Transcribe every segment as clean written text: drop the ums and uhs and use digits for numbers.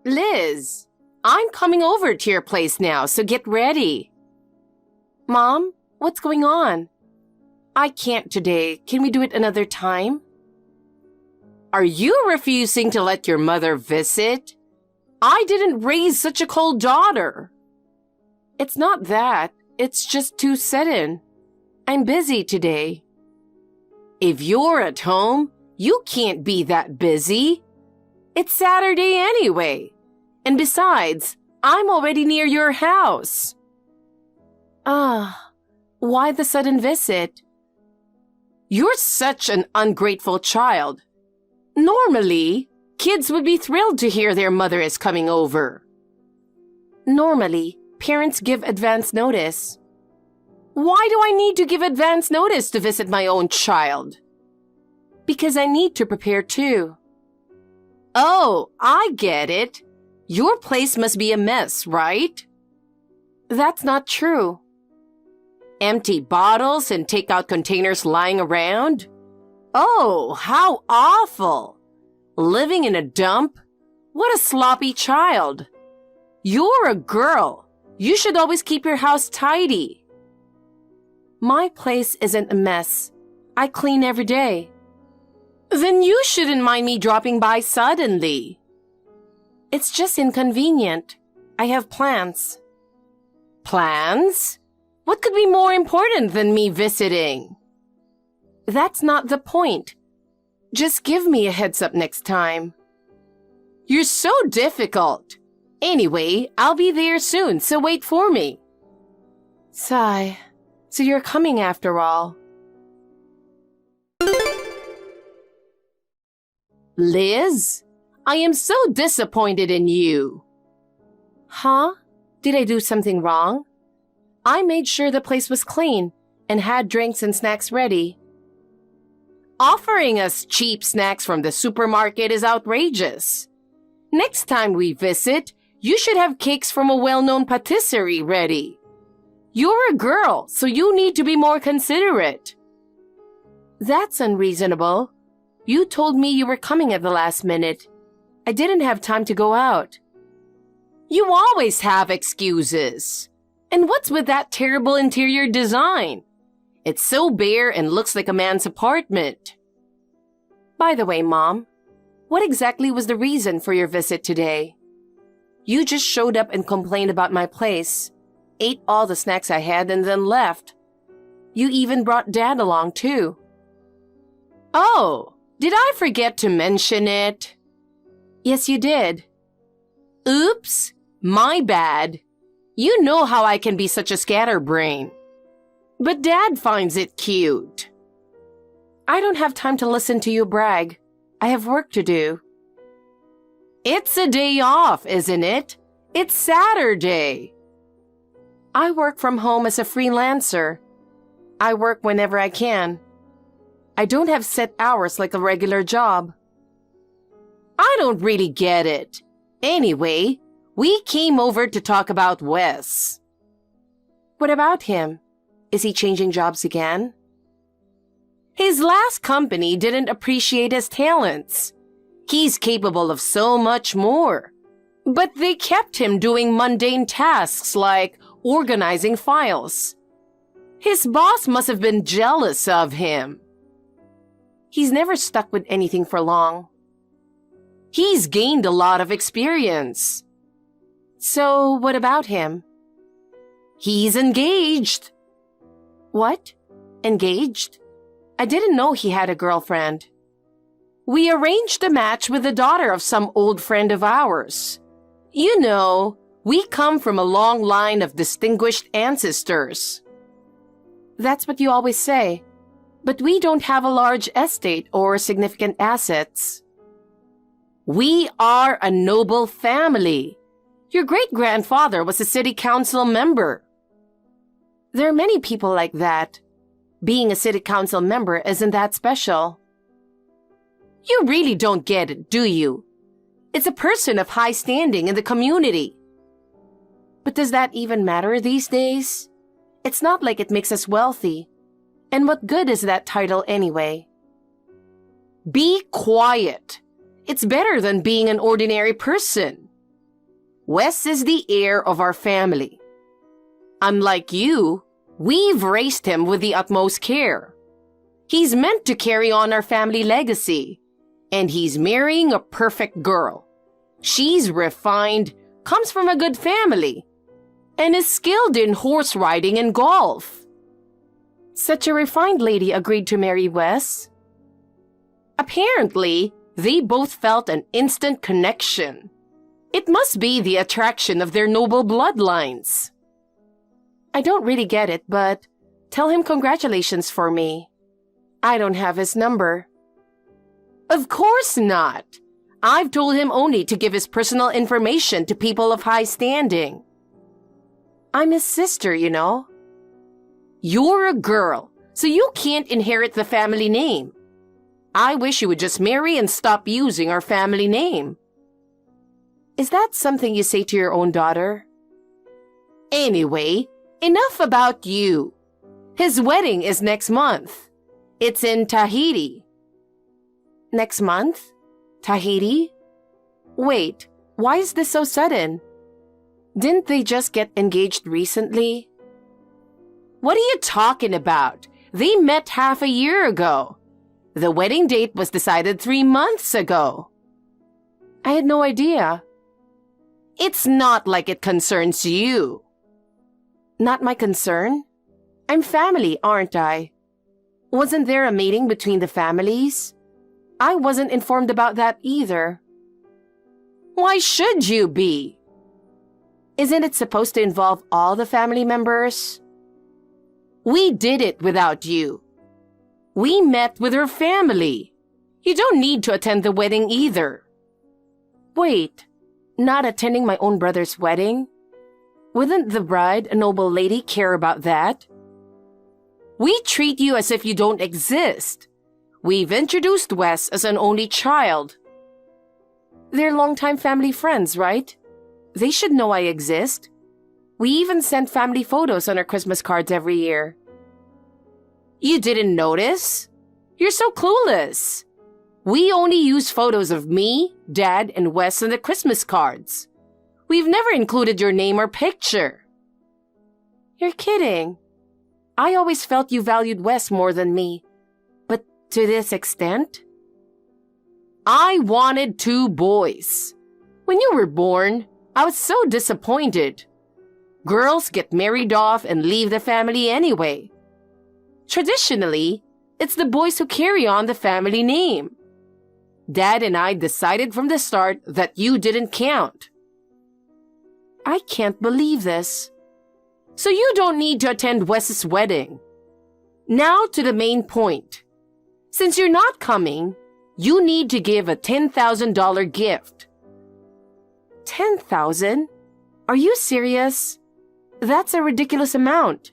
Liz, I'm coming over to your place now, so get ready. Mom, what's going on? I can't today. Can we do it another time? Are you refusing to let your mother visit? I didn't raise such a cold daughter. It's not that. It's just too sudden. I'm busy today. If you're at home, you can't be that busy. It's Saturday anyway. And besides, I'm already near your house. Why the sudden visit? You're such an ungrateful child. Normally, kids would be thrilled to hear their mother is coming over. Normally, parents give advance notice. Why do I need to give advance notice to visit my own child? Because I need to prepare too. Oh, I get it. Your place must be a mess, right? That's not true. Empty bottles and takeout containers lying around? Oh, how awful! Living in a dump? What a sloppy child. You're a girl. You should always keep your house tidy. My place isn't a mess. I clean every day. Then you shouldn't mind me dropping by suddenly. It's just inconvenient. I have plans. Plans? What could be more important than me visiting? That's not the point. Just give me a heads up next time. You're so difficult. Anyway, I'll be there soon, so wait for me. Sigh. So you're coming after all. Liz, I am so disappointed in you. Huh? Did I do something wrong? I made sure the place was clean and had drinks and snacks ready. Offering us cheap snacks from the supermarket is outrageous. Next time we visit, you should have cakes from a well-known patisserie ready. You're a girl, so you need to be more considerate. That's unreasonable. You told me you were coming at the last minute. I didn't have time to go out. You always have excuses. And what's with that terrible interior design? It's so bare and looks like a man's apartment. By the way, Mom, what exactly was the reason for your visit today? You just showed up and complained about my place, ate all the snacks I had, and then left. You even brought Dad along, too. Oh, did I forget to mention it? Yes, you did. Oops, my bad. You know how I can be such a scatterbrain. But Dad finds it cute. I don't have time to listen to you brag. I have work to do. It's a day off, isn't it? It's Saturday. I work from home as a freelancer. I work whenever I can. I don't have set hours like a regular job. I don't really get it. Anyway, we came over to talk about Wes. What about him? Is he changing jobs again? His last company didn't appreciate his talents. He's capable of so much more. But they kept him doing mundane tasks like organizing files. His boss must have been jealous of him. He's never stuck with anything for long. He's gained a lot of experience. So what about him? He's engaged. What? Engaged? I didn't know he had a girlfriend. We arranged a match with the daughter of some old friend of ours. You know, we come from a long line of distinguished ancestors. That's what you always say. But we don't have a large estate or significant assets. We are a noble family. Your great-grandfather was a city council member. There are many people like that. Being a city council member isn't that special. You really don't get it, do you? It's a person of high standing in the community. But does that even matter these days? It's not like it makes us wealthy. And what good is that title anyway? Be quiet. It's better than being an ordinary person. Wes is the heir of our family. Unlike you, we've raised him with the utmost care. He's meant to carry on our family legacy, and he's marrying a perfect girl. She's refined, comes from a good family, and is skilled in horse riding and golf. Such a refined lady agreed to marry Wes. Apparently, they both felt an instant connection. It must be the attraction of their noble bloodlines. I don't really get it, but tell him congratulations for me. I don't have his number. Of course not. I've told him only to give his personal information to people of high standing. I'm his sister, you know. You're a girl, so you can't inherit the family name. I wish you would just marry and stop using our family name. Is that something you say to your own daughter? Anyway, enough about you. His wedding is next month. It's in Tahiti. Next month? Tahiti? Wait, why is this so sudden? Didn't they just get engaged recently? What are you talking about? They met half a year ago. The wedding date was decided 3 months ago. I had no idea. It's not like it concerns you. Not my concern? I'm family, aren't I? Wasn't there a meeting between the families? I wasn't informed about that either. Why should you be? Isn't it supposed to involve all the family members? We did it without you. We met with her family. You don't need to attend the wedding either. Wait, not attending my own brother's wedding? Wouldn't the bride, a noble lady, care about that? We treat you as if you don't exist. We've introduced Wes as an only child. They're longtime family friends, right? They should know I exist. We even send family photos on our Christmas cards every year. You didn't notice? You're so clueless. We only use photos of me, Dad, and Wes on the Christmas cards. We've never included your name or picture. You're kidding. I always felt you valued Wes more than me. But to this extent? I wanted 2 boys. When you were born, I was so disappointed. Girls get married off and leave the family anyway. Traditionally, it's the boys who carry on the family name. Dad and I decided from the start that you didn't count. I can't believe this. So you don't need to attend Wes's wedding. Now to the main point. Since you're not coming, you need to give a $10,000 gift. 10,000? Are you serious? That's a ridiculous amount.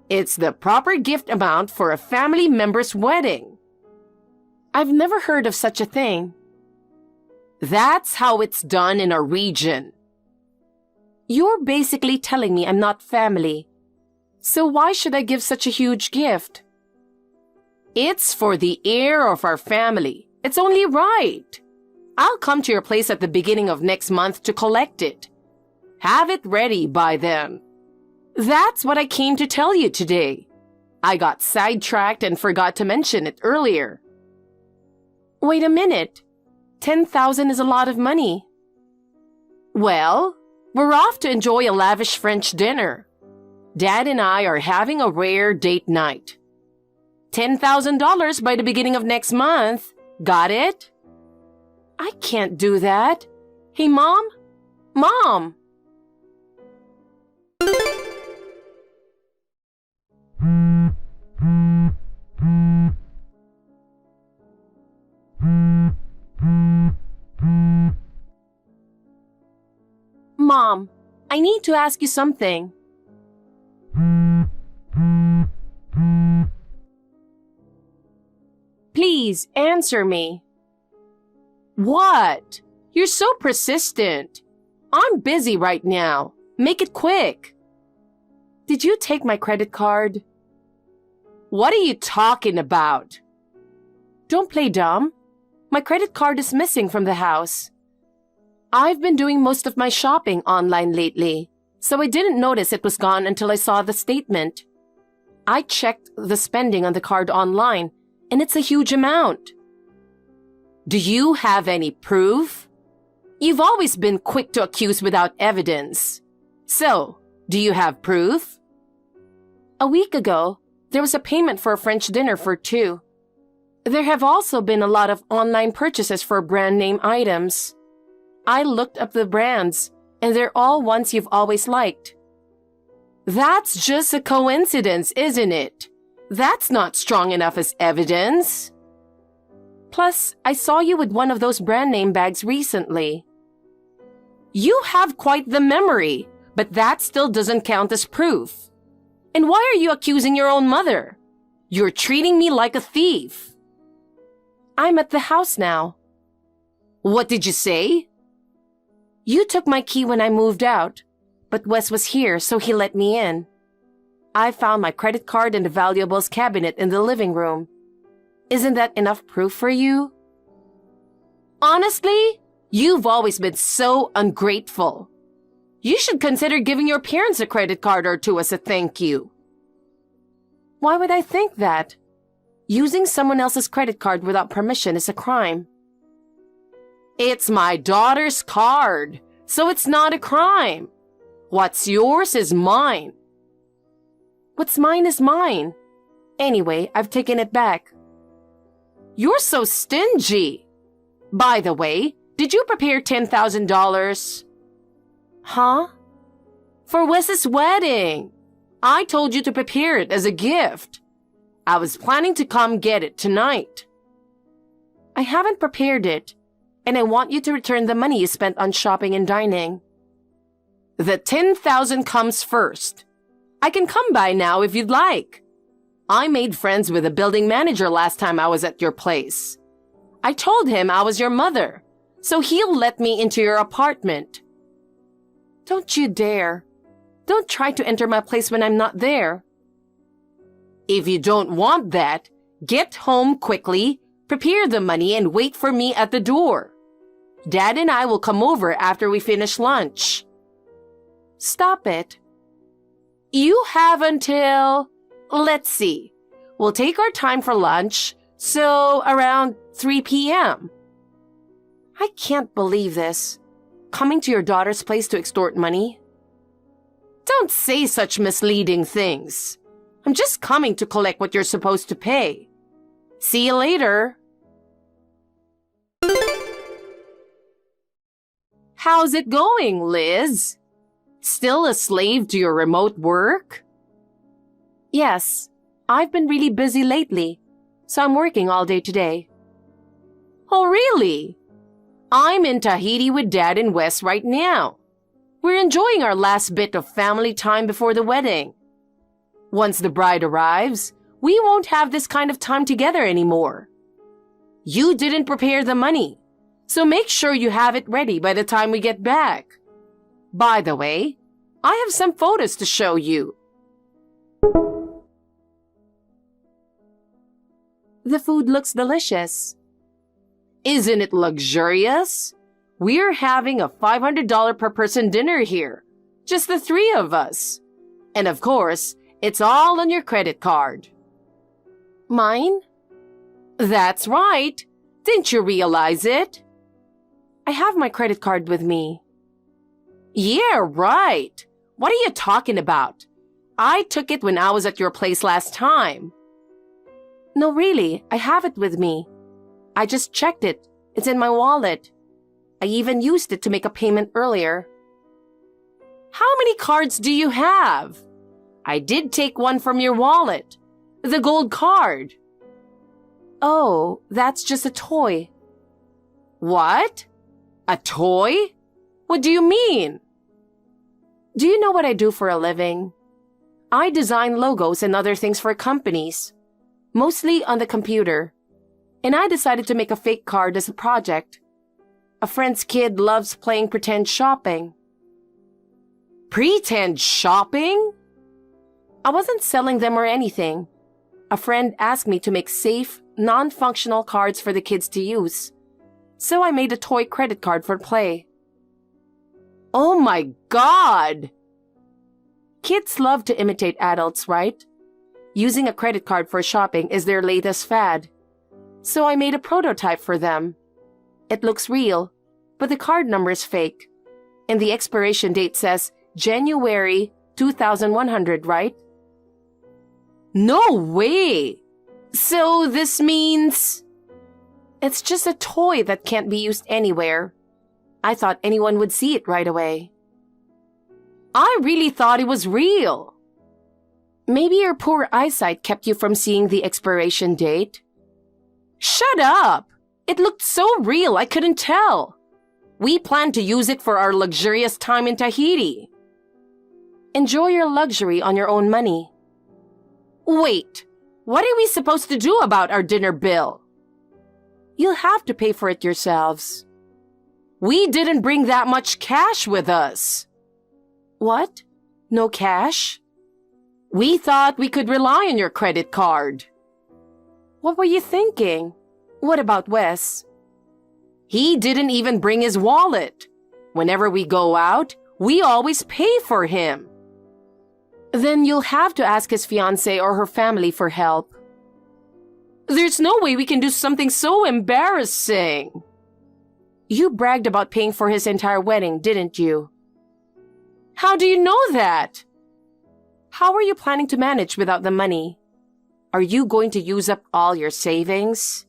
It's the proper gift amount for a family member's wedding. I've never heard of such a thing. That's how it's done in our region. You're basically telling me I'm not family. So why should I give such a huge gift? It's for the heir of our family. It's only right. I'll come to your place at the beginning of next month to collect it. Have it ready by then. That's what I came to tell you today. I got sidetracked and forgot to mention it earlier. Wait a minute. 10,000 is a lot of money. Well, we're off to enjoy a lavish French dinner. Dad and I are having a rare date night. $10,000 by the beginning of next month. Got it? I can't do that. Hey, Mom? Mom! Mom, I need to ask you something. Please answer me. What? You're so persistent. I'm busy right now. Make it quick. Did you take my credit card? What are you talking about? Don't play dumb. My credit card is missing from the house. I've been doing most of my shopping online lately, so I didn't notice it was gone until I saw the statement. I checked the spending on the card online, and it's a huge amount. Do you have any proof? You've always been quick to accuse without evidence. So, do you have proof? A week ago, there was a payment for a French dinner for two. There have also been a lot of online purchases for brand name items. I looked up the brands, and they're all ones you've always liked. That's just a coincidence, isn't it? That's not strong enough as evidence. Plus, I saw you with one of those brand name bags recently. You have quite the memory, but that still doesn't count as proof. And why are you accusing your own mother? You're treating me like a thief. I'm at the house now. What did you say? You took my key when I moved out, but Wes was here, so he let me in. I found my credit card in the valuables cabinet in the living room. Isn't that enough proof for you? Honestly, you've always been so ungrateful. You should consider giving your parents a credit card or two as a thank you. Why would I think that? Using someone else's credit card without permission is a crime. It's my daughter's card, so it's not a crime. What's yours is mine. What's mine is mine. Anyway, I've taken it back. You're so stingy. By the way, did you prepare $10,000? Huh? For Wes's wedding. I told you to prepare it as a gift. I was planning to come get it tonight. I haven't prepared it, and I want you to return the money you spent on shopping and dining. The $10,000 comes first. I can come by now if you'd like. I made friends with the building manager last time I was at your place. I told him I was your mother, so he'll let me into your apartment. Don't you dare. Don't try to enter my place when I'm not there. If you don't want that, get home quickly, prepare the money, and wait for me at the door. Dad and I will come over after we finish lunch. Stop it. You have until... Let's see. We'll take our time for lunch, so around 3 p.m. I can't believe this. Coming to your daughter's place to extort money? Don't say such misleading things. I'm just coming to collect what you're supposed to pay. See you later. How's it going, Liz? Still a slave to your remote work? Yes, I've been really busy lately, so I'm working all day today. Oh, really? I'm in Tahiti with Dad and Wes right now. We're enjoying our last bit of family time before the wedding. Once the bride arrives, we won't have this kind of time together anymore. You didn't prepare the money, so make sure you have it ready by the time we get back. By the way, I have some photos to show you. The food looks delicious. Isn't it luxurious? We're having a $500 per person dinner here. Just the three of us. And of course, it's all on your credit card. Mine? That's right. Didn't you realize it? I have my credit card with me. Yeah, right. What are you talking about? I took it when I was at your place last time. No, really, I have it with me. I just checked it. It's in my wallet. I even used it to make a payment earlier. How many cards do you have? I did take one from your wallet. The gold card. Oh, that's just a toy. What? A toy? What do you mean? Do you know what I do for a living? I design logos and other things for companies, mostly on the computer. And I decided to make a fake card as a project. A friend's kid loves playing pretend shopping. Pretend shopping? I wasn't selling them or anything. A friend asked me to make safe, non-functional cards for the kids to use. So I made a toy credit card for play. Oh my God! Kids love to imitate adults, right? Using a credit card for shopping is their latest fad. So I made a prototype for them. It looks real, but the card number is fake. And the expiration date says January 2100, right? No way! So this means... It's just a toy that can't be used anywhere. I thought anyone would see it right away. I really thought it was real. Maybe your poor eyesight kept you from seeing the expiration date. Shut up! It looked so real I couldn't tell. We planned to use it for our luxurious time in Tahiti. Enjoy your luxury on your own money. Wait, what are we supposed to do about our dinner bill? You'll have to pay for it yourselves. We didn't bring that much cash with us. What? No cash? We thought we could rely on your credit card. What were you thinking? What about Wes? He didn't even bring his wallet. Whenever we go out, we always pay for him. Then you'll have to ask his fiancée or her family for help. There's no way we can do something so embarrassing. You bragged about paying for his entire wedding, didn't you? How do you know that? How are you planning to manage without the money? Are you going to use up all your savings?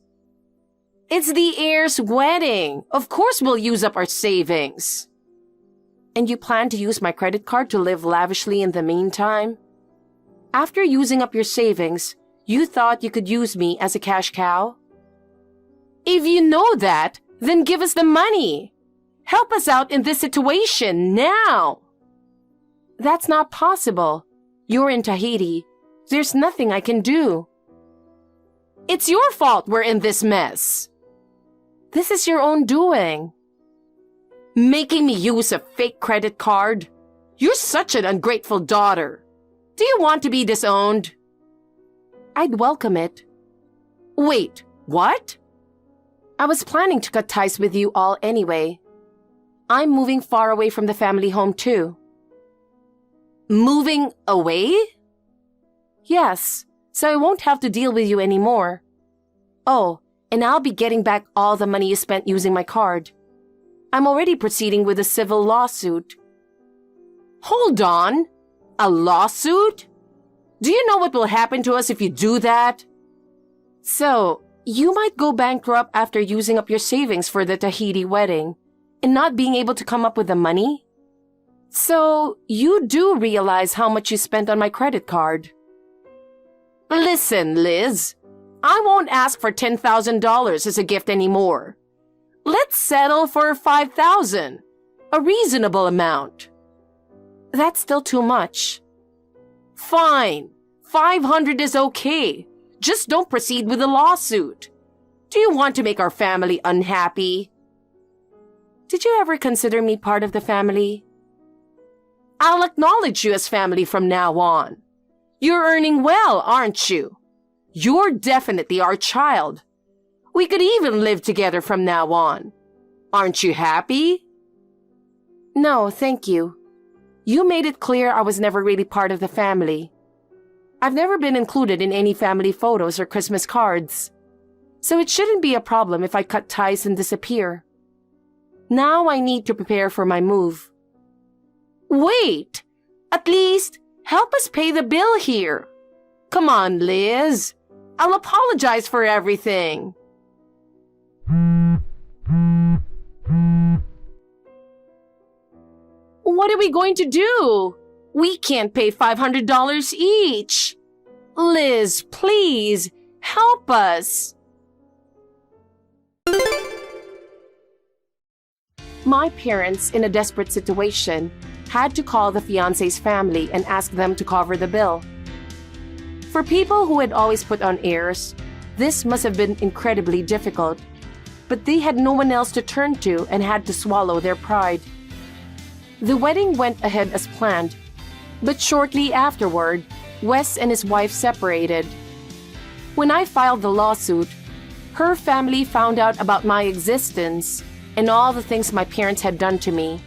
It's the heir's wedding. Of course we'll use up our savings. And you plan to use my credit card to live lavishly in the meantime? After using up your savings, you thought you could use me as a cash cow? If you know that, then give us the money. Help us out in this situation now. That's not possible. You're in Tahiti. There's nothing I can do. It's your fault we're in this mess. This is your own doing. Making me use a fake credit card? You're such an ungrateful daughter. Do you want to be disowned? I'd welcome it. Wait, what? I was planning to cut ties with you all anyway. I'm moving far away from the family home too. Moving away? Yes, so I won't have to deal with you anymore. Oh, and I'll be getting back all the money you spent using my card. I'm already proceeding with a civil lawsuit. Hold on. A lawsuit? Do you know what will happen to us if you do that? So, you might go bankrupt after using up your savings for the Tahiti wedding and not being able to come up with the money? So, you do realize how much you spent on my credit card. Listen, Liz, I won't ask for $10,000 as a gift anymore. Let's settle for $5,000, a reasonable amount. That's still too much. Fine, $500 is okay. Just don't proceed with the lawsuit. Do you want to make our family unhappy? Did you ever consider me part of the family? I'll acknowledge you as family from now on. You're earning well, aren't you? You're definitely our child. We could even live together from now on. Aren't you happy? No, thank you. You made it clear I was never really part of the family. I've never been included in any family photos or Christmas cards. So it shouldn't be a problem if I cut ties and disappear. Now I need to prepare for my move. Wait! At least, help us pay the bill here. Come on, Liz. I'll apologize for everything. What are we going to do? We can't pay $500 each. Liz, please, help us. My parents, in a desperate situation, had to call the fiancé's family and ask them to cover the bill. For people who had always put on airs, this must have been incredibly difficult, but they had no one else to turn to and had to swallow their pride. The wedding went ahead as planned, but shortly afterward, Wes and his wife separated. When I filed the lawsuit, her family found out about my existence and all the things my parents had done to me.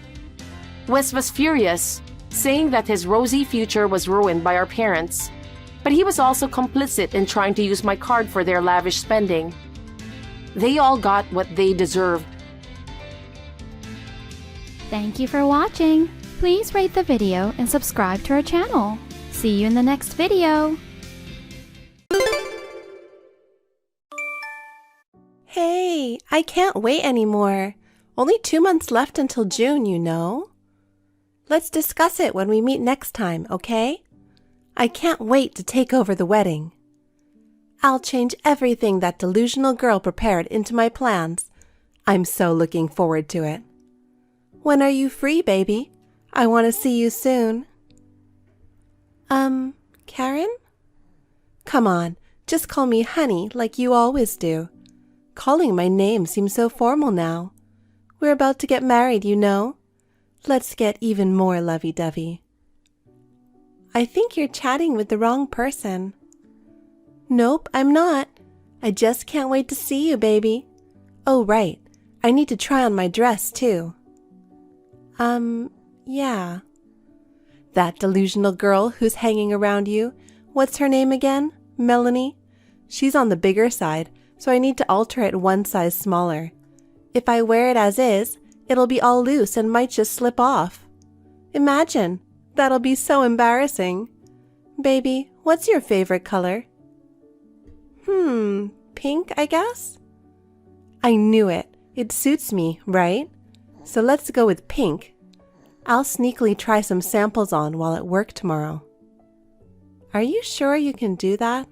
Wes was furious, saying that his rosy future was ruined by our parents. But he was also complicit in trying to use my card for their lavish spending. They all got what they deserved. Thank you for watching. Please rate the video and subscribe to our channel. See you in the next video. Hey, I can't wait anymore. Only 2 months left until June, you know. Let's discuss it when we meet next time, okay? I can't wait to take over the wedding. I'll change everything that delusional girl prepared into my plans. I'm so looking forward to it. When are you free, baby? I want to see you soon. Karen? Come on, just call me honey like you always do. Calling my name seems so formal now. We're about to get married, you know. Let's get even more lovey-dovey. I think you're chatting with the wrong person. Nope, I'm not. I just can't wait to see you, baby. Oh, right. I need to try on my dress, too. Yeah. That delusional girl who's hanging around you, what's her name again? Melanie? She's on the bigger side, so I need to alter it one size smaller. If I wear it as is, it'll be all loose and might just slip off. Imagine, that'll be so embarrassing. Baby, what's your favorite color? Pink, I guess? I knew it. It suits me, right? So let's go with pink. I'll sneakily try some samples on while at work tomorrow. Are you sure you can do that?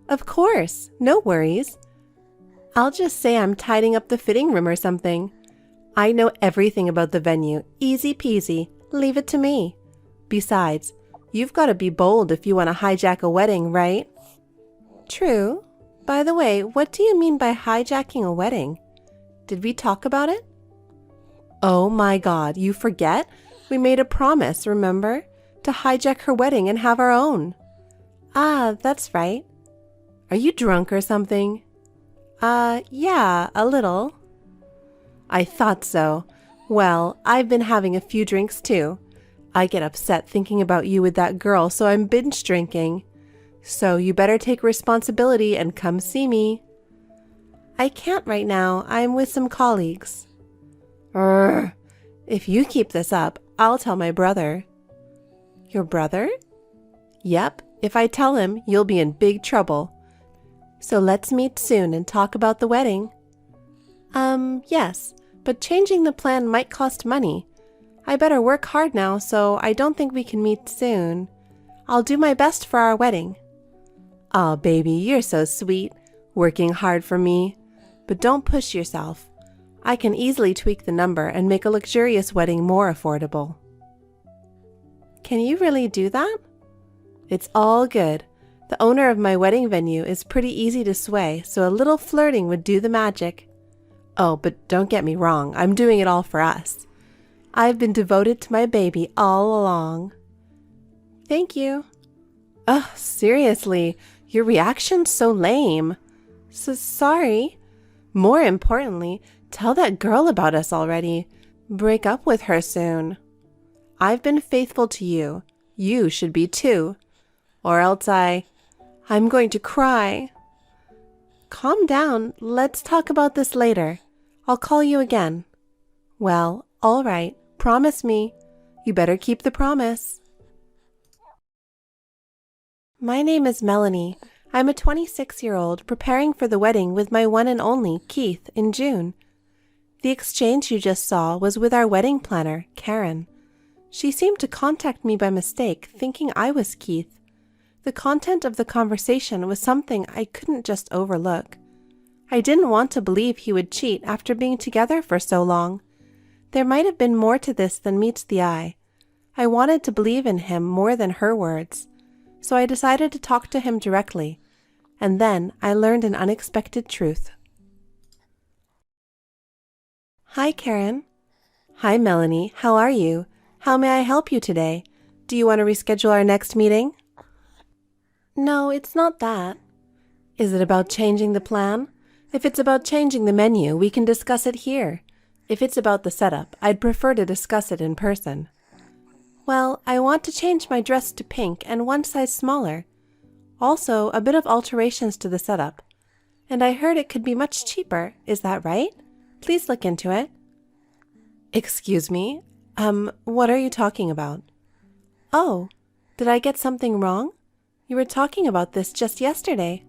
Of course, no worries. I'll just say I'm tidying up the fitting room or something. I know everything about the venue. Easy peasy. Leave it to me. Besides, you've got to be bold if you want to hijack a wedding, right? True. By the way, what do you mean by hijacking a wedding? Did we talk about it? Oh my God, you forget? We made a promise, remember? To hijack her wedding and have our own. Ah, that's right. Are you drunk or something? Yeah, a little. I thought so. Well, I've been having a few drinks too. I get upset thinking about you with that girl, so I'm binge drinking. So you better take responsibility and come see me. I can't right now. I'm with some colleagues. If you keep this up, I'll tell my brother. Your brother? Yep, if I tell him, you'll be in big trouble. So let's meet soon and talk about the wedding. Yes, but changing the plan might cost money. I better work hard now, so I don't think we can meet soon. I'll do my best for our wedding. Aw, baby, you're so sweet, working hard for me. But don't push yourself. I can easily tweak the number and make a luxurious wedding more affordable. Can you really do that? It's all good. The owner of my wedding venue is pretty easy to sway, so a little flirting would do the magic. Oh, but don't get me wrong, I'm doing it all for us. I've been devoted to my baby all along. Thank you. Ugh, seriously, your reaction's so lame. So sorry. More importantly, tell that girl about us already. Break up with her soon. I've been faithful to you. You should be too. Or else I'm going to cry. Calm down. Let's talk about this later. I'll call you again. Well, all right. Promise me. You better keep the promise. My name is Melanie. I'm a 26-year-old preparing for the wedding with my one and only Keith in June. The exchange you just saw was with our wedding planner, Karen. She seemed to contact me by mistake, thinking I was Keith. The content of the conversation was something I couldn't just overlook. I didn't want to believe he would cheat after being together for so long. There might have been more to this than meets the eye. I wanted to believe in him more than her words, so I decided to talk to him directly, and then I learned an unexpected truth. Hi, Karen. Hi, Melanie. How are you? How may I help you today? Do you want to reschedule our next meeting? No, it's not that. Is it about changing the plan? If it's about changing the menu, we can discuss it here. If it's about the setup, I'd prefer to discuss it in person. Well, I want to change my dress to pink and one size smaller. Also, a bit of alterations to the setup. And I heard it could be much cheaper. Is that right? Please look into it. Excuse me? What are you talking about? Oh, did I get something wrong? You were talking about this just yesterday.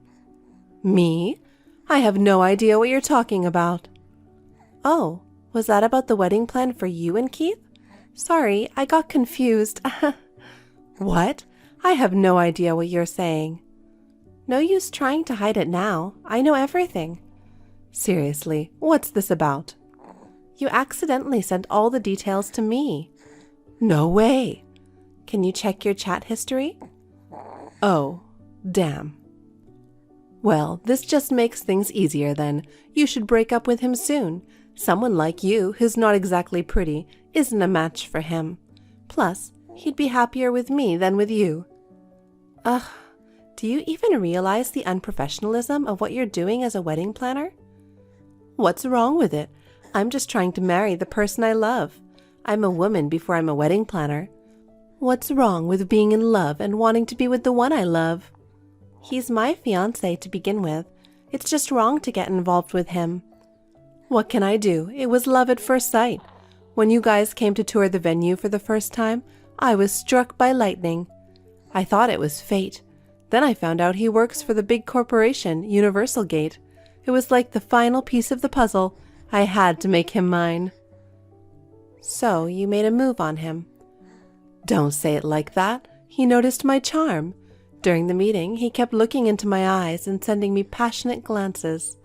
Me? I have no idea what you're talking about. Oh, was that about the wedding plan for you and Keith? Sorry, I got confused. What? I have no idea what you're saying. No use trying to hide it now. I know everything. Seriously, what's this about? You accidentally sent all the details to me. No way. Can you check your chat history? Oh, damn. Well, this just makes things easier then. You should break up with him soon. Someone like you, who's not exactly pretty, isn't a match for him. Plus, he'd be happier with me than with you. Ugh, do you even realize the unprofessionalism of what you're doing as a wedding planner? What's wrong with it? I'm just trying to marry the person I love. I'm a woman before I'm a wedding planner. What's wrong with being in love and wanting to be with the one I love? He's my fiancé to begin with. It's just wrong to get involved with him. What can I do? It was love at first sight. When you guys came to tour the venue for the first time, I was struck by lightning. I thought it was fate. Then I found out he works for the big corporation, Universal Gate. It was like the final piece of the puzzle. I had to make him mine. So you made a move on him. Don't say it like that. He noticed my charm. During the meeting, he kept looking into my eyes and sending me passionate glances.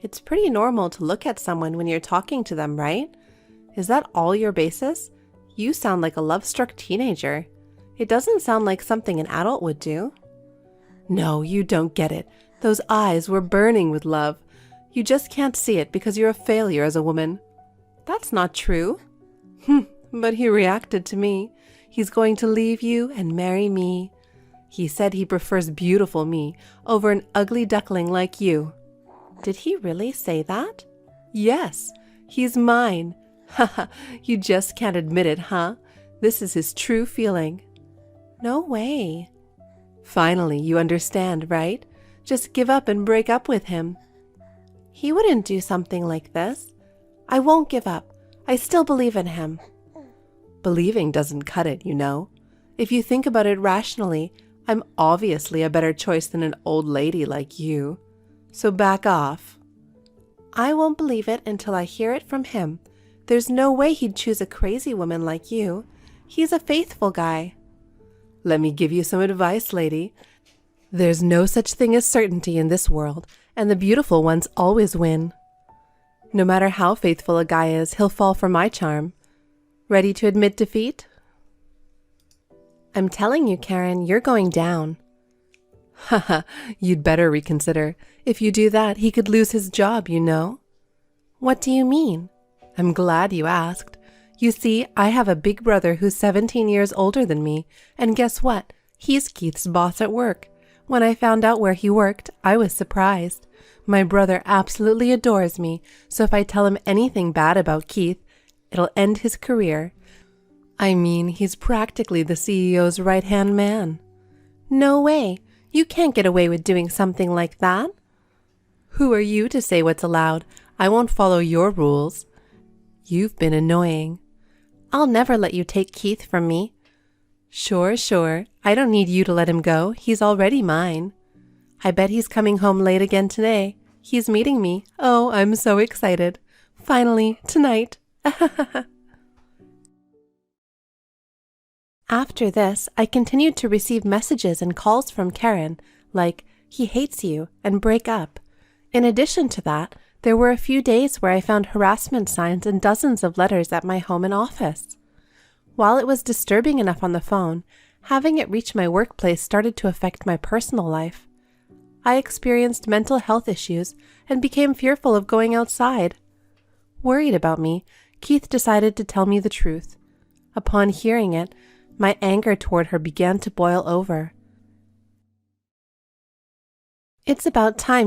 It's pretty normal to look at someone when you're talking to them, right? Is that all your basis? You sound like a love-struck teenager. It doesn't sound like something an adult would do. No, you don't get it. Those eyes were burning with love. You just can't see it because you're a failure as a woman. That's not true. But he reacted to me. He's going to leave you and marry me. He said he prefers beautiful me over an ugly duckling like you. Did he really say that? Yes, he's mine. Haha, you just can't admit it, huh? This is his true feeling. No way. Finally, you understand, right? Just give up and break up with him. He wouldn't do something like this. I won't give up. I still believe in him. Believing doesn't cut it, you know. If you think about it rationally, I'm obviously a better choice than an old lady like you. So back off. I won't believe it until I hear it from him. There's no way he'd choose a crazy woman like you. He's a faithful guy. Let me give you some advice, lady. There's no such thing as certainty in this world, and the beautiful ones always win. No matter how faithful a guy is, he'll fall for my charm. Ready to admit defeat? I'm telling you, Karen, you're going down. Haha, you'd better reconsider. If you do that, he could lose his job, you know. What do you mean? I'm glad you asked. You see, I have a big brother who's 17 years older than me, and guess what? He's Keith's boss at work. When I found out where he worked, I was surprised. My brother absolutely adores me, so if I tell him anything bad about Keith, it'll end his career. I mean, he's practically the CEO's right-hand man. No way. You can't get away with doing something like that. Who are you to say what's allowed? I won't follow your rules. You've been annoying. I'll never let you take Keith from me. Sure. I don't need you to let him go. He's already mine. I bet he's coming home late again today. He's meeting me. Oh, I'm so excited. Finally, tonight. After this, I continued to receive messages and calls from Karen, like, he hates you, and break up. In addition to that, there were a few days where I found harassment signs and dozens of letters at my home and office. While it was disturbing enough on the phone, having it reach my workplace started to affect my personal life. I experienced mental health issues and became fearful of going outside. Worried about me, Keith decided to tell me the truth. Upon hearing it, my anger toward her began to boil over. It's about time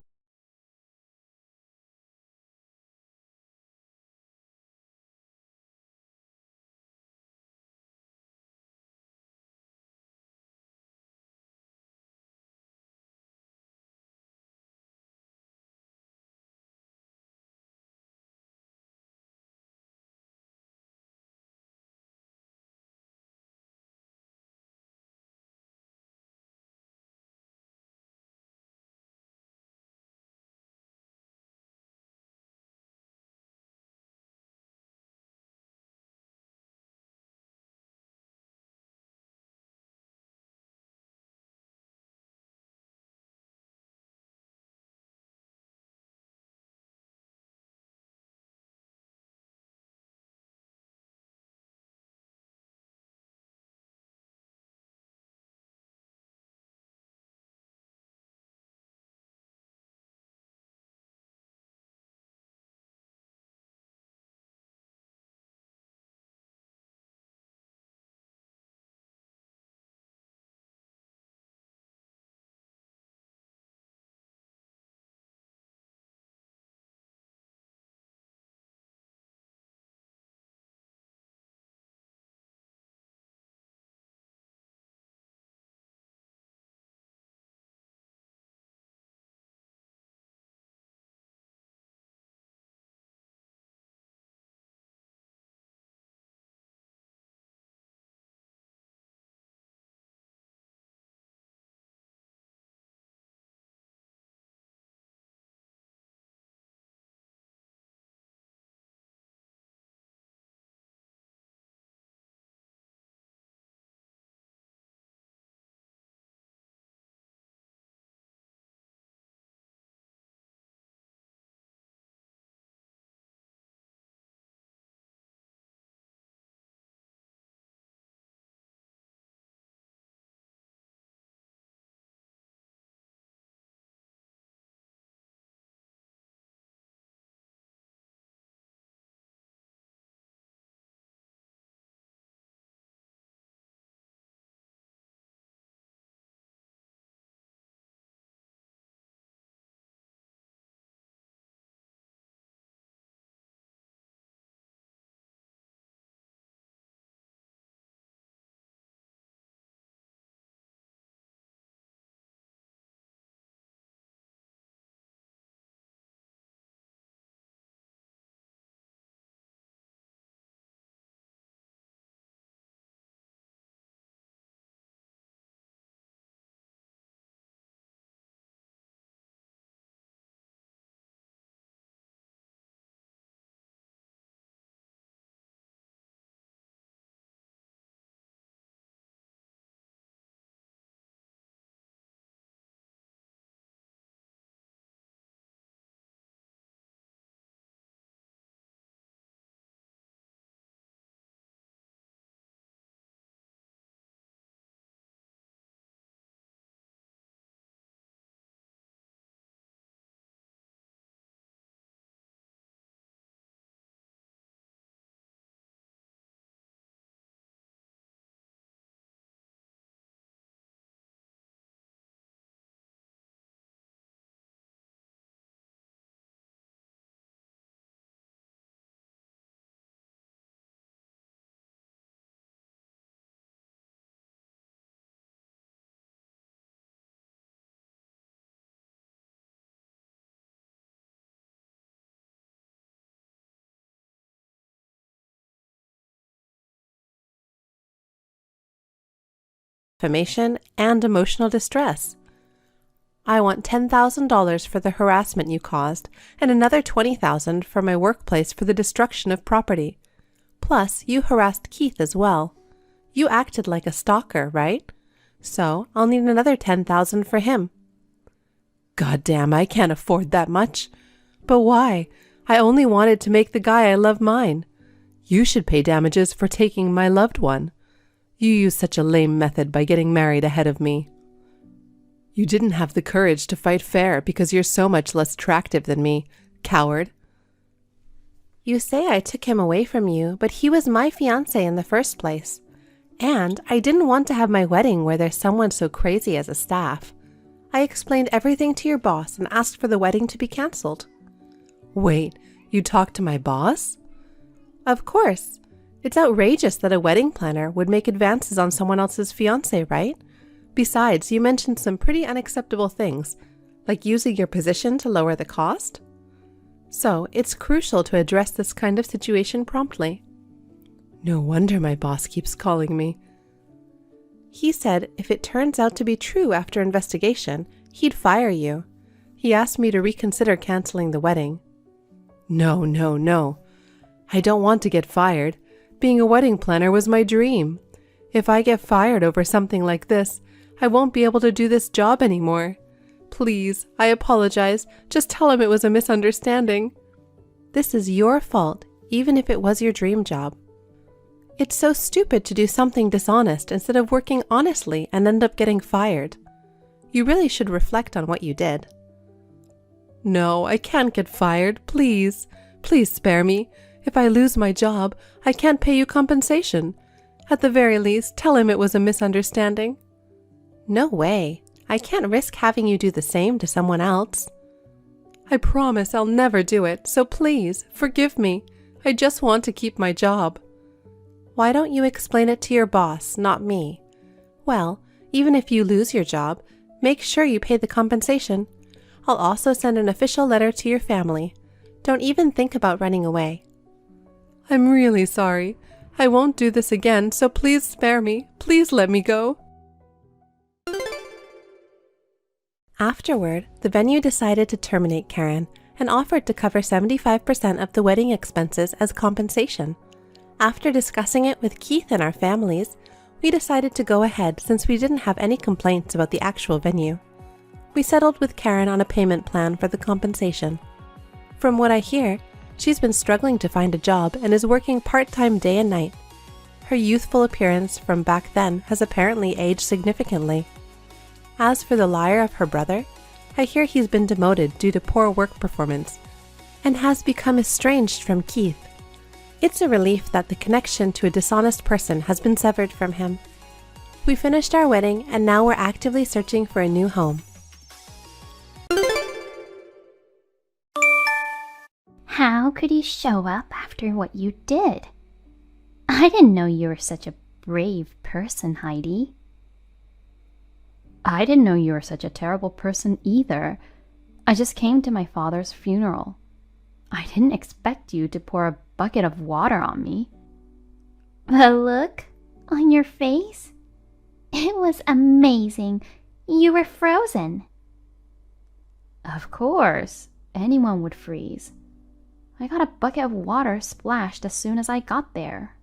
defamation, and emotional distress. I want $10,000 for the harassment you caused and another $20,000 for my workplace for the destruction of property. Plus, you harassed Keith as well. You acted like a stalker, right? So, I'll need another $10,000 for him. Goddamn, I can't afford that much. But why? I only wanted to make the guy I love mine. You should pay damages for taking my loved one. You used such a lame method by getting married ahead of me. You didn't have the courage to fight fair because you're so much less attractive than me, coward. You say I took him away from you, but he was my fiancé in the first place. And I didn't want to have my wedding where there's someone so crazy as a staff. I explained everything to your boss and asked for the wedding to be cancelled. Wait, you talked to my boss? Of course. It's outrageous that a wedding planner would make advances on someone else's fiancé, right? Besides, you mentioned some pretty unacceptable things, like using your position to lower the cost. So, it's crucial to address this kind of situation promptly. No wonder my boss keeps calling me. He said if it turns out to be true after investigation, he'd fire you. He asked me to reconsider canceling the wedding. No. I don't want to get fired. Being a wedding planner was my dream. If I get fired over something like this, I won't be able to do this job anymore. Please, I apologize. Just tell him it was a misunderstanding. This is your fault, even if it was your dream job. It's so stupid to do something dishonest instead of working honestly and end up getting fired. You really should reflect on what you did. No, I can't get fired. Please spare me. If I lose my job, I can't pay you compensation. At the very least, tell him it was a misunderstanding. No way. I can't risk having you do the same to someone else. I promise I'll never do it, so please, forgive me. I just want to keep my job. Why don't you explain it to your boss, not me? Well, even if you lose your job, make sure you pay the compensation. I'll also send an official letter to your family. Don't even think about running away. I'm really sorry. I won't do this again, so please spare me. Please let me go. Afterward, the venue decided to terminate Karen and offered to cover 75% of the wedding expenses as compensation. After discussing it with Keith and our families, we decided to go ahead since we didn't have any complaints about the actual venue. We settled with Karen on a payment plan for the compensation. From what I hear, she's been struggling to find a job and is working part-time day and night. Her youthful appearance from back then has apparently aged significantly. As for the liar of her brother, I hear he's been demoted due to poor work performance and has become estranged from Keith. It's a relief that the connection to a dishonest person has been severed from him. We finished our wedding and now we're actively searching for a new home. How could you show up after what you did? I didn't know you were such a brave person, Heidi. I didn't know you were such a terrible person either. I just came to my father's funeral. I didn't expect you to pour a bucket of water on me. The look on your face? It was amazing. You were frozen. Of course, anyone would freeze. I got a bucket of water splashed as soon as I got there.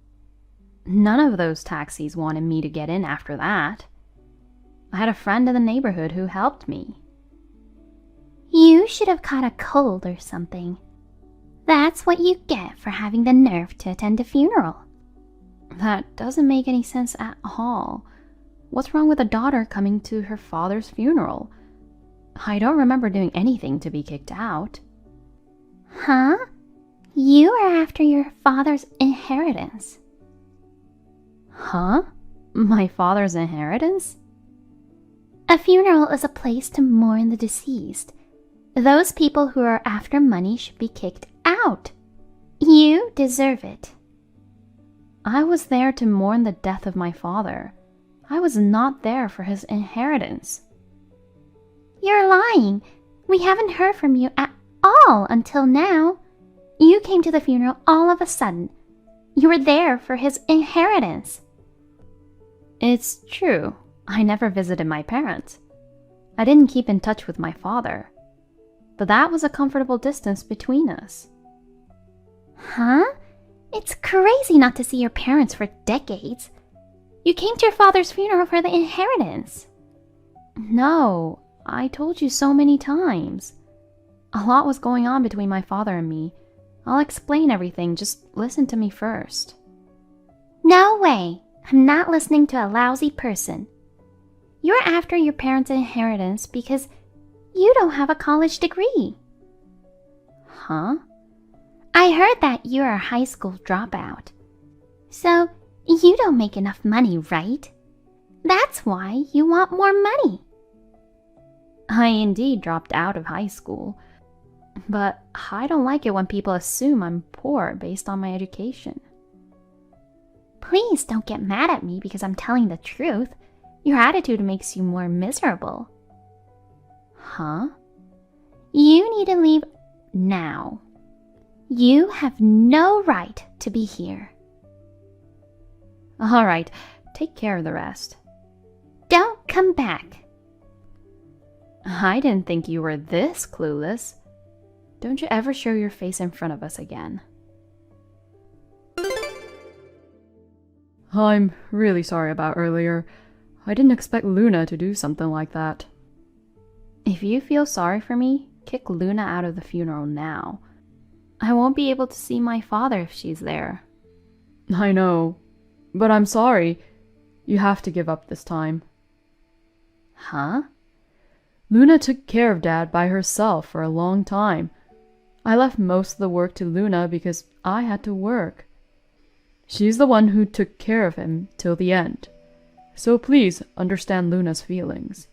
None of those taxis wanted me to get in after that. I had a friend in the neighborhood who helped me. You should have caught a cold or something. That's what you get for having the nerve to attend a funeral. That doesn't make any sense at all. What's wrong with a daughter coming to her father's funeral? I don't remember doing anything to be kicked out. Huh? You are after your father's inheritance. Huh? My father's inheritance? A funeral is a place to mourn the deceased. Those people who are after money should be kicked out. You deserve it. I was there to mourn the death of my father. I was not there for his inheritance. You're lying. We haven't heard from you at all until now. You came to the funeral all of a sudden. You were there for his inheritance. It's true. I never visited my parents. I didn't keep in touch with my father. But that was a comfortable distance between us. Huh? It's crazy not to see your parents for decades. You came to your father's funeral for the inheritance. No, I told you so many times. A lot was going on between my father and me. I'll explain everything, just listen to me first. No way. I'm not listening to a lousy person. You're after your parents' inheritance because you don't have a college degree. Huh? I heard that you're a high school dropout. So, you don't make enough money, right? That's why you want more money. I indeed dropped out of high school. But I don't like it when people assume I'm poor based on my education. Please don't get mad at me because I'm telling the truth. Your attitude makes you more miserable. Huh? You need to leave now. You have no right to be here. All right, take care of the rest. Don't come back. I didn't think you were this clueless. Don't you ever show your face in front of us again. I'm really sorry about earlier. I didn't expect Luna to do something like that. If you feel sorry for me, kick Luna out of the funeral now. I won't be able to see my father if she's there. I know, but I'm sorry. You have to give up this time. Huh? Luna took care of Dad by herself for a long time. I left most of the work to Luna because I had to work. She's the one who took care of him till the end. So please understand Luna's feelings.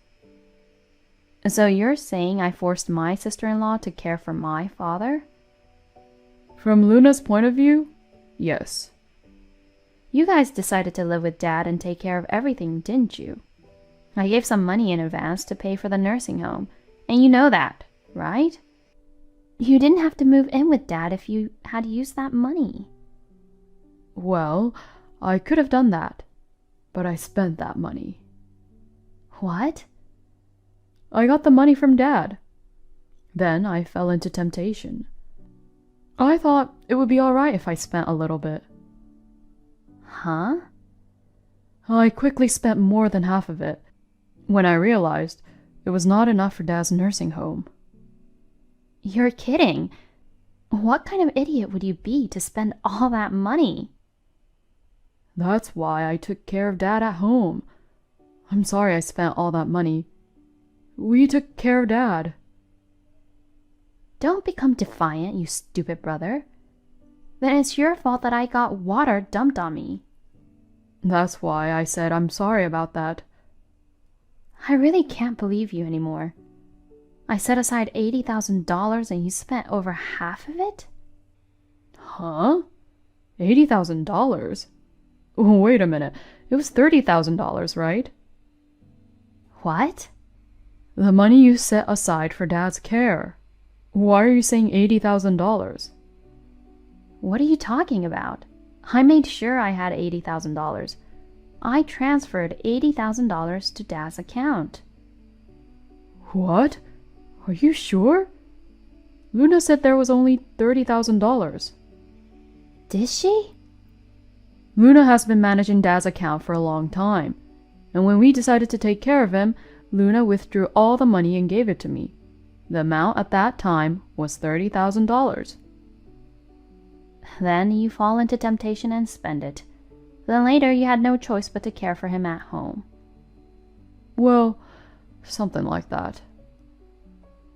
So you're saying I forced my sister-in-law to care for my father? From Luna's point of view, yes. You guys decided to live with Dad and take care of everything, didn't you? I gave some money in advance to pay for the nursing home, and you know that, right? You didn't have to move in with Dad if you had used that money. Well, I could have done that, but I spent that money. What? I got the money from Dad. Then I fell into temptation. I thought it would be alright if I spent a little bit. Huh? I quickly spent more than half of it, when I realized it was not enough for Dad's nursing home. You're kidding. What kind of idiot would you be to spend all that money? That's why I took care of Dad at home. I'm sorry I spent all that money. We took care of Dad. Don't become defiant, you stupid brother. Then it's your fault that I got water dumped on me. That's why I said I'm sorry about that. I really can't believe you anymore. I set aside $80,000 and you spent over half of it? Huh? $80,000? Wait a minute. It was $30,000, right? What? The money you set aside for Dad's care. Why are you saying $80,000? What are you talking about? I made sure I had $80,000. I transferred $80,000 to Dad's account. What? Are you sure? Luna said there was only $30,000. Did she? Luna has been managing Dad's account for a long time, and when we decided to take care of him, Luna withdrew all the money and gave it to me. The amount at that time was $30,000. Then you fall into temptation and spend it. Then later you had no choice but to care for him at home. Well, something like that.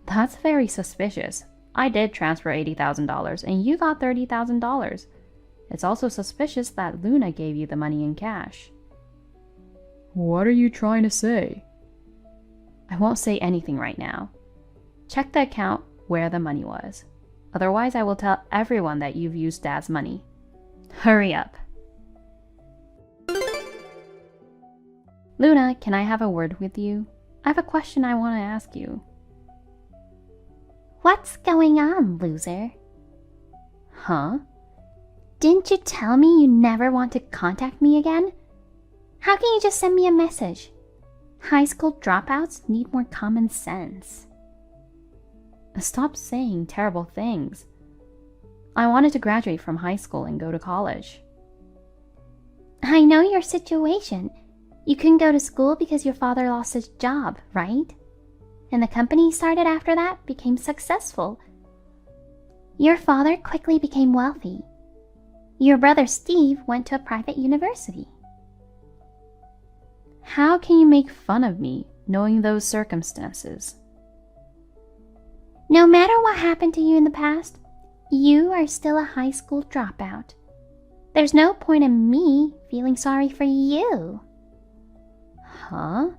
That's very suspicious. I did transfer $80,000 and you got $30,000. It's also suspicious that Luna gave you the money in cash. What are you trying to say? I won't say anything right now. Check the account where the money was. Otherwise, I will tell everyone that you've used Dad's money. Hurry up. Luna, can I have a word with you? I have a question I want to ask you. What's going on, loser? Huh? Didn't you tell me you never want to contact me again? How can you just send me a message? High school dropouts need more common sense. Stop saying terrible things. I wanted to graduate from high school and go to college. I know your situation. You couldn't go to school because your father lost his job, right? And the company you started after that became successful. Your father quickly became wealthy. Your brother Steve went to a private university. How can you make fun of me, knowing those circumstances? No matter what happened to you in the past, you are still a high school dropout. There's no point in me feeling sorry for you. Huh?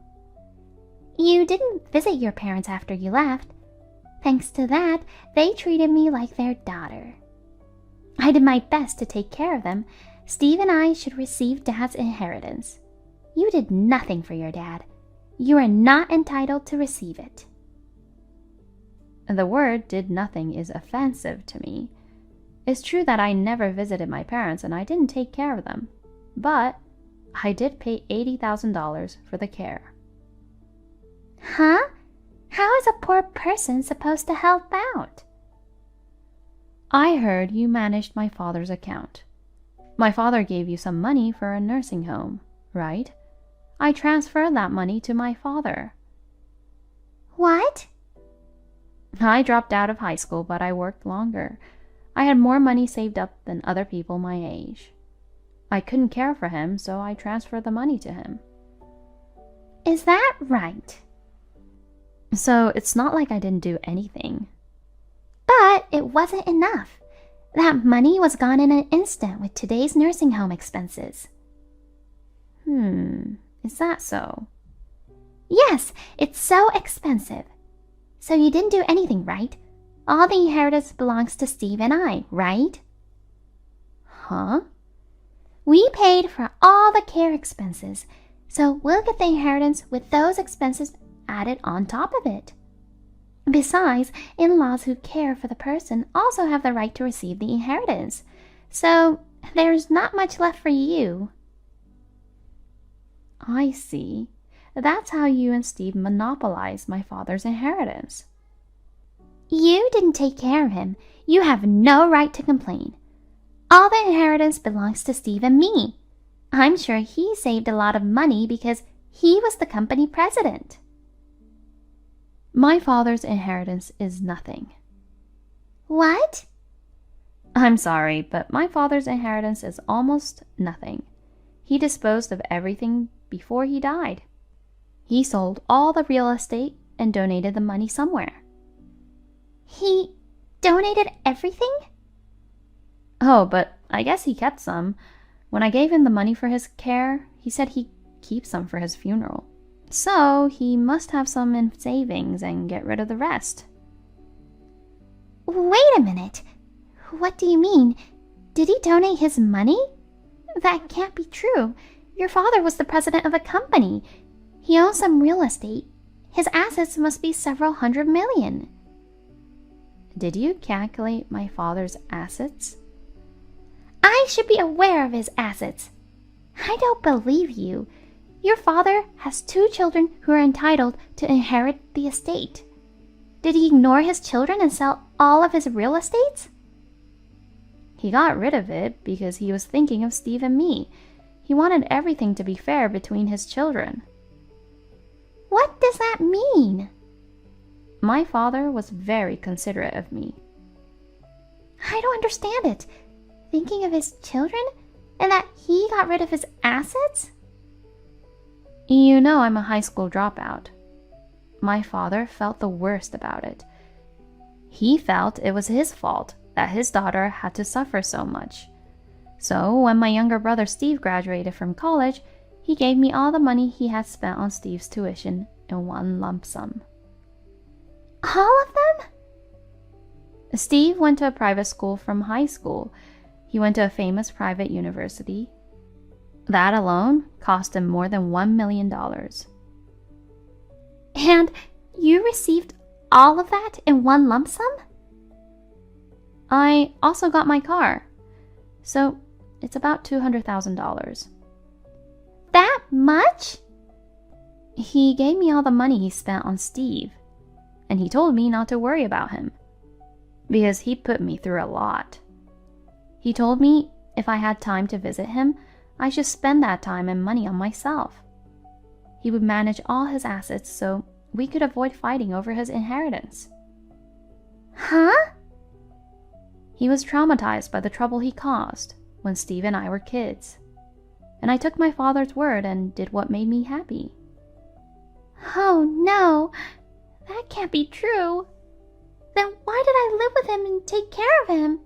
You didn't visit your parents after you left. Thanks to that, they treated me like their daughter. I did my best to take care of them. Steve and I should receive Dad's inheritance. You did nothing for your dad. You are not entitled to receive it. The word "did nothing" is offensive to me. It's true that I never visited my parents and I didn't take care of them, but I did pay $80,000 for the care. Huh? How is a poor person supposed to help out? I heard you managed my father's account. My father gave you some money for a nursing home, right? I transferred that money to my father. What? I dropped out of high school, but I worked longer. I had more money saved up than other people my age. I couldn't care for him, so I transferred the money to him. Is that right? So it's not like I didn't do anything. But it wasn't enough. That money was gone in an instant with today's nursing home expenses. Is that so? Yes, it's so expensive. So you didn't do anything, right? All the inheritance belongs to Steve and I, right? Huh? We paid for all the care expenses, so we'll get the inheritance with those expenses added on top of it. Besides, in-laws who care for the person also have the right to receive the inheritance, so there's not much left for you. I see. That's how you and Steve monopolized my father's inheritance. You didn't take care of him. You have no right to complain. All the inheritance belongs to Steve and me. I'm sure he saved a lot of money because he was the company president. My father's inheritance is nothing. What? I'm sorry, but my father's inheritance is almost nothing. He disposed of everything before he died. He sold all the real estate and donated the money somewhere. He donated everything? Oh, but I guess he kept some. When I gave him the money for his care, he said he'd keep some for his funeral. So he must have some in savings and get rid of the rest. Wait a minute. What do you mean? Did he donate his money? That can't be true. Your father was the president of a company. He owns some real estate. His assets must be several hundred million. Did you calculate my father's assets? I should be aware of his assets. I don't believe you. Your father has 2 children who are entitled to inherit the estate. Did he ignore his children and sell all of his real estates? He got rid of it because he was thinking of Steve and me. He wanted everything to be fair between his children. What does that mean? My father was very considerate of me. I don't understand it. Thinking of his children and that he got rid of his assets? You know I'm a high school dropout. My father felt the worst about it. He felt it was his fault that his daughter had to suffer so much. So when my younger brother Steve graduated from college, he gave me all the money he had spent on Steve's tuition in one lump sum. All of them? Steve went to a private school from high school. He went to a famous private university. That alone cost him more than $1 million. And you received all of that in one lump sum? I also got my car. So it's about $200,000. That much? He gave me all the money he spent on Steve, and he told me not to worry about him, because he put me through a lot. He told me if I had time to visit him, I should spend that time and money on myself. He would manage all his assets so we could avoid fighting over his inheritance. Huh? He was traumatized by the trouble he caused when Steve and I were kids, and I took my father's word and did what made me happy. Oh no, that can't be true. Then why did I live with him and take care of him?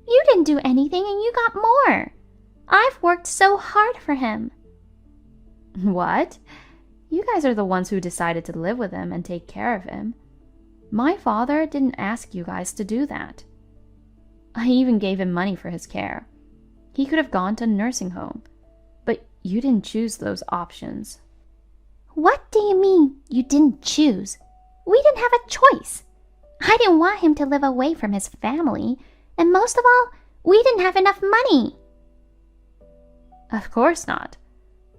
You didn't do anything and you got more. I've worked so hard for him. What? You guys are the ones who decided to live with him and take care of him. My father didn't ask you guys to do that. I even gave him money for his care. He could have gone to a nursing home, but you didn't choose those options. What do you mean you didn't choose? We didn't have a choice. I didn't want him to live away from his family, and most of all, we didn't have enough money. Of course not.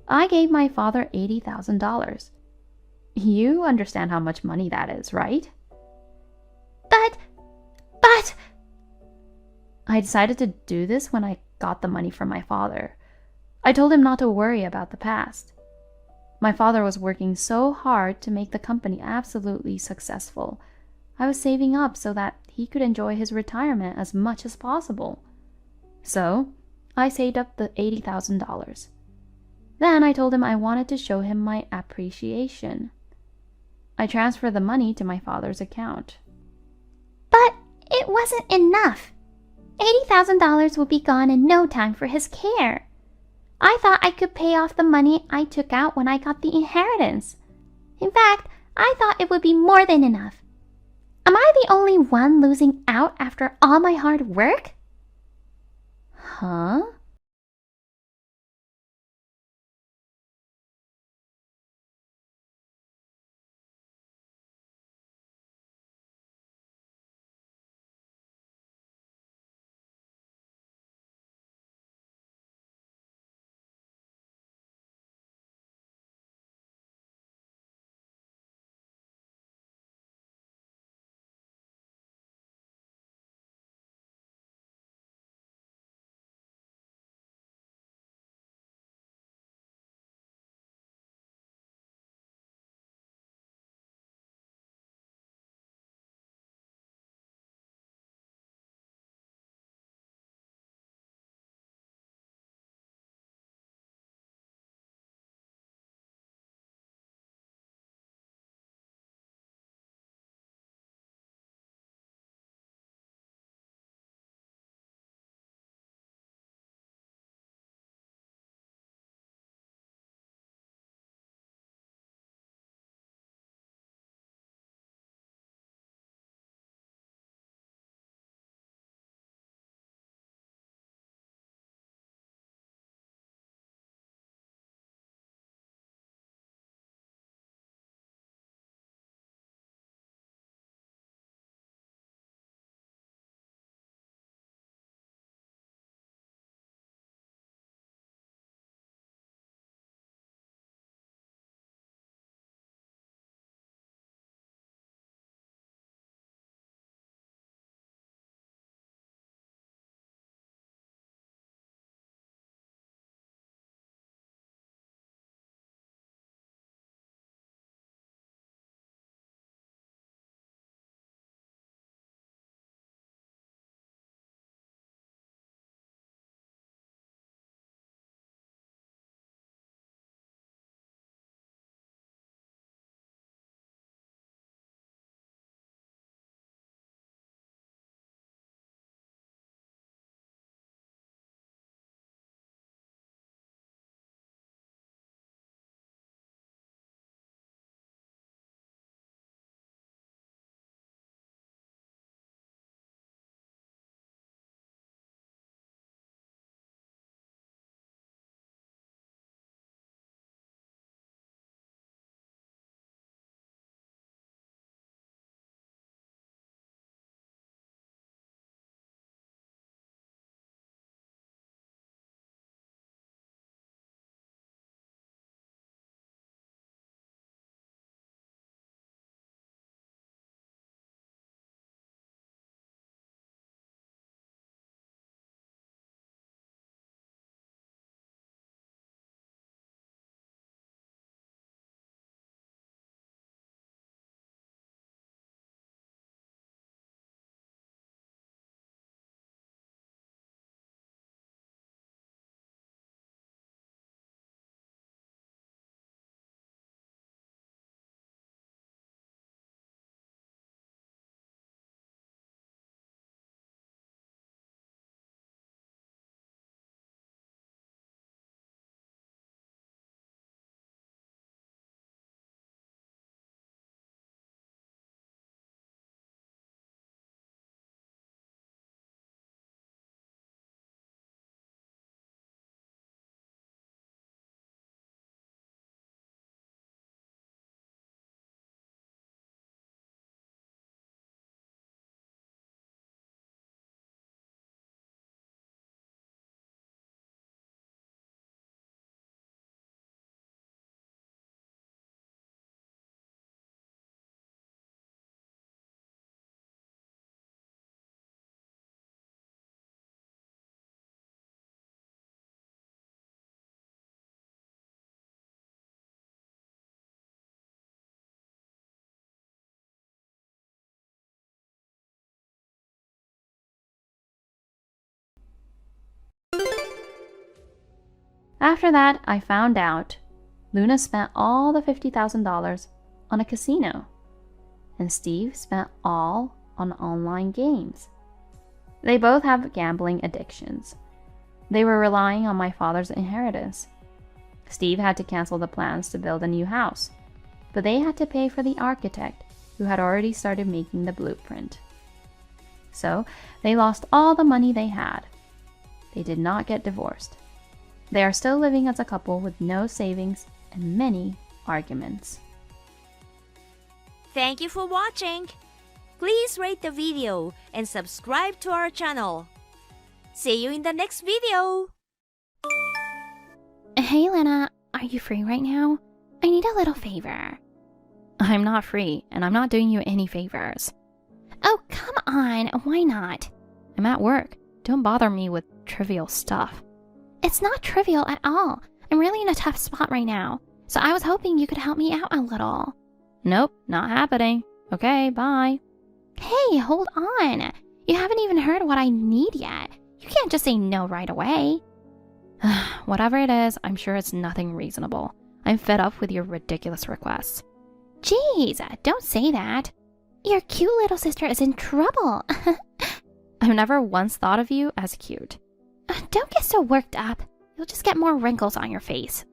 I gave my father $80,000. You understand how much money that is, right? But... I decided to do this when I got the money from my father. I told him not to worry about the past. My father was working so hard to make the company absolutely successful. I was saving up so that he could enjoy his retirement as much as possible. So, I saved up the $80,000. Then I told him I wanted to show him my appreciation. I transferred the money to my father's account. But it wasn't enough. $80,000 would be gone in no time for his care. I thought I could pay off the money I took out when I got the inheritance. In fact, I thought it would be more than enough. Am I the only one losing out after all my hard work? Huh? After that, I found out Luna spent all the $50,000 on a casino, and Steve spent all on online games. They both have gambling addictions. They were relying on my father's inheritance. Steve had to cancel the plans to build a new house, but they had to pay for the architect who had already started making the blueprint. So they lost all the money they had. They did not get divorced. They are still living as a couple with no savings and many arguments. Thank you for watching. Please rate the video and subscribe to our channel. See you in the next video. Hey, Lena, are you free right now? I need a little favor. I'm not free, and I'm not doing you any favors. Oh, come on. Why not? I'm at work. Don't bother me with trivial stuff. It's not trivial at all. I'm really in a tough spot right now, so I was hoping you could help me out a little. Nope, not happening. Okay, bye. Hey, hold on. You haven't even heard what I need yet. You can't just say no right away. Whatever it is, I'm sure it's nothing reasonable. I'm fed up with your ridiculous requests. Jeez, don't say that. Your cute little sister is in trouble. I've never once thought of you as cute. Don't get so worked up. You'll just get more wrinkles on your face.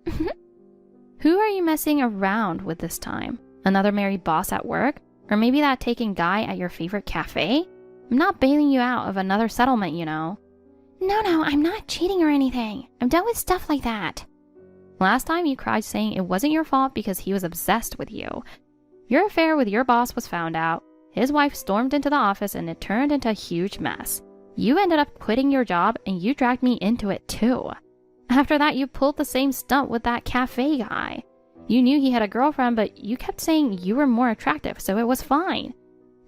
Who are you messing around with this time? Another married boss at work? Or maybe that taken guy at your favorite cafe? I'm not bailing you out of another settlement, you know. No, I'm not cheating or anything. I'm done with stuff like that. Last time you cried saying it wasn't your fault because he was obsessed with you. Your affair with your boss was found out. His wife stormed into the office and it turned into a huge mess. You ended up quitting your job and you dragged me into it too. After that, you pulled the same stunt with that cafe guy. You knew he had a girlfriend, but you kept saying you were more attractive, so it was fine.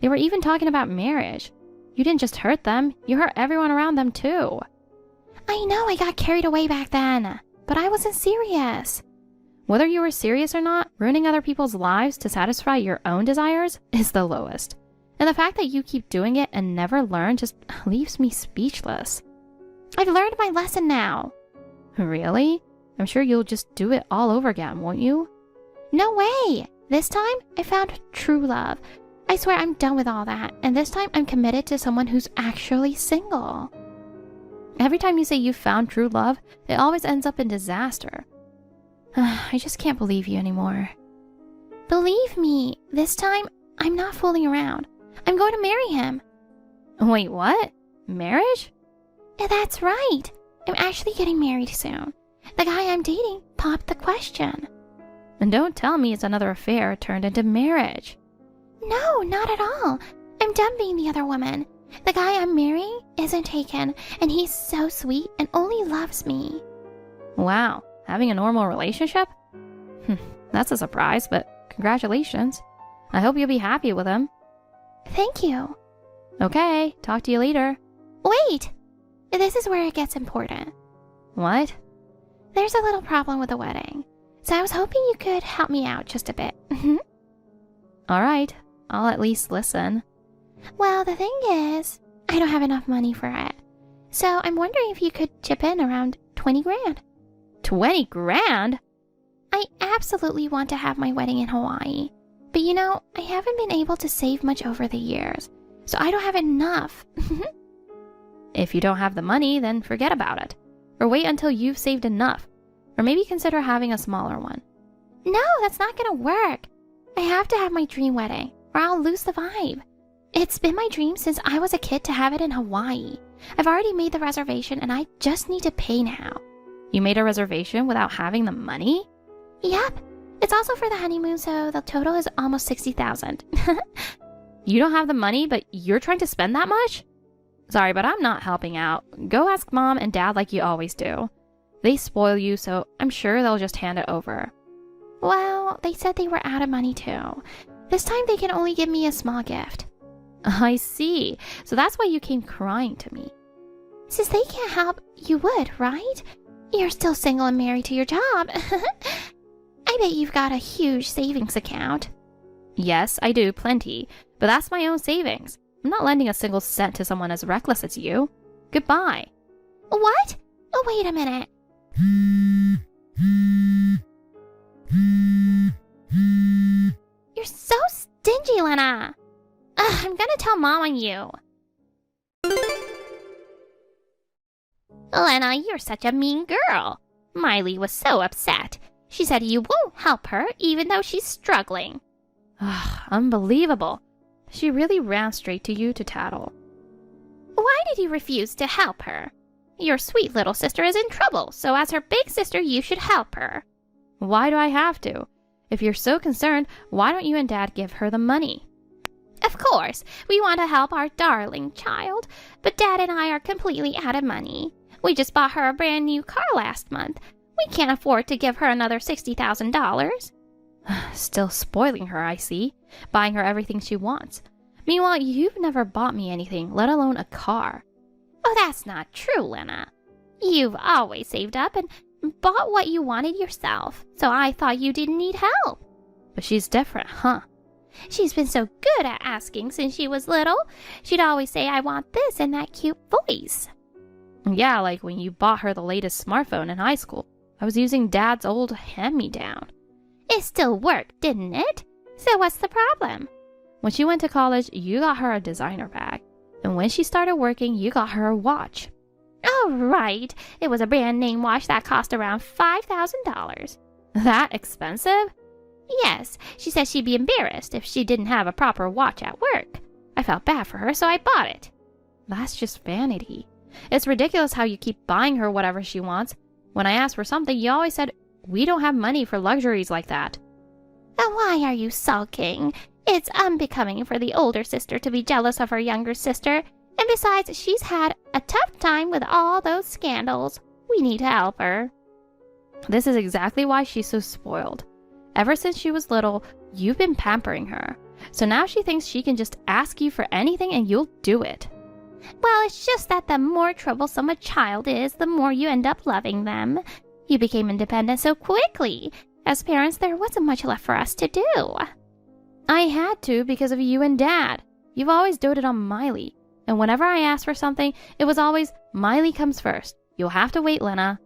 They were even talking about marriage. You didn't just hurt them, you hurt everyone around them too. I know I got carried away back then, but I wasn't serious. Whether you were serious or not, ruining other people's lives to satisfy your own desires is the lowest. And the fact that you keep doing it and never learn just leaves me speechless. I've learned my lesson now. Really? I'm sure you'll just do it all over again, won't you? No way! This time, I found true love. I swear I'm done with all that, and this time I'm committed to someone who's actually single. Every time you say you found true love, it always ends up in disaster. I just can't believe you anymore. Believe me, this time, I'm not fooling around. I'm going to marry him. Wait, what? Marriage? That's right. I'm actually getting married soon. The guy I'm dating popped the question. And don't tell me it's another affair turned into marriage. No, not at all. I'm done being the other woman. The guy I'm marrying isn't taken, and he's so sweet and only loves me. Wow, having a normal relationship? That's a surprise, but congratulations. I hope you'll be happy with him. Thank you. Okay, talk to you later. Wait! This is where it gets important. What? There's a little problem with the wedding, so I was hoping you could help me out just a bit. All right, I'll at least listen. Well, the thing is, I don't have enough money for it. So I'm wondering if you could chip in around 20 grand. 20 grand? I absolutely want to have my wedding in Hawaii. But you know, I haven't been able to save much over the years, so I don't have enough. If you don't have the money, then forget about it. Or wait until you've saved enough. Or maybe consider having a smaller one. No, that's not gonna work. I have to have my dream wedding, or I'll lose the vibe. It's been my dream since I was a kid to have it in Hawaii. I've already made the reservation and I just need to pay now. You made a reservation without having the money? Yep. It's also for the honeymoon, so the total is almost $60,000. You don't have the money, but you're trying to spend that much? Sorry, but I'm not helping out. Go ask mom and dad like you always do. They spoil you, so I'm sure they'll just hand it over. Well, they said they were out of money too. This time they can only give me a small gift. I see. So that's why you came crying to me. Since they can't help, you would, right? You're still single and married to your job. I bet you've got a huge savings account. Yes, I do, plenty. But that's my own savings. I'm not lending a single cent to someone as reckless as you. Goodbye. What? Oh, wait a minute. tell Mom on you. Lena, you're such a mean girl. Miley was so upset. She said you won't help her even though she's struggling. Unbelievable. She really ran straight to you to tattle. Why did you refuse to help her? Your sweet little sister is in trouble, so as her big sister, you should help her. Why do I have to? If you're so concerned, why don't you and Dad give her the money? Of course, we want to help our darling child, but Dad and I are completely out of money. We just bought her a brand new car last month. We can't afford to give her another $60,000. Still spoiling her, I see. Buying her everything she wants. Meanwhile, you've never bought me anything, let alone a car. Oh, that's not true, Lena. You've always saved up and bought what you wanted yourself, so I thought you didn't need help. But she's different, huh? She's been so good at asking since she was little. She'd always say, I want this in that cute voice. Yeah, like when you bought her the latest smartphone in high school. I was using Dad's old hand-me-down. It still worked, didn't it? So what's the problem? When she went to college, you got her a designer bag. And when she started working, you got her a watch. Oh, right. It was a brand name watch that cost around $5,000. That expensive? Yes, she said she'd be embarrassed if she didn't have a proper watch at work. I felt bad for her, so I bought it. That's just vanity. It's ridiculous how you keep buying her whatever she wants. When I asked for something, you always said, we don't have money for luxuries like that. Now why are you sulking? It's unbecoming for the older sister to be jealous of her younger sister. And besides, she's had a tough time with all those scandals. We need to help her. This is exactly why she's so spoiled. Ever since she was little, you've been pampering her. So now she thinks she can just ask you for anything and you'll do it. Well, it's just that the more troublesome a child is, the more you end up loving them. You became independent so quickly. As parents, there wasn't much left for us to do. I had to because of you and Dad. You've always doted on Miley. And whenever I asked for something, it was always, Miley comes first. You'll have to wait, Lena.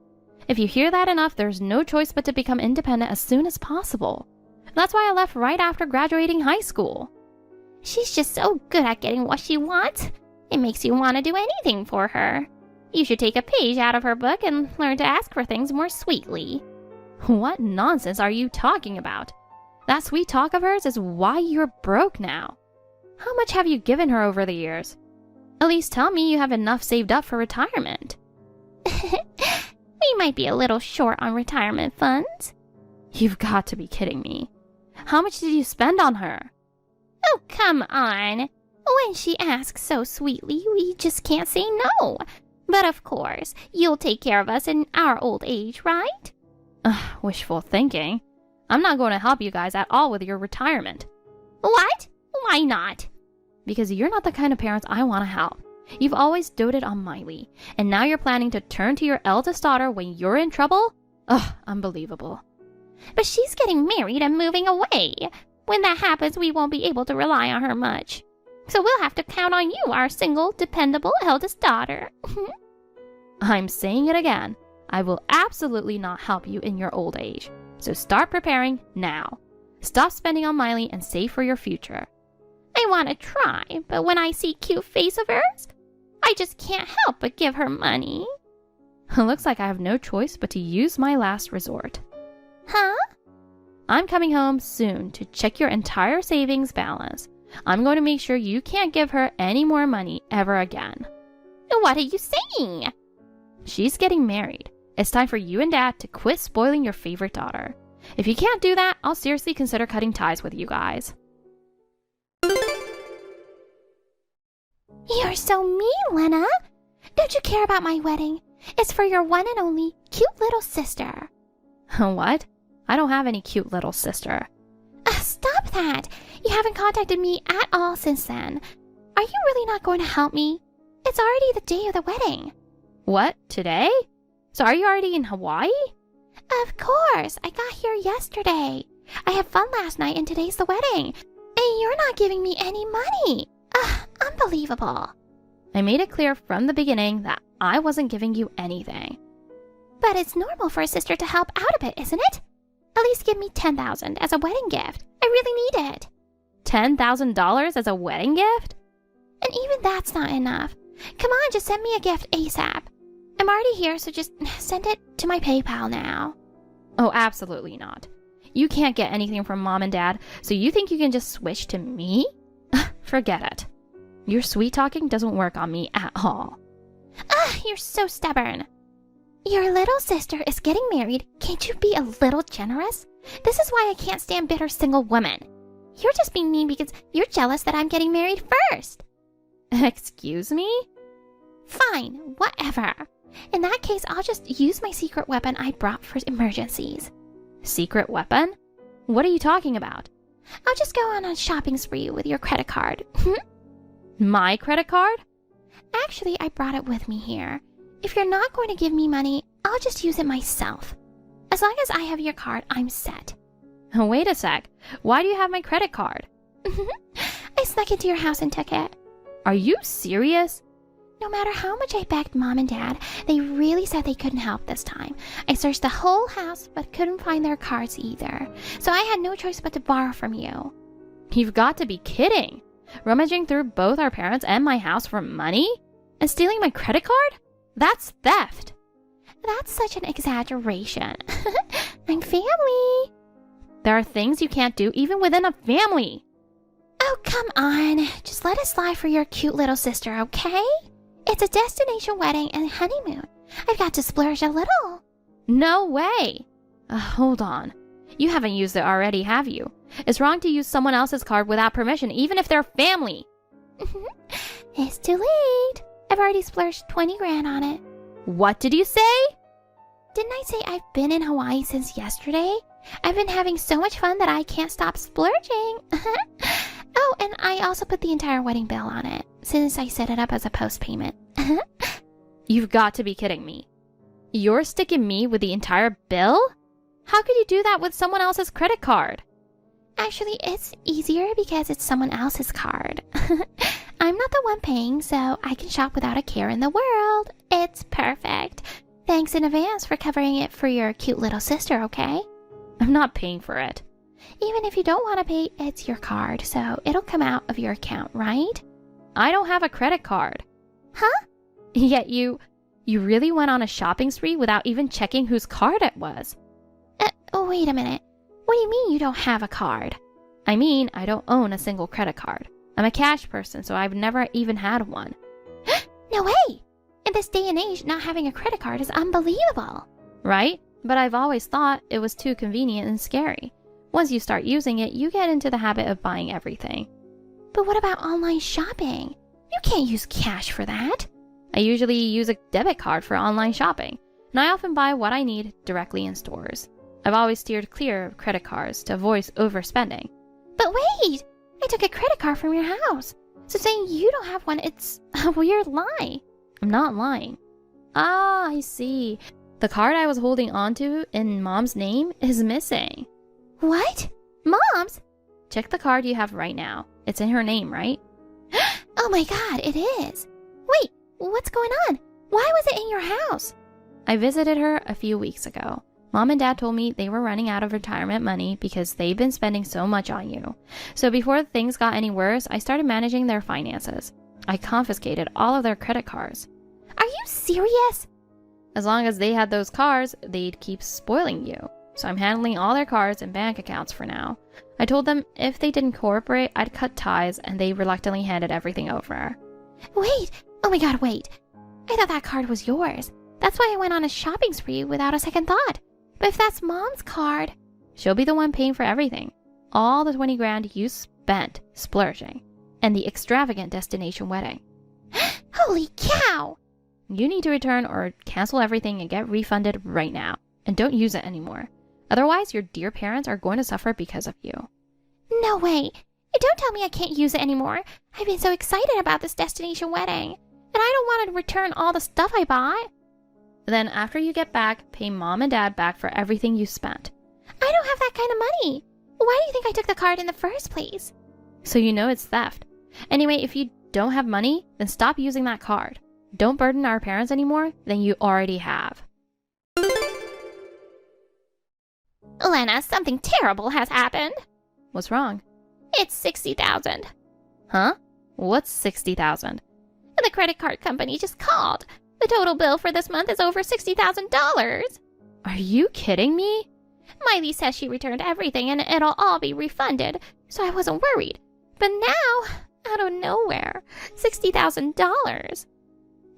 If you hear that enough, there's no choice but to become independent as soon as possible. That's why I left right after graduating high school. She's just so good at getting what she wants. It makes you want to do anything for her. You should take a page out of her book and learn to ask for things more sweetly. What nonsense are you talking about? That sweet talk of hers is why you're broke now. How much have you given her over the years? At least tell me you have enough saved up for retirement. We might be a little short on retirement funds. You've got to be kidding me. How much did you spend on her? Oh, come on. When she asks so sweetly, we just can't say no. But of course, you'll take care of us in our old age, right? Wishful thinking. I'm not going to help you guys at all with your retirement. What? Why not? Because you're not the kind of parents I want to help. You've always doted on Miley, and now you're planning to turn to your eldest daughter when you're in trouble? Unbelievable. But she's getting married and moving away. When that happens, we won't be able to rely on her much. So we'll have to count on you, our single, dependable eldest daughter. I'm saying it again. I will absolutely not help you in your old age. So start preparing now. Stop spending on Miley and save for your future. I want to try, but when I see cute face of hers, I just can't help but give her money. Looks like I have no choice but to use my last resort. Huh? I'm coming home soon to check your entire savings balance. I'm going to make sure you can't give her any more money ever again. What are you saying? She's getting married. It's time for you and Dad to quit spoiling your favorite daughter. If you can't do that, I'll seriously consider cutting ties with you guys. You're so mean, Lena. Don't you care about my wedding? It's for your one and only cute little sister. What? I don't have any cute little sister. Stop that. You haven't contacted me at all since then. Are you really not going to help me? It's already the day of the wedding. What? Today? So are you already in Hawaii? Of course. I got here yesterday. I had fun last night and today's the wedding. And you're not giving me any money. Unbelievable. I made it clear from the beginning that I wasn't giving you anything. But it's normal for a sister to help out a bit, isn't it? At least give me $10,000 as a wedding gift. I really need it. $10,000 as a wedding gift? And even that's not enough. Come on, just send me a gift ASAP. I'm already here, so just send it to my PayPal now. Oh, absolutely not. You can't get anything from Mom and Dad, so you think you can just switch to me? Forget it. Your sweet talking doesn't work on me at all. You're so stubborn. Your little sister is getting married. Can't you be a little generous? This is why I can't stand bitter single women. You're just being mean because you're jealous that I'm getting married first. Excuse me? Fine, whatever. In that case, I'll just use my secret weapon I brought for emergencies. Secret weapon? What are you talking about? I'll just go on a shopping spree with your credit card. My credit card? Actually, I brought it with me here. If you're not going to give me money, I'll just use it myself. As long as I have your card, I'm set. Wait a sec. Why do you have my credit card? I snuck into your house and took it. Are you serious? No matter how much I begged Mom and Dad, they really said they couldn't help this time. I searched the whole house, but couldn't find their cards either. So I had no choice but to borrow from you. You've got to be kidding. Rummaging through both our parents and my house for money? And stealing my credit card? That's theft. That's such an exaggeration. I'm family. There are things you can't do even within a family. Oh, come on. Just let it slide for your cute little sister, okay? It's a destination wedding and honeymoon. I've got to splurge a little. No way. Hold on. You haven't used it already, have you? It's wrong to use someone else's card without permission, even if they're family. It's too late. I've already splurged 20 grand on it. What did you say? Didn't I say I've been in Hawaii since yesterday? I've been having so much fun that I can't stop splurging. Oh, and I also put the entire wedding bill on it, since I set it up as a post payment. You've got to be kidding me. You're sticking me with the entire bill? How could you do that with someone else's credit card? Actually, it's easier because it's someone else's card. I'm not the one paying, so I can shop without a care in the world. It's perfect. Thanks in advance for covering it for your cute little sister, okay? I'm not paying for it. Even if you don't want to pay, it's your card, so it'll come out of your account, right? I don't have a credit card. Huh? Yet you really went on a shopping spree without even checking whose card it was. Oh, wait a minute. What do you mean you don't have a card? I mean, I don't own a single credit card. I'm a cash person, so I've never even had one. No way! In this day and age, not having a credit card is unbelievable. Right? But I've always thought it was too convenient and scary. Once you start using it, you get into the habit of buying everything. But what about online shopping? You can't use cash for that. I usually use a debit card for online shopping, and I often buy what I need directly in stores. I've always steered clear of credit cards to avoid overspending. But wait! I took a credit card from your house. So saying you don't have one, it's a weird lie. I'm not lying. Ah, I see. The card I was holding onto in Mom's name is missing. What? Mom's? Check the card you have right now. It's in her name, right? Oh my god, it is. Wait, what's going on? Why was it in your house? I visited her a few weeks ago. Mom and Dad told me they were running out of retirement money because they've been spending so much on you. So before things got any worse, I started managing their finances. I confiscated all of their credit cards. Are you serious? As long as they had those cards, they'd keep spoiling you. So I'm handling all their cards and bank accounts for now. I told them if they didn't cooperate, I'd cut ties, and they reluctantly handed everything over. Wait! Oh my god, wait. I thought that card was yours. That's why I went on a shopping spree without a second thought. But if that's Mom's card... She'll be the one paying for everything. All the 20 grand you spent splurging. And the extravagant destination wedding. Holy cow! You need to return or cancel everything and get refunded right now. And don't use it anymore. Otherwise, your dear parents are going to suffer because of you. No way! Don't tell me I can't use it anymore. I've been so excited about this destination wedding. And I don't want to return all the stuff I bought. Then after you get back, pay Mom and Dad back for everything you spent. I don't have that kind of money. Why do you think I took the card in the first place? So you know it's theft. Anyway, if you don't have money, then stop using that card. Don't burden our parents anymore than you already have. Lena, something terrible has happened. What's wrong? It's 60,000. Huh? What's 60,000? The credit card company just called. The total bill for this month is over $60,000. Are you kidding me? Miley says she returned everything and it'll all be refunded, so I wasn't worried. But now, out of nowhere, $60,000.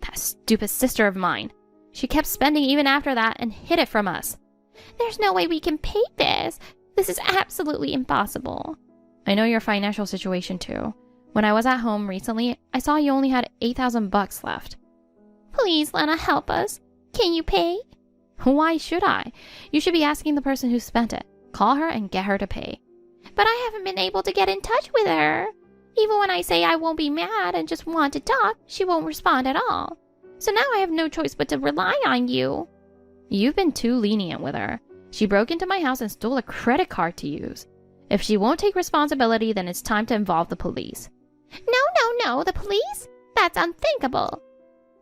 That stupid sister of mine. She kept spending even after that and hid it from us. There's no way we can pay this. This is absolutely impossible. I know your financial situation too. When I was at home recently, I saw you only had $8,000 left. Please, Lena, help us. Can you pay? Why should I? You should be asking the person who spent it. Call her and get her to pay. But I haven't been able to get in touch with her. Even when I say I won't be mad and just want to talk, she won't respond at all. So now I have no choice but to rely on you. You've been too lenient with her. She broke into my house and stole a credit card to use. If she won't take responsibility, then it's time to involve the police. No, the police? That's unthinkable.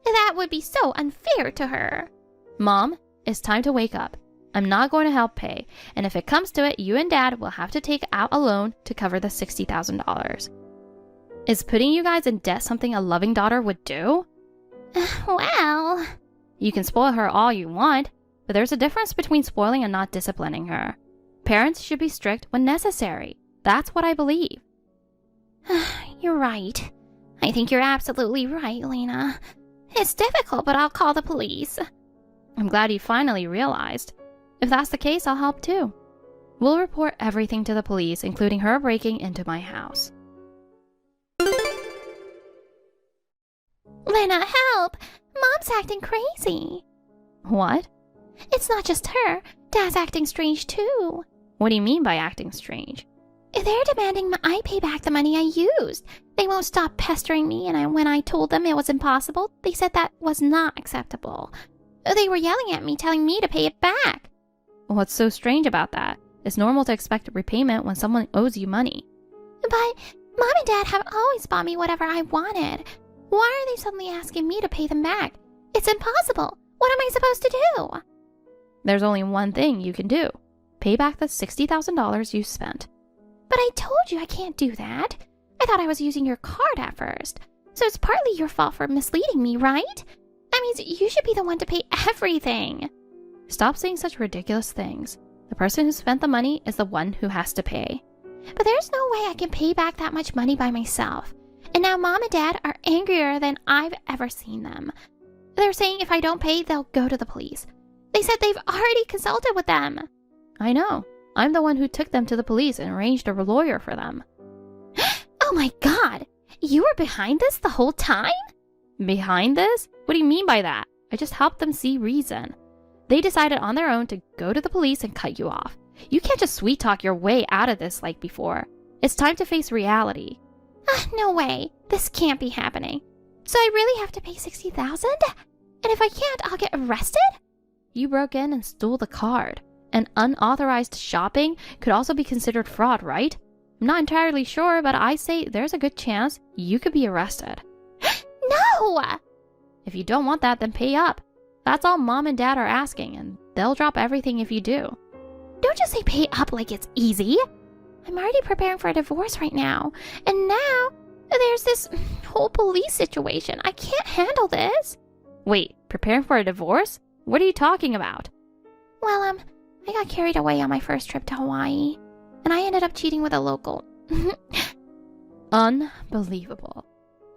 That would be so unfair to her. Mom, it's time to wake up. I'm not going to help pay, and if it comes to it, you and Dad will have to take out a loan to cover the $60,000. Is putting you guys in debt something a loving daughter would do? Well... You can spoil her all you want, but there's a difference between spoiling and not disciplining her. Parents should be strict when necessary. That's what I believe. You're right. I think you're absolutely right, Lena. It's difficult, but I'll call the police. I'm glad you finally realized. If that's the case, I'll help too. We'll report everything to the police, including her breaking into my house. Lena, help! Mom's acting crazy. What? It's not just her. Dad's acting strange too. What do you mean by acting strange? They're demanding I pay back the money I used. They won't stop pestering me, and when I told them it was impossible, they said that was not acceptable. They were yelling at me, telling me to pay it back. What's so strange about that? It's normal to expect repayment when someone owes you money. But Mom and Dad have always bought me whatever I wanted. Why are they suddenly asking me to pay them back? It's impossible. What am I supposed to do? There's only one thing you can do. Pay back the $60,000 you spent. But I told you I can't do that. I thought I was using your card at first. So it's partly your fault for misleading me, right? That means you should be the one to pay everything. Stop saying such ridiculous things. The person who spent the money is the one who has to pay. But there's no way I can pay back that much money by myself. And now Mom and Dad are angrier than I've ever seen them. They're saying if I don't pay, they'll go to the police. They said they've already consulted with them. I know. I'm the one who took them to the police and arranged a lawyer for them. Oh my God! You were behind this the whole time? Behind this? What do you mean by that? I just helped them see reason. They decided on their own to go to the police and cut you off. You can't just sweet talk your way out of this like before. It's time to face reality. No way. This can't be happening. So I really have to pay $60,000? And if I can't, I'll get arrested? You broke in and stole the card. And unauthorized shopping could also be considered fraud, right? I'm not entirely sure, but I say there's a good chance you could be arrested. No! If you don't want that, then pay up. That's all Mom and Dad are asking, and they'll drop everything if you do. Don't just say pay up like it's easy. I'm already preparing for a divorce right now, and now there's this whole police situation. I can't handle this. Wait, preparing for a divorce? What are you talking about? Well, I got carried away on my first trip to Hawaii, and I ended up cheating with a local. Unbelievable.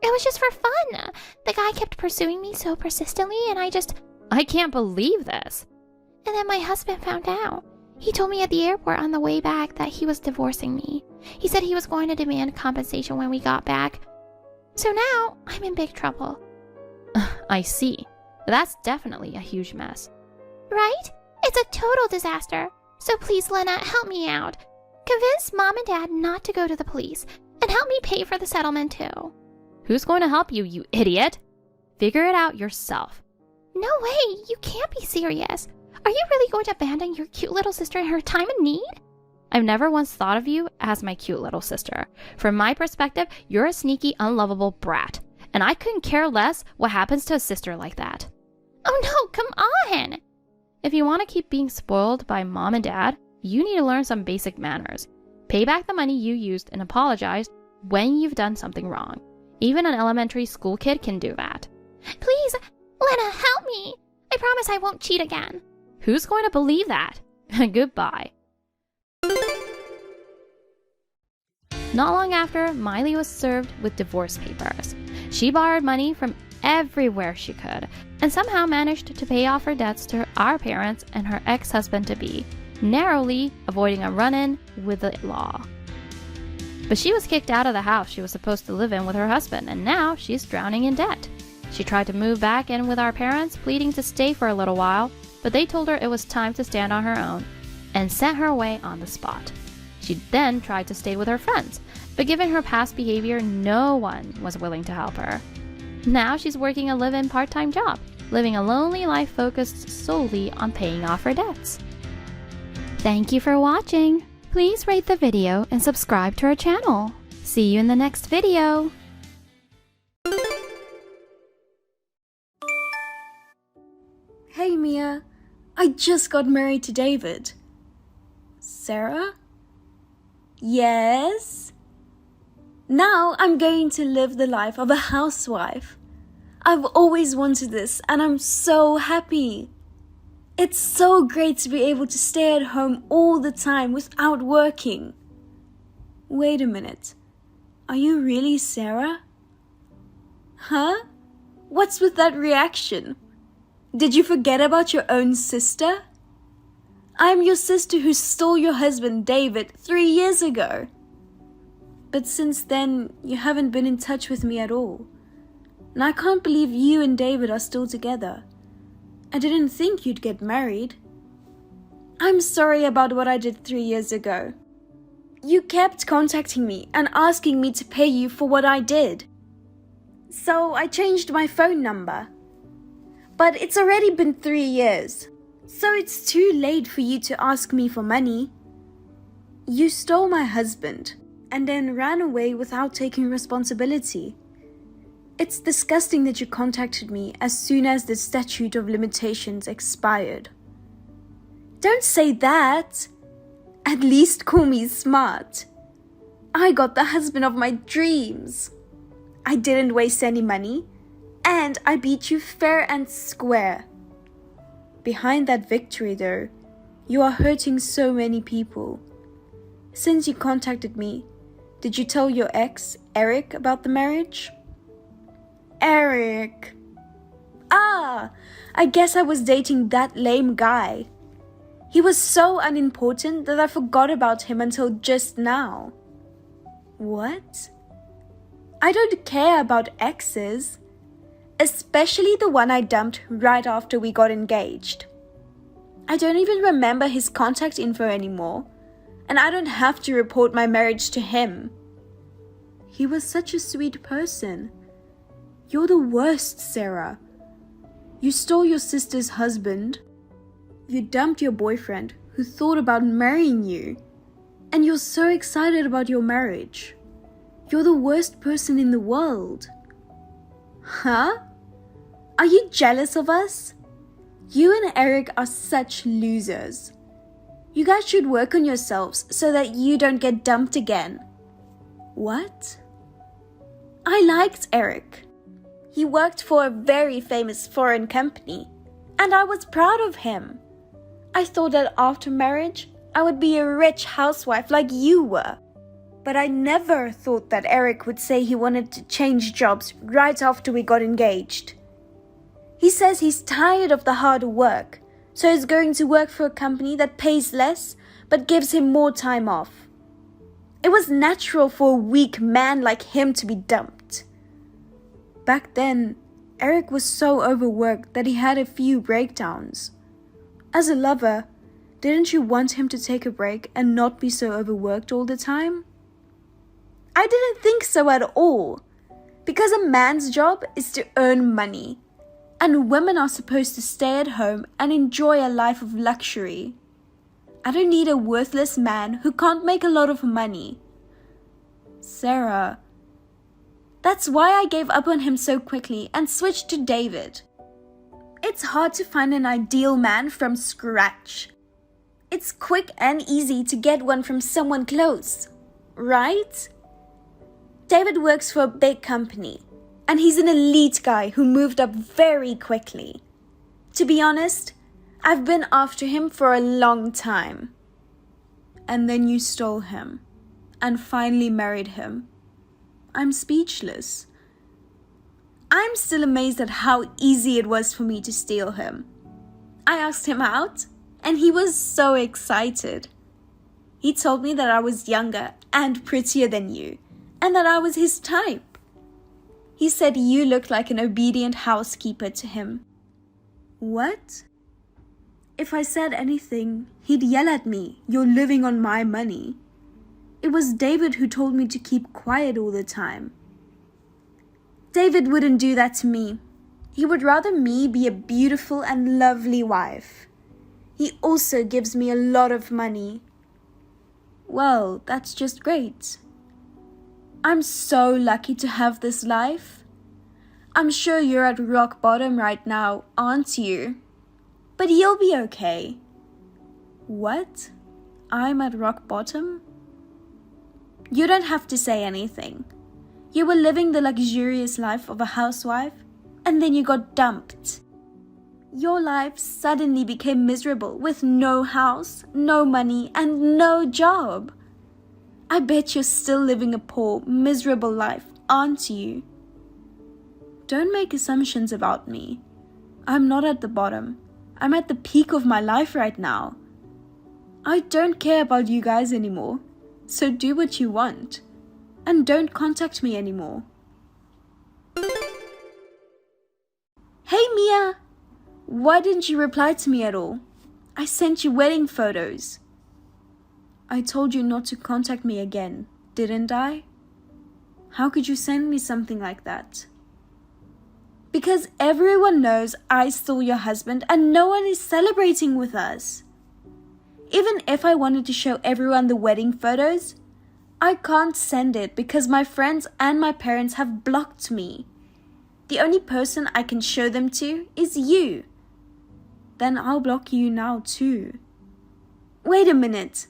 It was just for fun. The guy kept pursuing me so persistently, and I can't believe this. And then my husband found out. He told me at the airport on the way back that he was divorcing me. He said he was going to demand compensation when we got back. So now I'm in big trouble. I see. That's definitely a huge mess. Right? It's a total disaster. So please, Lena, help me out. Convince Mom and Dad not to go to the police, and help me pay for the settlement too. Who's going to help you, you idiot? Figure it out yourself. No way! You can't be serious. Are you really going to abandon your cute little sister in her time of need? I've never once thought of you as my cute little sister. From my perspective, you're a sneaky, unlovable brat. And I couldn't care less what happens to a sister like that. Oh no, come on! If you want to keep being spoiled by Mom and Dad, you need to learn some basic manners. Pay back the money you used and apologize when you've done something wrong. Even an elementary school kid can do that. Please, Lena, help me. I promise I won't cheat again. Who's going to believe that? Goodbye. Not long after, Miley was served with divorce papers. She borrowed money from everywhere she could and somehow managed to pay off her debts to our parents and her ex-husband-to-be, narrowly avoiding a run-in with the law. But she was kicked out of the house she was supposed to live in with her husband, and now she's drowning in debt. She tried to move back in with our parents, pleading to stay for a little while, but they told her it was time to stand on her own and sent her away on the spot. She then tried to stay with her friends, but given her past behavior, no one was willing to help her. Now she's working a live-in part-time job, living a lonely life focused solely on paying off her debts. Thank you for watching. Please rate the video and subscribe to our channel. See you in the next video. Hey Mia, I just got married to David. Sarah? Yes? Now I'm going to live the life of a housewife. I've always wanted this and I'm so happy. It's so great to be able to stay at home all the time without working. Wait a minute. Are you really Sarah? Huh? What's with that reaction? Did you forget about your own sister? I'm your sister who stole your husband David 3 years ago. But since then, you haven't been in touch with me at all. And I can't believe you and David are still together. I didn't think you'd get married. I'm sorry about what I did 3 years ago. You kept contacting me and asking me to pay you for what I did. So I changed my phone number. But it's already been 3 years, so it's too late for you to ask me for money. You stole my husband and then ran away without taking responsibility. It's disgusting that you contacted me as soon as the statute of limitations expired. Don't say that. At least call me smart. I got the husband of my dreams. I didn't waste any money. And I beat you fair and square. Behind that victory, though, you are hurting so many people. Since you contacted me, did you tell your ex, Eric, about the marriage? Eric. I guess I was dating that lame guy. He was so unimportant that I forgot about him until just now. What? I don't care about exes. Especially the one I dumped right after we got engaged. I don't even remember his contact info anymore, and I don't have to report my marriage to him. He was such a sweet person. You're the worst, Sarah. You stole your sister's husband. You dumped your boyfriend who thought about marrying you, and you're so excited about your marriage. You're the worst person in the world. Huh? Are you jealous of us? You and Eric are such losers. You guys should work on yourselves so that you don't get dumped again. What? I liked Eric. He worked for a very famous foreign company, and I was proud of him. I thought that after marriage, I would be a rich housewife like you were. But I never thought that Eric would say he wanted to change jobs right after we got engaged. He says he's tired of the hard work, so he's going to work for a company that pays less but gives him more time off. It was natural for a weak man like him to be dumped. Back then, Eric was so overworked that he had a few breakdowns. As a lover, didn't you want him to take a break and not be so overworked all the time? I didn't think so at all, because a man's job is to earn money, and women are supposed to stay at home and enjoy a life of luxury. I don't need a worthless man who can't make a lot of money. Sarah, that's why I gave up on him so quickly and switched to David. It's hard to find an ideal man from scratch. It's quick and easy to get one from someone close, right? David works for a big company, and he's an elite guy who moved up very quickly. To be honest, I've been after him for a long time. And then you stole him, and finally married him. I'm speechless. I'm still amazed at how easy it was for me to steal him. I asked him out, and he was so excited. He told me that I was younger and prettier than you, and that I was his type. He said you looked like an obedient housekeeper to him. What? If I said anything, he'd yell at me, "You're living on my money." It was David who told me to keep quiet all the time. David wouldn't do that to me. He would rather me be a beautiful and lovely wife. He also gives me a lot of money. Well, that's just great. I'm so lucky to have this life. I'm sure you're at rock bottom right now, aren't you? But you'll be okay. What? I'm at rock bottom? You don't have to say anything. You were living the luxurious life of a housewife, and then you got dumped. Your life suddenly became miserable with no house, no money, and no job. I bet you're still living a poor, miserable life, aren't you? Don't make assumptions about me. I'm not at the bottom. I'm at the peak of my life right now. I don't care about you guys anymore, so do what you want. And don't contact me anymore. Hey Mia! Why didn't you reply to me at all? I sent you wedding photos. I told you not to contact me again, didn't I? How could you send me something like that? Because everyone knows I stole your husband and no one is celebrating with us. Even if I wanted to show everyone the wedding photos, I can't send it because my friends and my parents have blocked me. The only person I can show them to is you. Then I'll block you now too. Wait a minute.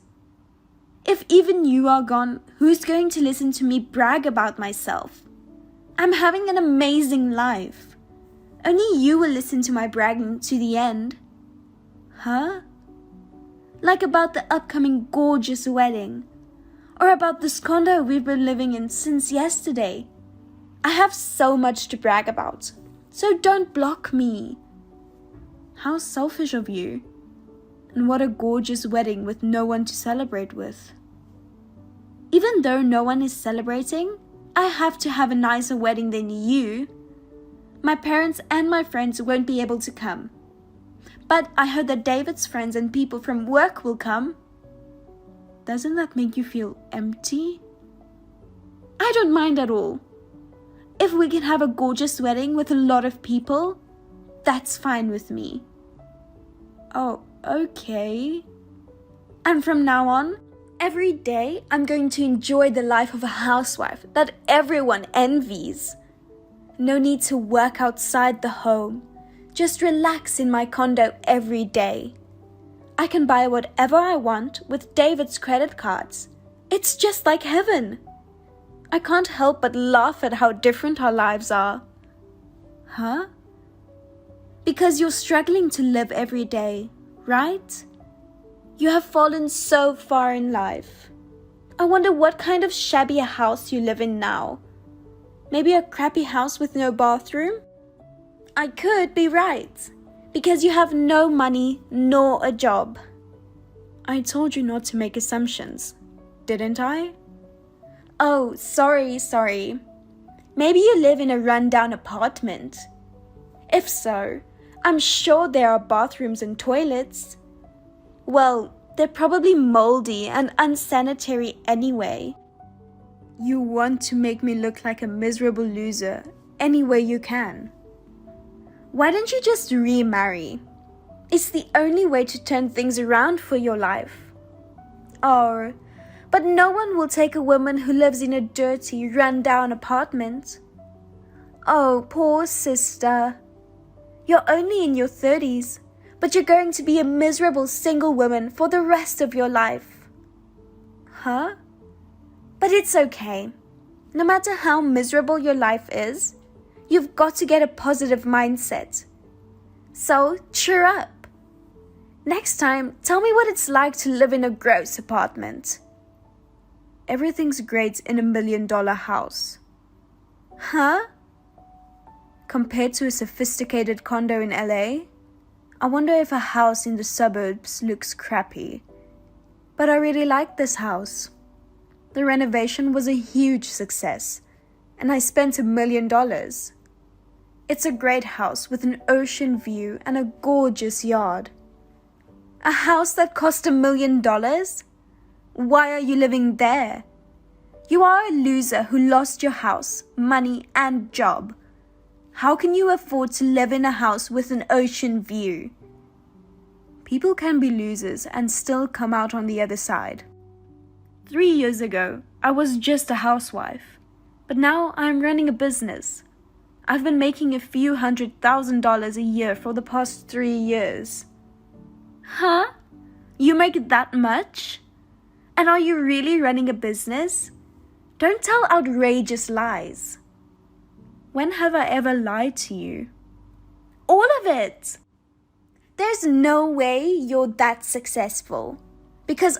If even you are gone, who's going to listen to me brag about myself? I'm having an amazing life. Only you will listen to my bragging to the end. Huh? Like about the upcoming gorgeous wedding. Or about this condo we've been living in since yesterday. I have so much to brag about, so don't block me. How selfish of you. And what a gorgeous wedding with no one to celebrate with. Even though no one is celebrating, I have to have a nicer wedding than you. My parents and my friends won't be able to come. But I heard that David's friends and people from work will come. Doesn't that make you feel empty? I don't mind at all. If we can have a gorgeous wedding with a lot of people, that's fine with me. Oh, okay. And from now on, every day I'm going to enjoy the life of a housewife that everyone envies. No need to work outside the home. Just relax in my condo every day. I can buy whatever I want with David's credit cards. It's just like heaven. I can't help but laugh at how different our lives are. Huh? Because you're struggling to live every day, right? You have fallen so far in life. I wonder what kind of shabby house you live in now. Maybe a crappy house with no bathroom? I could be right, because you have no money nor a job. I told you not to make assumptions, didn't I? Oh, sorry. Maybe you live in a rundown apartment. If so, I'm sure there are bathrooms and toilets. Well, they're probably moldy and unsanitary anyway. You want to make me look like a miserable loser any way you can. Why don't you just remarry? It's the only way to turn things around for your life. Oh, but no one will take a woman who lives in a dirty, run-down apartment. Oh, poor sister. You're only in your 30s, but you're going to be a miserable single woman for the rest of your life. Huh? But it's okay. No matter how miserable your life is, you've got to get a positive mindset. So, cheer up. Next time, tell me what it's like to live in a gross apartment. Everything's great in $1 million house. Huh? Compared to a sophisticated condo in LA, I wonder if a house in the suburbs looks crappy. But I really like this house. The renovation was a huge success, and I spent $1 million. It's a great house with an ocean view and a gorgeous yard. A house that cost $1 million? Why are you living there? You are a loser who lost your house, money, and job. How can you afford to live in a house with an ocean view? People can be losers and still come out on the other side. 3 years ago, I was just a housewife, but now I'm running a business. I've been making a few $100,000 a year for the past 3 years. Huh? You make that much? And are you really running a business? Don't tell outrageous lies. When have I ever lied to you? All of it! There's no way you're that successful, because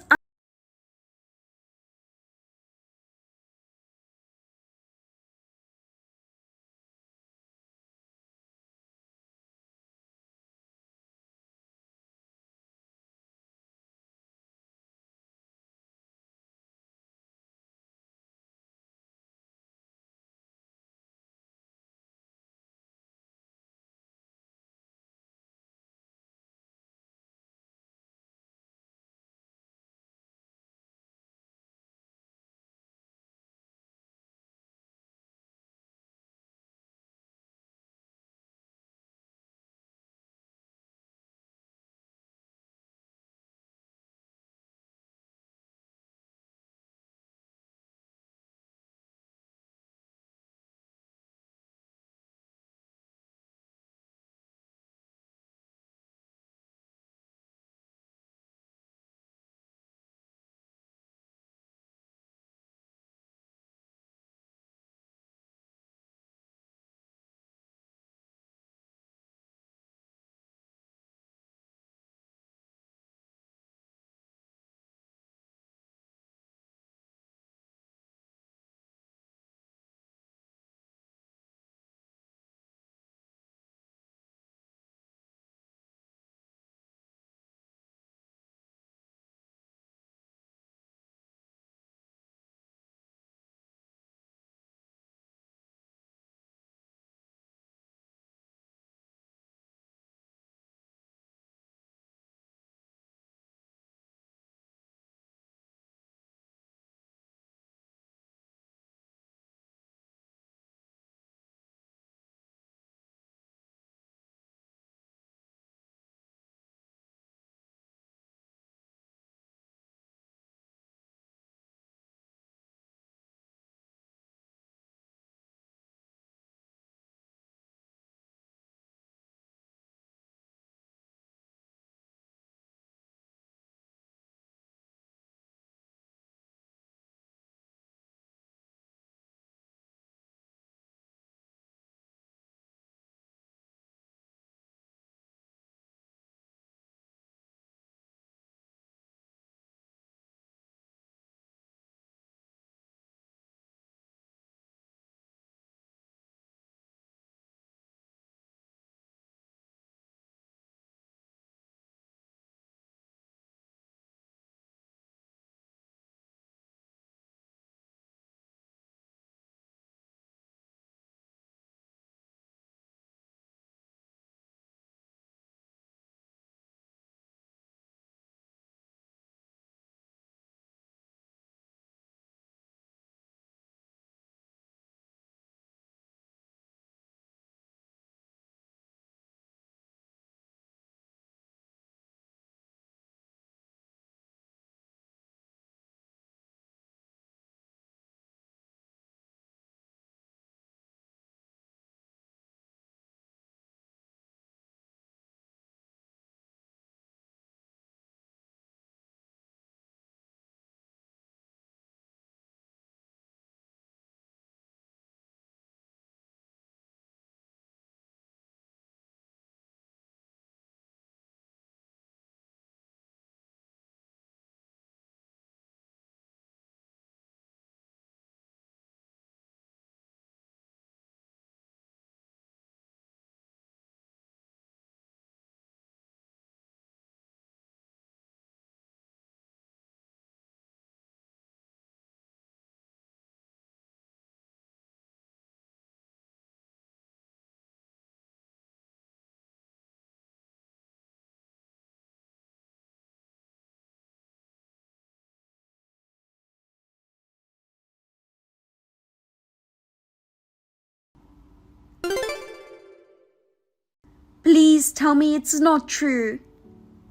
Please tell me it's not true.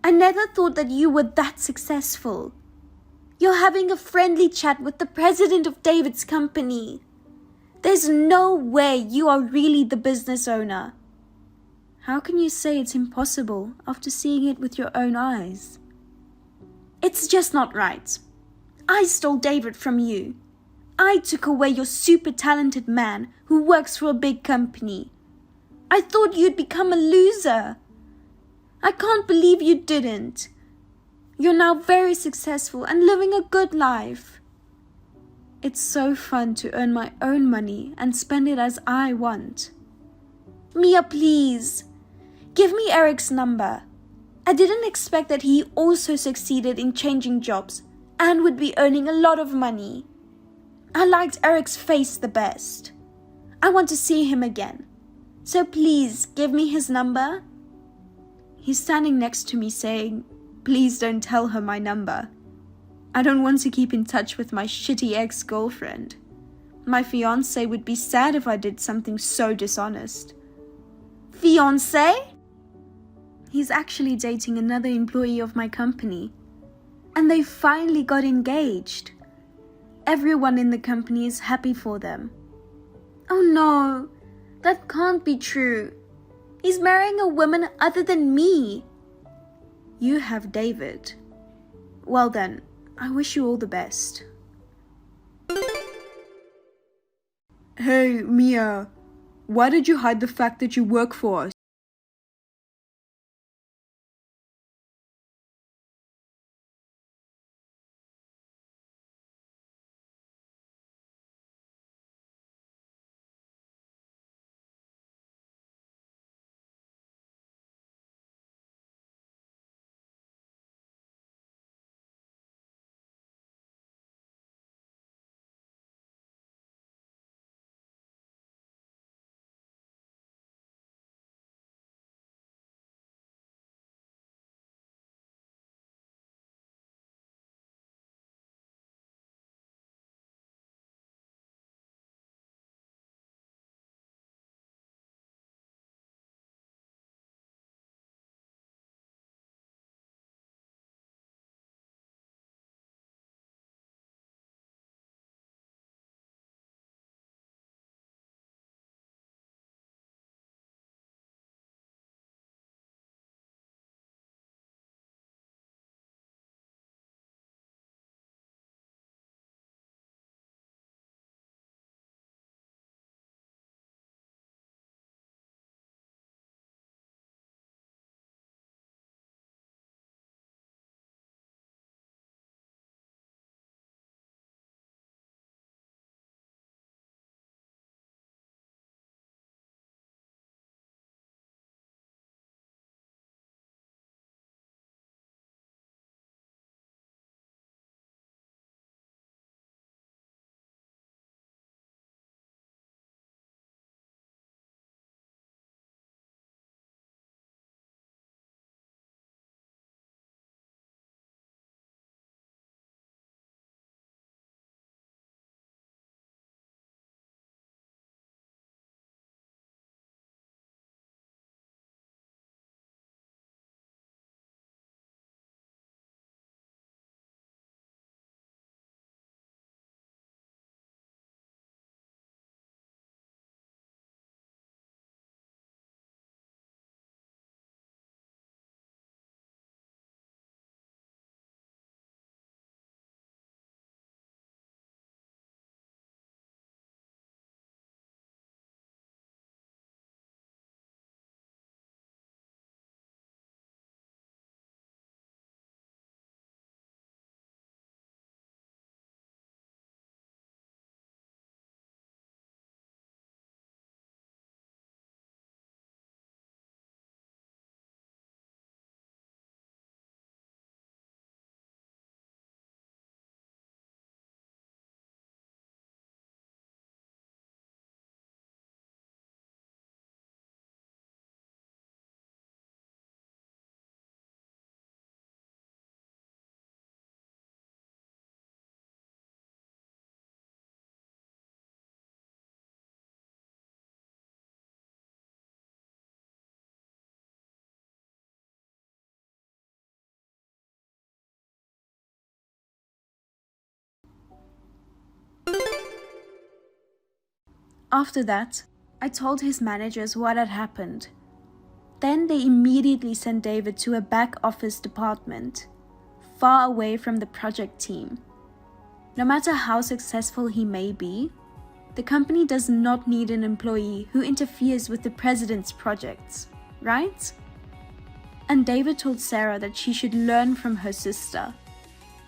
I never thought that you were that successful. You're having a friendly chat with the president of David's company. There's no way you are really the business owner. How can you say it's impossible after seeing it with your own eyes? It's just not right. I stole David from you. I took away your super talented man who works for a big company. I thought you'd become a loser. I can't believe you didn't. You're now very successful and living a good life. It's so fun to earn my own money and spend it as I want. Mia, please, give me Eric's number. I didn't expect that he also succeeded in changing jobs and would be earning a lot of money. I liked Eric's face the best. I want to see him again. So please give me his number. He's standing next to me saying, please don't tell her my number. I don't want to keep in touch with my shitty ex-girlfriend. My fiancé would be sad if I did something so dishonest. Fiancé? He's actually dating another employee of my company. And they finally got engaged. Everyone in the company is happy for them. Oh no, that can't be true. He's marrying a woman other than me. You have David. Well then, I wish you all the best. Hey, Mia, why did you hide the fact that you work for us? After that, I told his managers what had happened. Then they immediately sent David to a back office department, far away from the project team. No matter how successful he may be, the company does not need an employee who interferes with the president's projects, right? And David told Sarah that she should learn from her sister,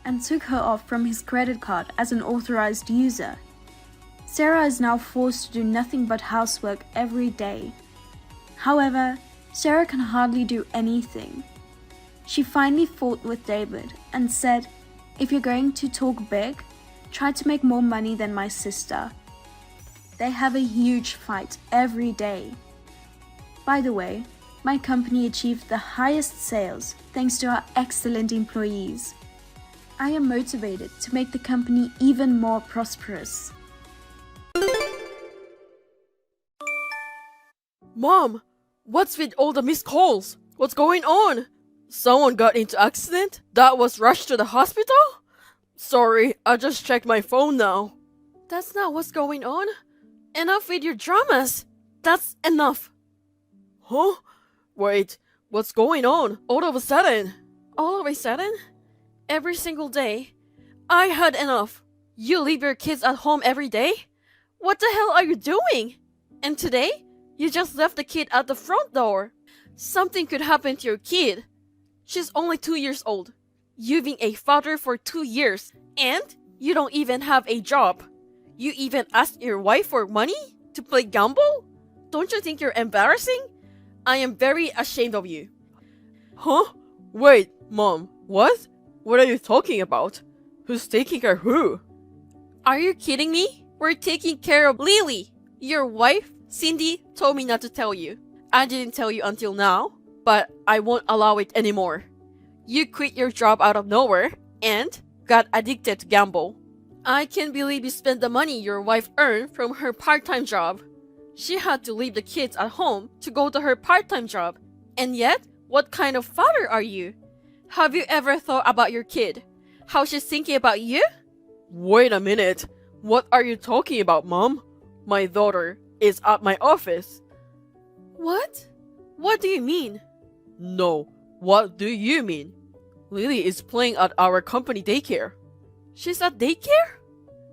and took her off from his credit card as an authorized user. Sarah is now forced to do nothing but housework every day. However, Sarah can hardly do anything. She finally fought with David and said, "If you're going to talk big, try to make more money than my sister." They have a huge fight every day. By the way, my company achieved the highest sales thanks to our excellent employees. I am motivated to make the company even more prosperous. Mom, what's with all the missed calls? What's going on? Someone got into accident that was rushed to the hospital? Sorry, I just checked my phone now. That's not what's going on. Enough with your dramas. That's enough. Huh? Wait, what's going on all of a sudden? All of a sudden? Every single day? I had enough. You leave your kids at home every day? What the hell are you doing? And today? You just left the kid at the front door. Something could happen to your kid. She's only 2 years old. You've been a father for 2 years, and you don't even have a job. You even asked your wife for money to play gamble? Don't you think you're embarrassing? I am very ashamed of you. Huh? Wait, Mom, what? What are you talking about? Who's taking care of who? Are you kidding me? We're taking care of Lily. Your wife, Cindy, told me not to tell you. I didn't tell you until now, but I won't allow it anymore. You quit your job out of nowhere and got addicted to gamble. I can't believe you spent the money your wife earned from her part-time job. She had to leave the kids at home to go to her part-time job. And yet, what kind of father are you? Have you ever thought about your kid? How she's thinking about you? Wait a minute. What are you talking about, Mom? My daughter is at my office. What? What do you mean? No, what do you mean? Lily is playing at our company daycare. She's at daycare?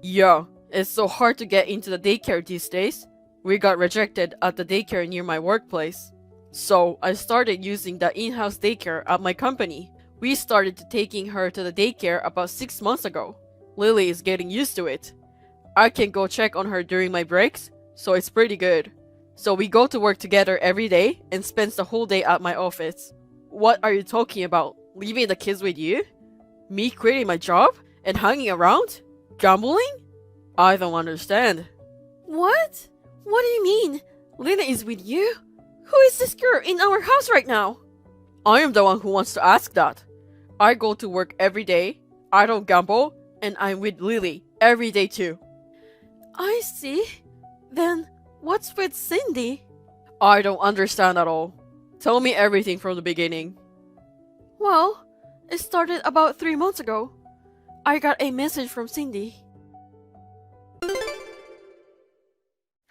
Yeah, it's so hard to get into the daycare these days. We got rejected at the daycare near my workplace. So I started using the in-house daycare at my company. We started taking her to the daycare about 6 months ago. Lily is getting used to it. I can go check on her during my breaks, so it's pretty good. So we go to work together every day and spends the whole day at my office. What are you talking about? Leaving the kids with you? Me quitting my job and hanging around? Gambling? I don't understand. What? What do you mean? Lily is with you? Who is this girl in our house right now? I am the one who wants to ask that. I go to work every day, I don't gamble, and I'm with Lily every day too. I see. Then what's with Cindy? I don't understand at all. Tell me everything from the beginning. Well, it started about 3 months ago. I got a message from Cindy.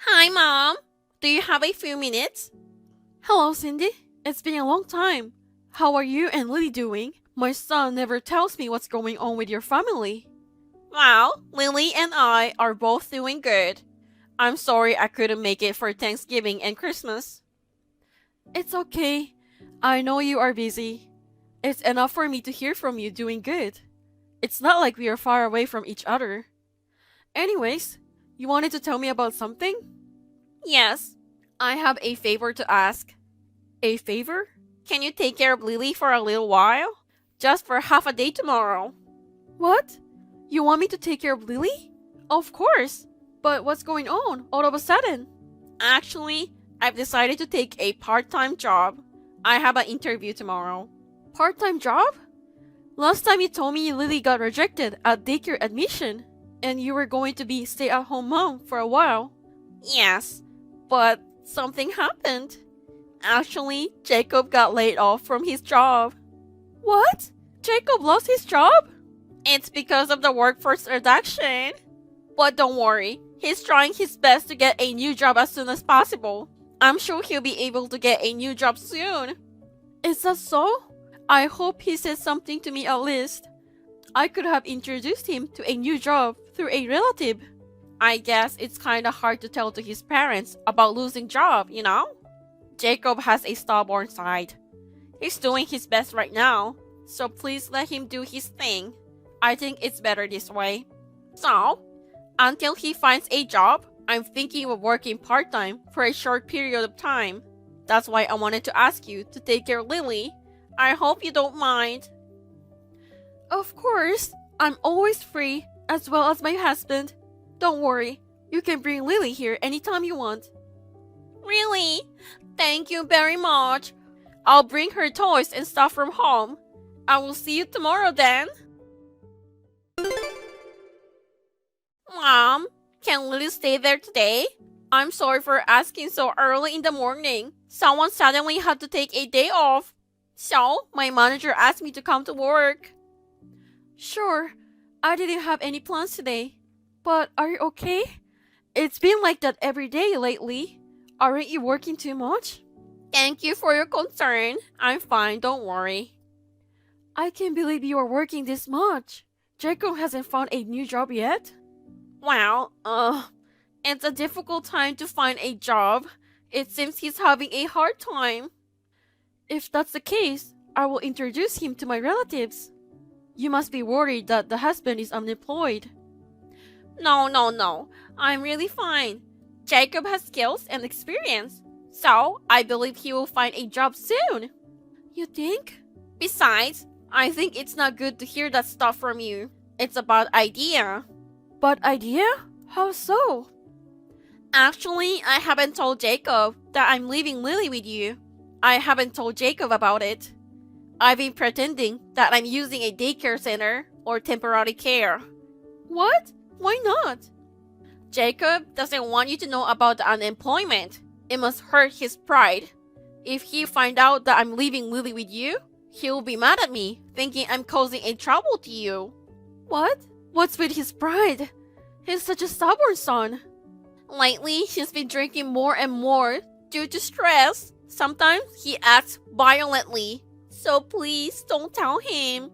Hi, Mom. Do you have a few minutes? Hello, Cindy. It's been a long time. How are you and Lily doing? My son never tells me what's going on with your family. Well, Lily and I are both doing good. I'm sorry I couldn't make it for Thanksgiving and Christmas. It's okay. I know you are busy. It's enough for me to hear from you doing good. It's not like we are far away from each other. Anyways, you wanted to tell me about something? Yes. I have a favor to ask. A favor? Can you take care of Lily for a little while? Just for half a day tomorrow. What? You want me to take care of Lily? Of course. But what's going on all of a sudden? Actually, I've decided to take a part-time job. I have an interview tomorrow. Part-time job? Last time you told me Lily got rejected at daycare admission, and you were going to be stay-at-home mom for a while. Yes, but something happened. Actually, Jacob got laid off from his job. What? Jacob lost his job? It's because of the workforce reduction. But don't worry, he's trying his best to get a new job as soon as possible. I'm sure he'll be able to get a new job soon. Is that so? I hope he says something to me at least. I could have introduced him to a new job through a relative. I guess it's kinda hard to tell to his parents about losing job, you know? Jacob has a stubborn side. He's doing his best right now, so please let him do his thing. I think it's better this way. So, until he finds a job, I'm thinking of working part-time for a short period of time. That's why I wanted to ask you to take care of Lily. I hope you don't mind. Of course, I'm always free, as well as my husband. Don't worry, you can bring Lily here anytime you want. Really? Thank you very much. I'll bring her toys and stuff from home. I will see you tomorrow then. Mom, can Lily stay there today? I'm sorry for asking so early in the morning. Someone suddenly had to take a day off. So, my manager asked me to come to work. Sure, I didn't have any plans today. But are you okay? It's been like that every day lately. Aren't you working too much? Thank you for your concern. I'm fine, don't worry. I can't believe you are working this much. Jacob hasn't found a new job yet? Well, it's a difficult time to find a job. It seems he's having a hard time. If that's the case, I will introduce him to my relatives. You must be worried that the husband is unemployed. No. I'm really fine. Jacob has skills and experience, so I believe he will find a job soon. You think? Besides, I think it's not good to hear that stuff from you. It's a bad idea. Bad idea? How so? Actually, I haven't told Jacob that I'm leaving Lily with you. I haven't told Jacob about it. I've been pretending that I'm using a daycare center or temporary care. What? Why not? Jacob doesn't want you to know about the unemployment. It must hurt his pride. If he finds out that I'm leaving Lily with you, he'll be mad at me, thinking I'm causing a trouble to you. What? What's with his pride? He's such a stubborn son. Lately, he's been drinking more and more due to stress. Sometimes he acts violently. So please don't tell him.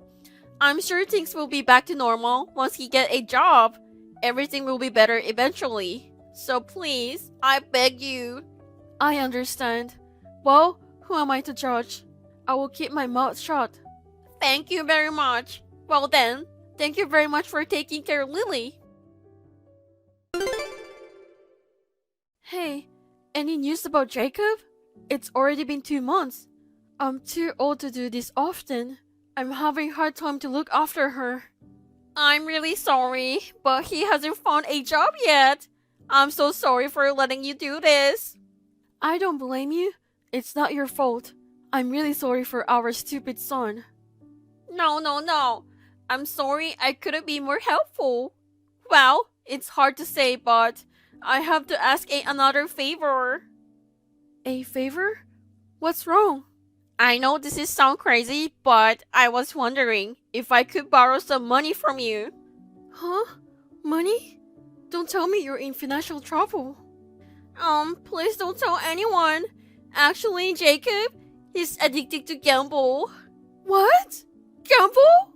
I'm sure things will be back to normal once he gets a job. Everything will be better eventually. So please, I beg you. I understand. Well, who am I to judge? I will keep my mouth shut. Thank you very much. Well then, thank you very much for taking care of Lily. Hey, any news about Jacob? It's already been 2 months. I'm too old to do this often. I'm having a hard time to look after her. I'm really sorry, but he hasn't found a job yet. I'm so sorry for letting you do this. I don't blame you. It's not your fault. I'm really sorry for our stupid son. No. I'm sorry I couldn't be more helpful. Well, it's hard to say, but I have to ask another favor. A favor? What's wrong? I know this is sound crazy, but I was wondering if I could borrow some money from you. Huh? Money? Don't tell me you're in financial trouble. Please don't tell anyone. Actually, Jacob, he's addicted to gamble. What? Gamble?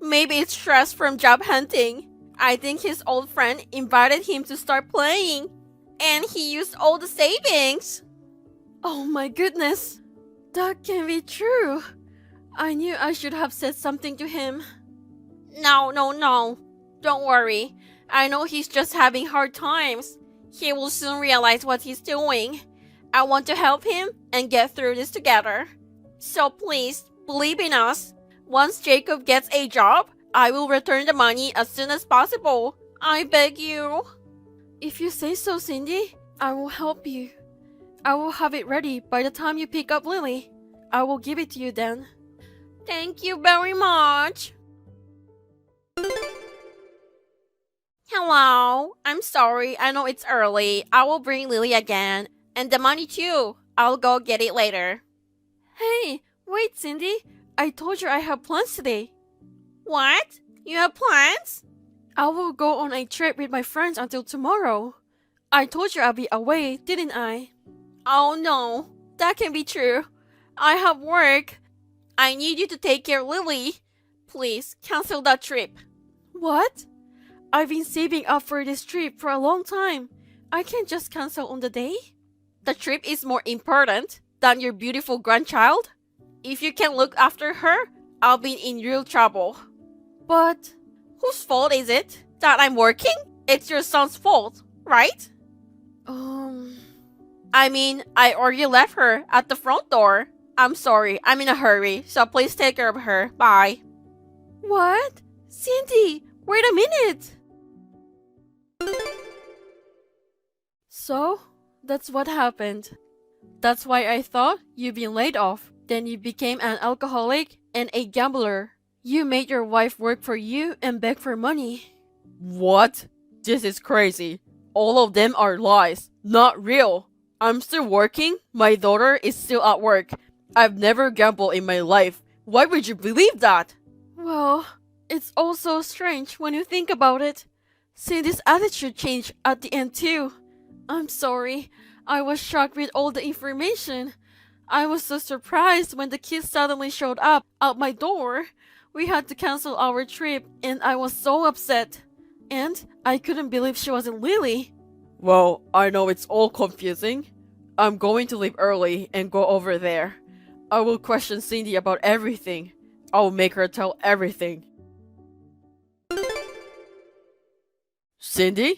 Maybe it's stress from job hunting. I think his old friend invited him to start playing, and he used all the savings. Oh my goodness. That can't be true. I knew I should have said something to him. No. Don't worry. I know he's just having hard times. He will soon realize what he's doing. I want to help him and get through this together. So please, believe in us. Once Jacob gets a job, I will return the money as soon as possible. I beg you. If you say so, Cindy, I will help you. I will have it ready by the time you pick up Lily. I will give it to you then. Thank you very much. Hello. I'm sorry. I know it's early. I will bring Lily again. And the money too. I'll go get it later. Hey, wait, Cindy. I told you I have plans today. What? You have plans? I will go on a trip with my friends until tomorrow. I told you I'll be away, didn't I? Oh no, that can't be true. I have work. I need you to take care of Lily. Please cancel that trip. What? I've been saving up for this trip for a long time. I can't just cancel on the day. The trip is more important than your beautiful grandchild. If you can't look after her, I'll be in real trouble. But whose fault is it that I'm working? It's your son's fault, right? I mean, I already left her at the front door. I'm sorry, I'm in a hurry, so please take care of her. Bye. What? Cindy, wait a minute. So, that's what happened. That's why I thought you'd been laid off. Then you became an alcoholic and a gambler. You made your wife work for you and beg for money. What? This is crazy. All of them are lies, not real. I'm still working. My daughter is still at work. I've never gambled in my life. Why would you believe that? Well, it's also strange when you think about it. Cindy's attitude changed at the end too. I'm sorry. I was shocked with all the information. I was so surprised when the kids suddenly showed up at my door. We had to cancel our trip and I was so upset. And I couldn't believe she wasn't Lily. Well, I know it's all confusing. I'm going to leave early and go over there. I will question Cindy about everything. I'll make her tell everything. Cindy?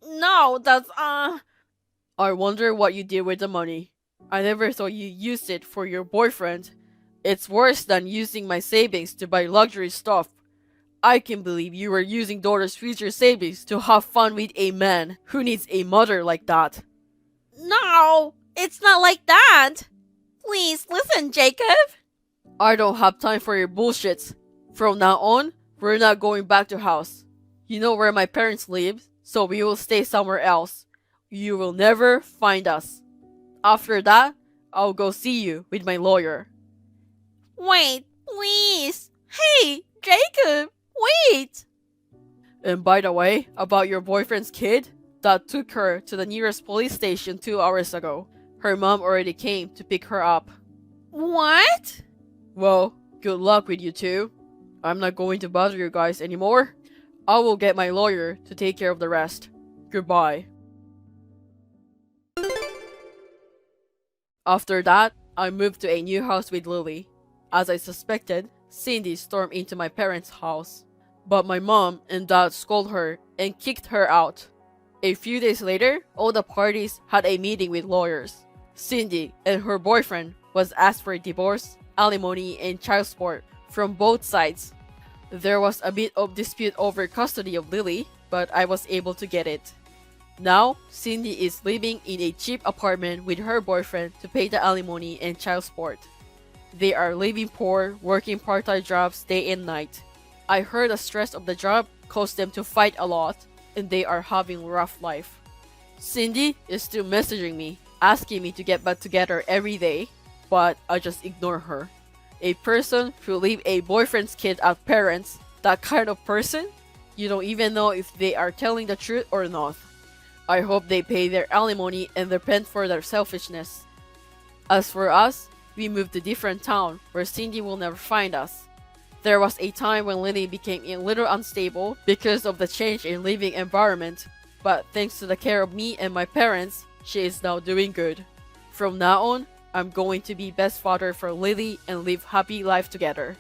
No, that's I wonder what you did with the money. I never thought you used it for your boyfriend. It's worse than using my savings to buy luxury stuff. I can believe you were using daughter's future savings to have fun with a man who needs a mother like that. No, it's not like that. Please listen, Jacob. I don't have time for your bullshits. From now on, we're not going back to house. You know where my parents live, so we will stay somewhere else. You will never find us. After that, I'll go see you with my lawyer. Wait, please. Hey, Jacob, wait. And by the way, about your boyfriend's kid, Dad took her to the nearest police station 2 hours ago. Her mom already came to pick her up. What? Well, good luck with you two. I'm not going to bother you guys anymore. I will get my lawyer to take care of the rest. Goodbye. After that, I moved to a new house with Lily. As I suspected, Cindy stormed into my parents' house. But my mom and dad scolded her and kicked her out. A few days later, all the parties had a meeting with lawyers. Cindy and her boyfriend was asked for a divorce, alimony, and child support from both sides. There was a bit of dispute over custody of Lily, but I was able to get it. Now, Cindy is living in a cheap apartment with her boyfriend to pay the alimony and child support. They are living poor, working part-time jobs day and night. I heard the stress of the job caused them to fight a lot, and they are having a rough life. Cindy is still messaging me, asking me to get back together every day, but I just ignore her. A person who leave a boyfriend's kid at parents, that kind of person, you don't even know if they are telling the truth or not. I hope they pay their alimony and repent for their selfishness. As for us, we moved to a different town where Cindy will never find us. There was a time when Lily became a little unstable because of the change in living environment, but thanks to the care of me and my parents, she is now doing good. From now on, I'm going to be best father for Lily and live happy life together.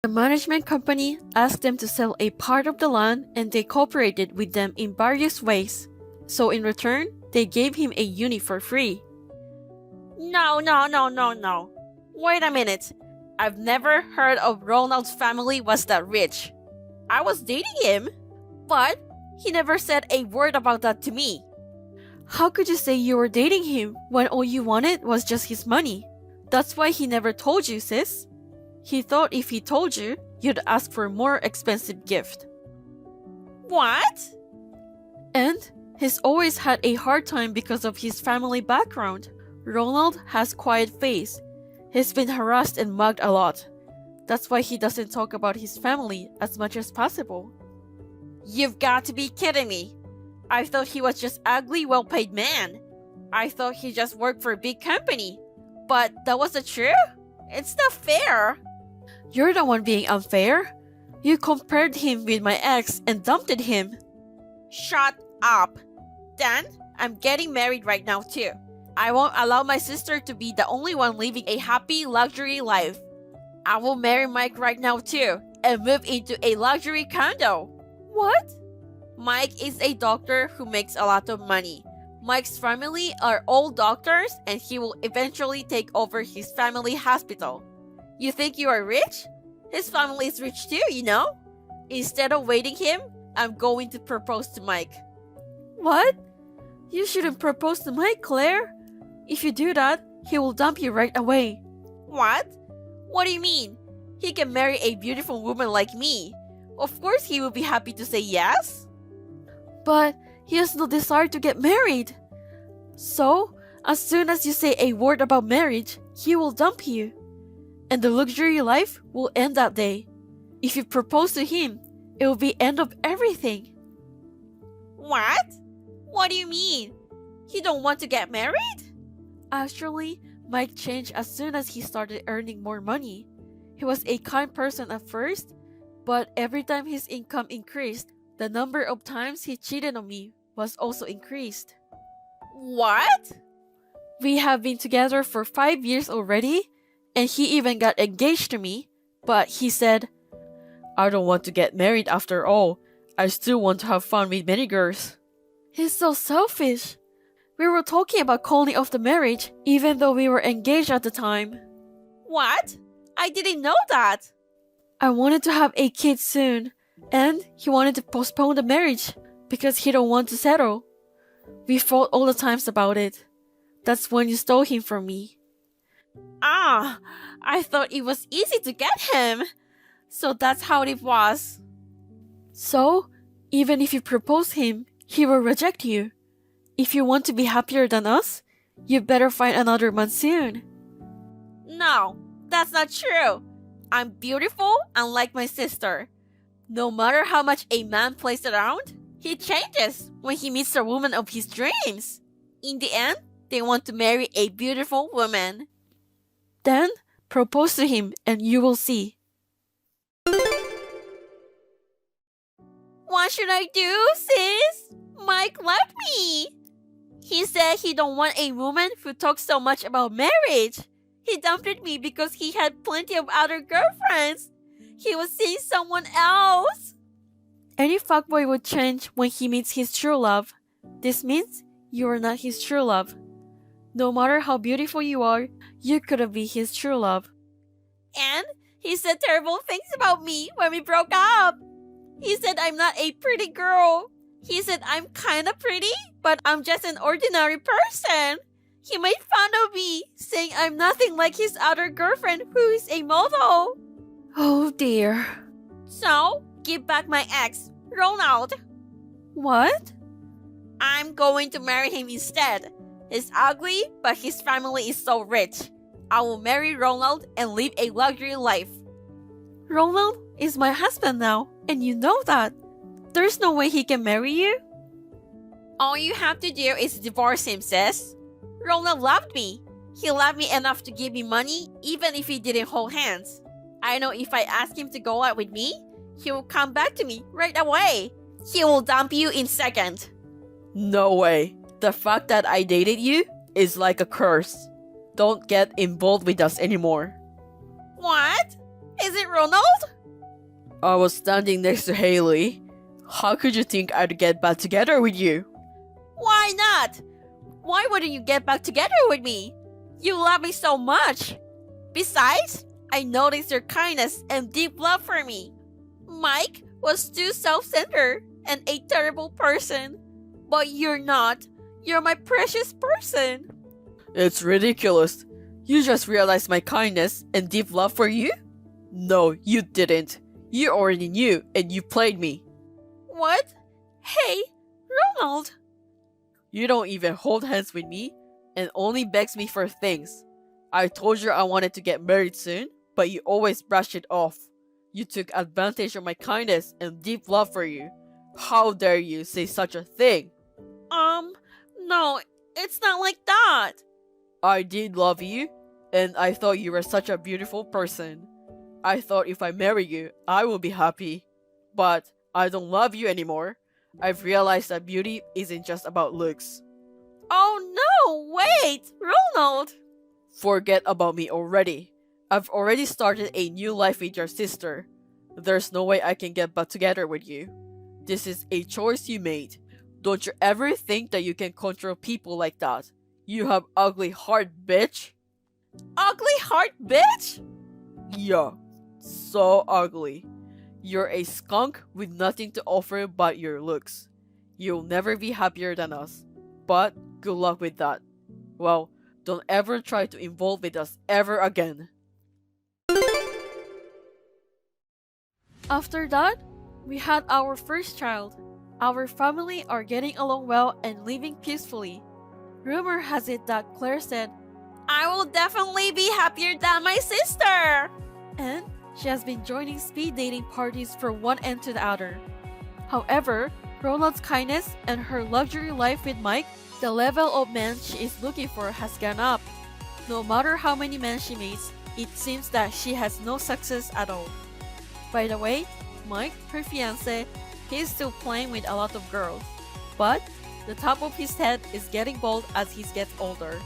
The management company asked them to sell a part of the land and they cooperated with them in various ways. So in return, they gave him a uni for free. No. Wait a minute. I've never heard of Ronald's family was that rich. I was dating him, but he never said a word about that to me. How could you say you were dating him when all you wanted was just his money? That's why he never told you, sis. He thought if he told you, you'd ask for a more expensive gift. What? And he's always had a hard time because of his family background. Ronald has quiet face. He's been harassed and mugged a lot. That's why he doesn't talk about his family as much as possible. You've got to be kidding me. I thought he was just ugly, well-paid man. I thought he just worked for a big company. But that wasn't true? It's not fair. You're the one being unfair. You compared him with my ex and dumped him. Shut up. Then, I'm getting married right now too. I won't allow my sister to be the only one living a happy luxury life. I will marry Mike right now too and move into a luxury condo. What? Mike is a doctor who makes a lot of money. Mike's family are all doctors and he will eventually take over his family hospital. You think you are rich? His family is rich too, you know? Instead of waiting him, I'm going to propose to Mike. What? You shouldn't propose to Mike, Claire. If you do that, he will dump you right away. What? What do you mean? He can marry a beautiful woman like me. Of course he will be happy to say yes. But he has no desire to get married. So, as soon as you say a word about marriage, he will dump you. And the luxury life will end that day. If you propose to him, it will be end of everything. What? What do you mean? He don't want to get married? Actually, Mike changed as soon as he started earning more money. He was a kind person at first, but every time his income increased, the number of times he cheated on me was also increased. What? We have been together for 5 years already, and he even got engaged to me, but he said, I don't want to get married after all. I still want to have fun with many girls. He's so selfish. We were talking about calling off the marriage, even though we were engaged at the time. What? I didn't know that. I wanted to have a kid soon, and he wanted to postpone the marriage because he don't want to settle. We fought all the times about it. That's when you stole him from me. Ah, I thought it was easy to get him. So that's how it was. So, even if you propose him, he will reject you. If you want to be happier than us, you better find another man soon. No, that's not true. I'm beautiful, unlike my sister. No matter how much a man plays around, he changes when he meets the woman of his dreams. In the end, they want to marry a beautiful woman. Then, propose to him and you will see. What should I do, sis? Mike left me. He said he don't want a woman who talks so much about marriage. He dumped me because he had plenty of other girlfriends. He was seeing someone else. Any fuckboy would change when he meets his true love. This means you are not his true love. No matter how beautiful you are, you couldn't be his true love. And he said terrible things about me when we broke up. He said I'm not a pretty girl. He said I'm kinda pretty, but I'm just an ordinary person. He made fun of me, saying I'm nothing like his other girlfriend who is a model. Oh dear. So, give back my ex, Ronald. What? I'm going to marry him instead. He's ugly, but his family is so rich. I will marry Ronald and live a luxury life. Ronald is my husband now, and you know that. There's no way he can marry you. All you have to do is divorce him, sis. Ronald loved me. He loved me enough to give me money, even if he didn't hold hands. I know if I ask him to go out with me, he will come back to me right away. He will dump you in second. No way. The fact that I dated you is like a curse. Don't get involved with us anymore. What? Is it Ronald? I was standing next to Haley. How could you think I'd get back together with you? Why not? Why wouldn't you get back together with me? You love me so much. Besides, I noticed your kindness and deep love for me. Mike was too self-centered and a terrible person. But you're not. You're my precious person. It's ridiculous. You just realized my kindness and deep love for you? No, you didn't. You already knew and you played me. What? Hey, Ronald. You don't even hold hands with me and only begs me for things. I told you I wanted to get married soon, but you always brushed it off. You took advantage of my kindness and deep love for you. How dare you say such a thing? No, it's not like that. I did love you, and I thought you were such a beautiful person. I thought if I marry you, I will be happy. But I don't love you anymore. I've realized that beauty isn't just about looks. Oh no, wait, Ronald. Forget about me already. I've already started a new life with your sister. There's no way I can get back together with you. This is a choice you made. Don't you ever think that you can control people like that. You have ugly heart, bitch. Ugly heart, bitch? Yeah, so ugly. You're a skunk with nothing to offer but your looks. You'll never be happier than us. But good luck with that. Well, don't ever try to involve with us ever again. After that, we had our first child. Our family are getting along well and living peacefully. Rumor has it that Claire said, I will definitely be happier than my sister. and she has been joining speed dating parties from one end to the other. However, Ronald's kindness and her luxury life with Mike, the level of man she is looking for has gone up. No matter how many men she meets, it seems that she has no success at all. By the way, Mike, her fiance, he is still playing with a lot of girls, but the top of his head is getting bald as he gets older.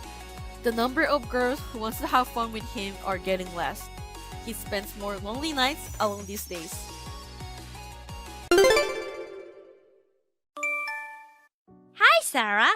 The number of girls who wants to have fun with him are getting less. He spends more lonely nights alone these days. Hi, Sarah.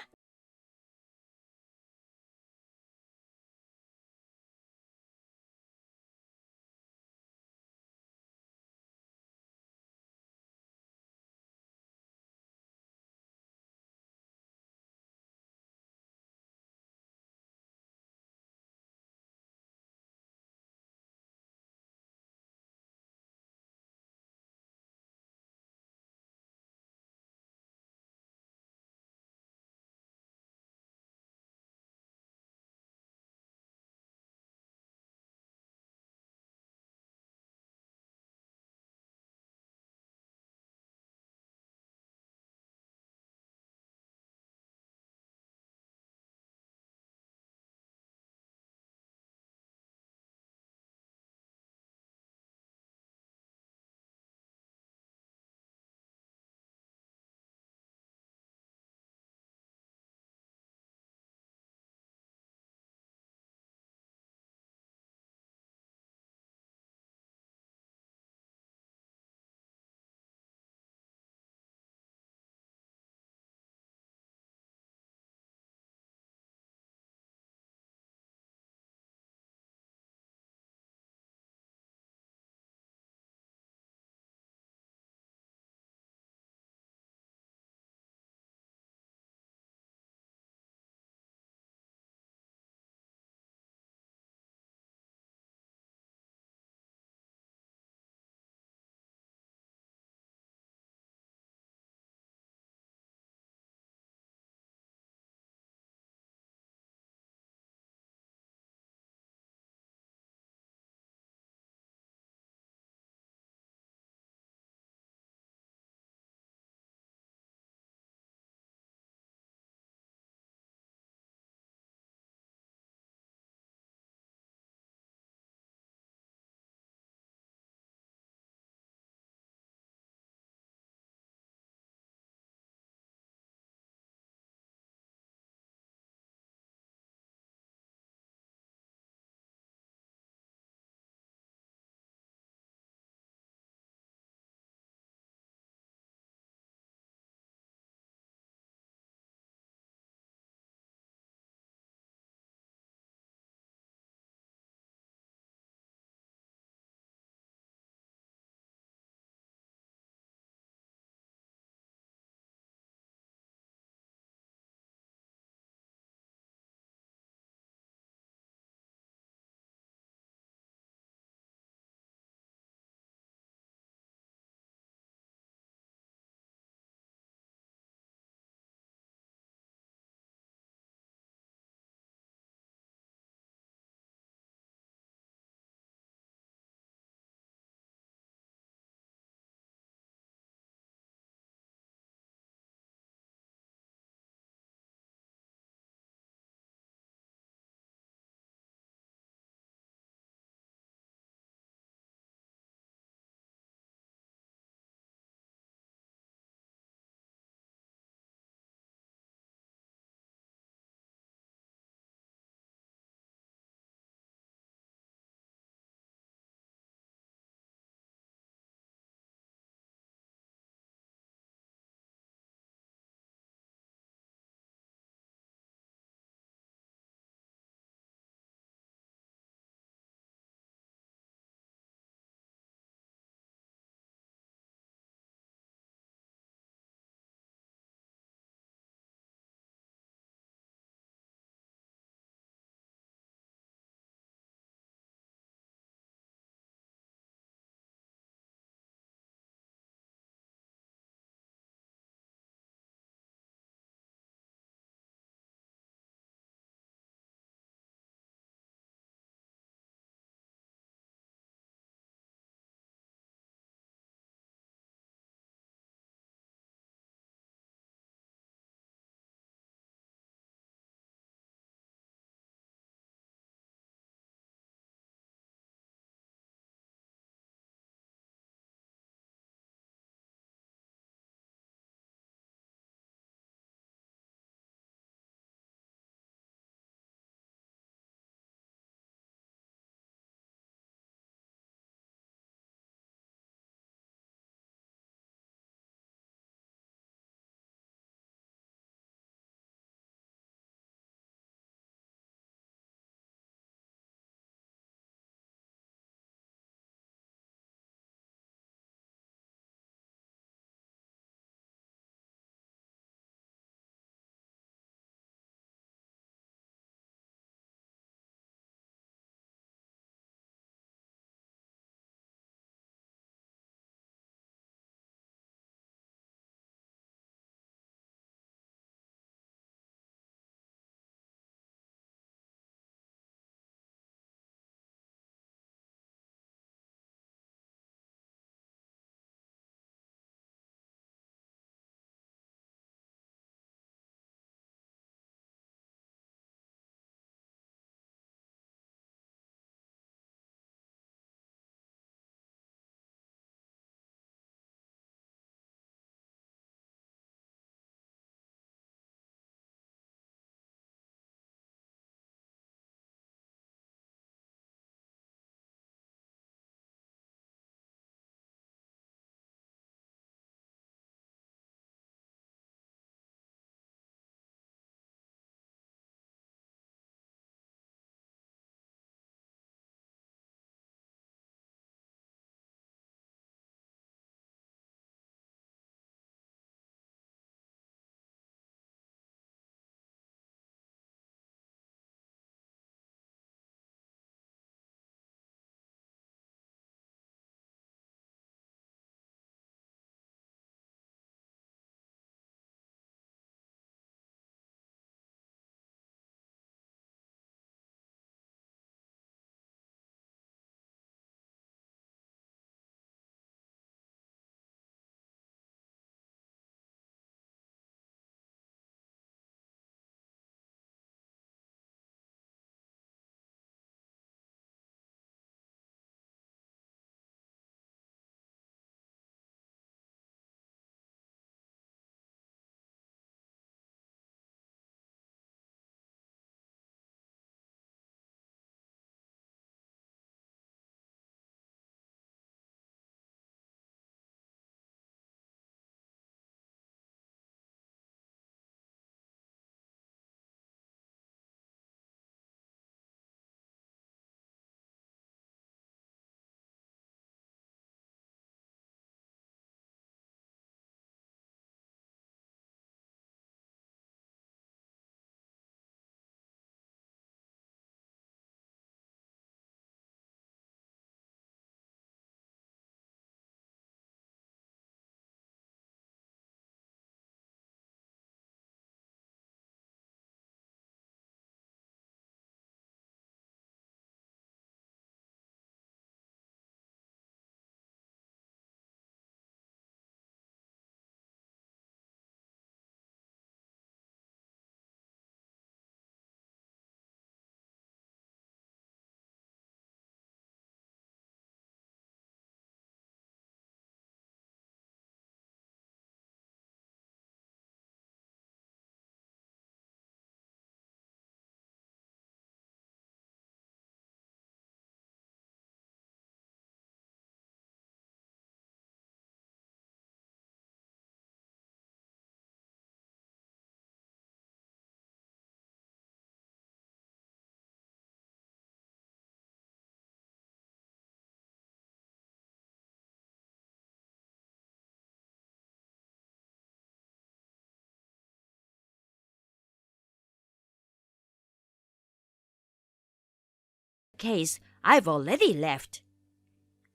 case, I've already left.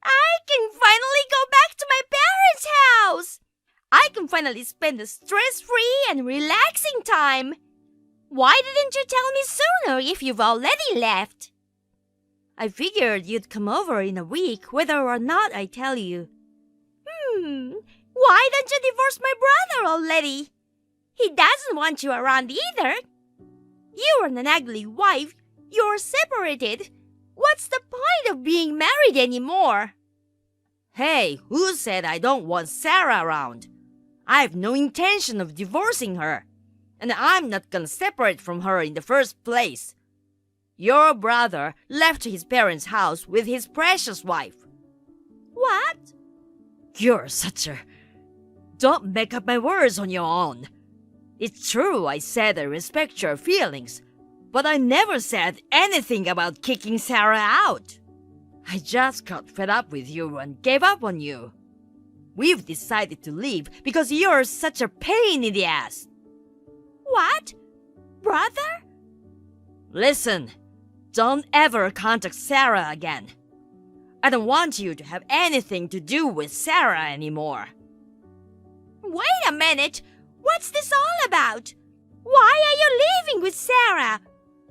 I can finally go back to my parents' house. I can finally spend a stress-free and relaxing time. Why didn't you tell me sooner if you've already left? I figured you'd come over in a week whether or not I tell you. Why don't you divorce my brother already? He doesn't want you around either. You're an ugly wife. You're separated. What's the point of being married anymore? Hey, who said I don't want Sarah around? I have no intention of divorcing her, and I'm not gonna separate from her in the first place. Your brother left his parents' house with his precious wife. What? You're such a... Don't make up my words on your own. It's true I said I respect your feelings, but I never said anything about kicking Sarah out. I just got fed up with you and gave up on you. We've decided to leave because you're such a pain in the ass. What? Brother? Listen, don't ever contact Sarah again. I don't want you to have anything to do with Sarah anymore. Wait a minute. What's this all about? Why are you leaving with Sarah?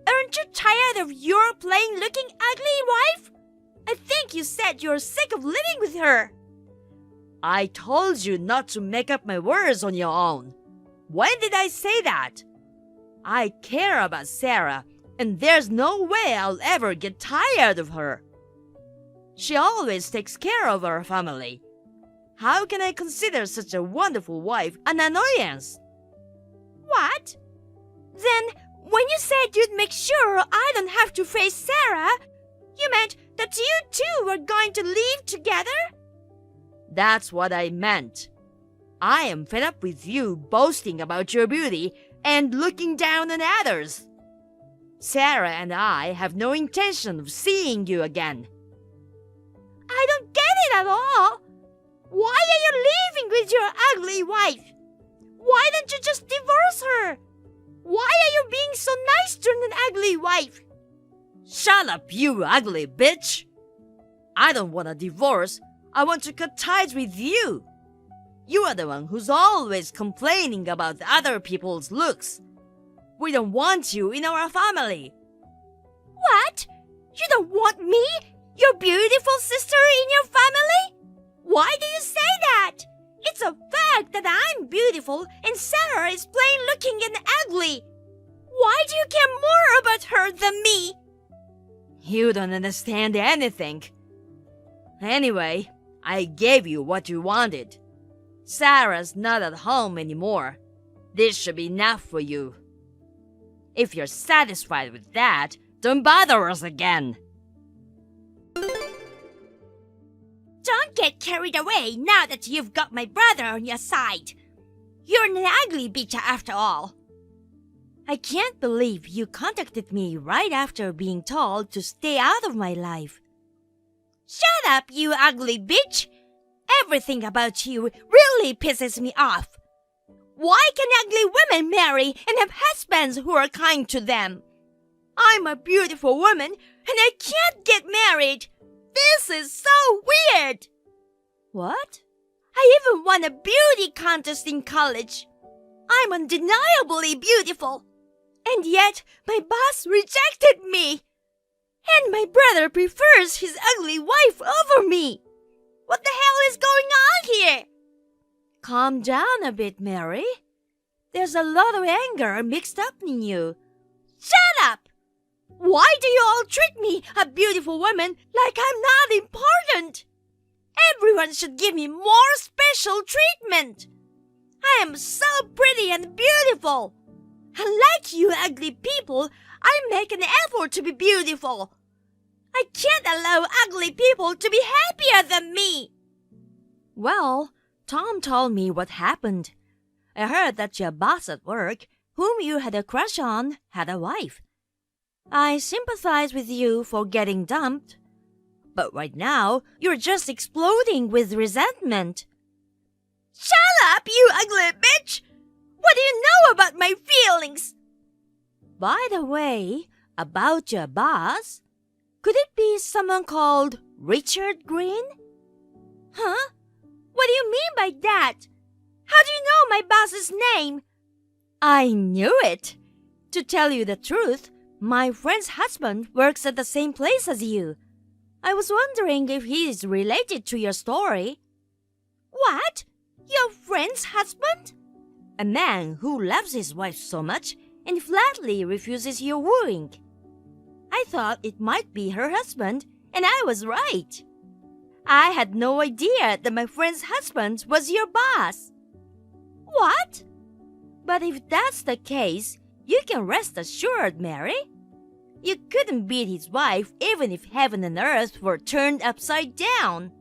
Aren't you tired of your plain-looking ugly wife? I think you said you're sick of living with her. I told you not to make up my words on your own. When did I say that? I care about Sarah, and there's no way I'll ever get tired of her. She always takes care of our family. How can I consider such a wonderful wife an annoyance? What? Then, when you said you'd make sure I don't have to face Sarah, you meant that you two were going to live together? That's what I meant. I am fed up with you boasting about your beauty and looking down on others. Sarah and I have no intention of seeing you again. I don't get it at all. Why are you leaving with your ugly wife? Why don't you just divorce her? Why are you being so nice to an ugly wife? Shut up, you ugly bitch! I don't want a divorce. I want to cut ties with you. You are the one who's always complaining about other people's looks. We don't want you in our family. What? You don't want me, your beautiful sister, in your family? Why do you say that? It's a fact that I'm beautiful and Sarah is plain looking and ugly. Why do you care more about her than me? You don't understand anything. Anyway, I gave you what you wanted. Sarah's not at home anymore. This should be enough for you. If you're satisfied with that, don't bother us again. Don't get carried away now that you've got my brother on your side. You're an ugly bitch after all. I can't believe you contacted me right after being told to stay out of my life. Shut up, you ugly bitch! Everything about you really pisses me off. Why can ugly women marry and have husbands who are kind to them? I'm a beautiful woman and I can't get married. This is so weird. What? I even won a beauty contest in college. I'm undeniably beautiful. And yet my boss rejected me. And my brother prefers his ugly wife over me. What the hell is going on here? Calm down a bit, Mary. There's a lot of anger mixed up in you. Shut up! Why do you all treat me, a beautiful woman, like I'm not important? Everyone should give me more special treatment. I am so pretty and beautiful. Unlike you ugly people, I make an effort to be beautiful. I can't allow ugly people to be happier than me. Well, Tom told me what happened. I heard that your boss at work, whom you had a crush on, had a wife. I sympathize with you for getting dumped. But right now, you're just exploding with resentment. Shut up, you ugly bitch! What do you know about my feelings? By the way, about your boss, Could it be someone called Richard Green? Huh? What do you mean by that? How do you know my boss's name? I knew it. To tell you the truth, my friend's husband works at the same place as you. I was wondering if he is related to your story. What? Your friend's husband? A man who loves his wife so much and flatly refuses your wooing. I thought it might be her husband, and I was right. I had no idea that my friend's husband was your boss. What? But if that's the case, you can rest assured, Mary. You couldn't beat his wife even if heaven and earth were turned upside down.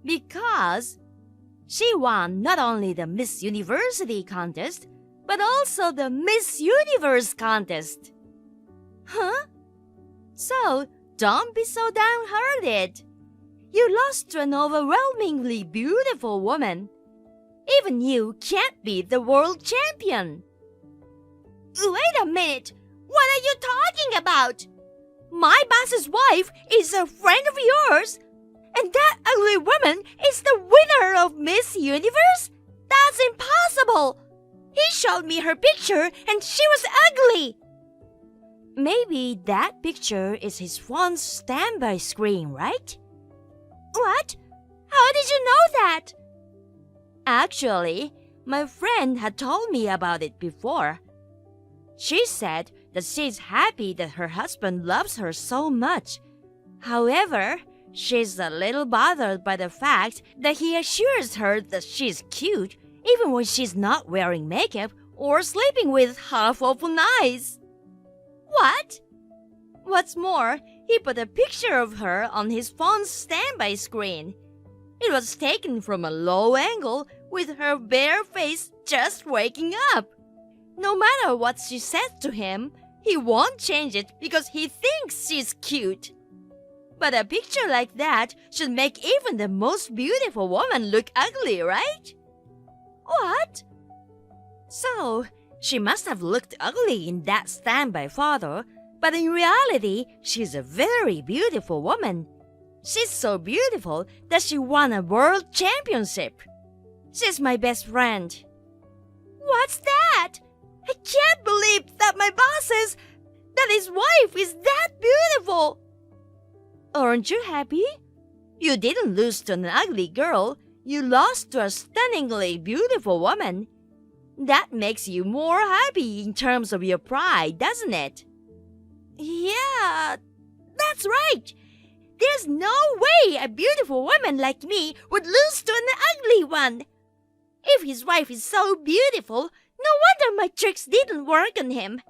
Because she won not only the Miss University contest, but also the Miss Universe contest. Huh? So, don't be so downhearted. You lost to an overwhelmingly beautiful woman. Even you can't beat the world champion. Wait a minute. What are you talking about? My boss's wife is a friend of yours, and that ugly woman is the winner of Miss Universe? That's impossible. He showed me her picture, and she was ugly. Maybe that picture is his phone's standby screen, right? What? How did you know that? Actually, my friend had told me about it before. She said that she's happy that her husband loves her so much. However, she's a little bothered by the fact that he assures her that she's cute even when she's not wearing makeup or sleeping with half-open eyes. What? What's more, he put a picture of her on his phone's standby screen. It was taken from a low angle with her bare face just waking up. No matter what she said to him, he won't change it because he thinks she's cute. But a picture like that should make even the most beautiful woman look ugly, right? What? So, she must have looked ugly in that standby photo, but in reality, she's a very beautiful woman. She's so beautiful that she won a world championship. She's my best friend. What's that? I can't believe that that his wife is that beautiful. Aren't you happy? You didn't lose to an ugly girl. You lost to a stunningly beautiful woman. That makes you more happy in terms of your pride, doesn't it? Yeah, that's right. There's no way a beautiful woman like me would lose to an ugly one. If his wife is so beautiful, no wonder my tricks didn't work on him.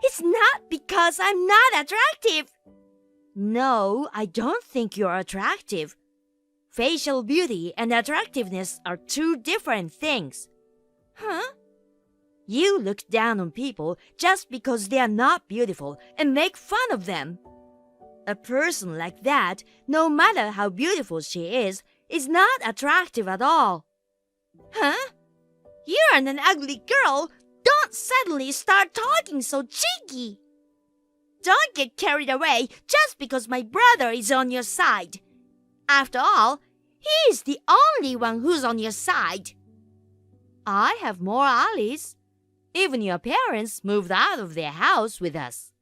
It's not because I'm not attractive. No, I don't think you're attractive. Facial beauty and attractiveness are two different things. Huh? You look down on people just because they are not beautiful and make fun of them. A person like that, no matter how beautiful she is not attractive at all. Huh? You're an ugly girl. Don't suddenly start talking so cheeky. Don't get carried away just because my brother is on your side. After all, he's the only one who's on your side. I have more allies. Even your parents moved out of their house with us.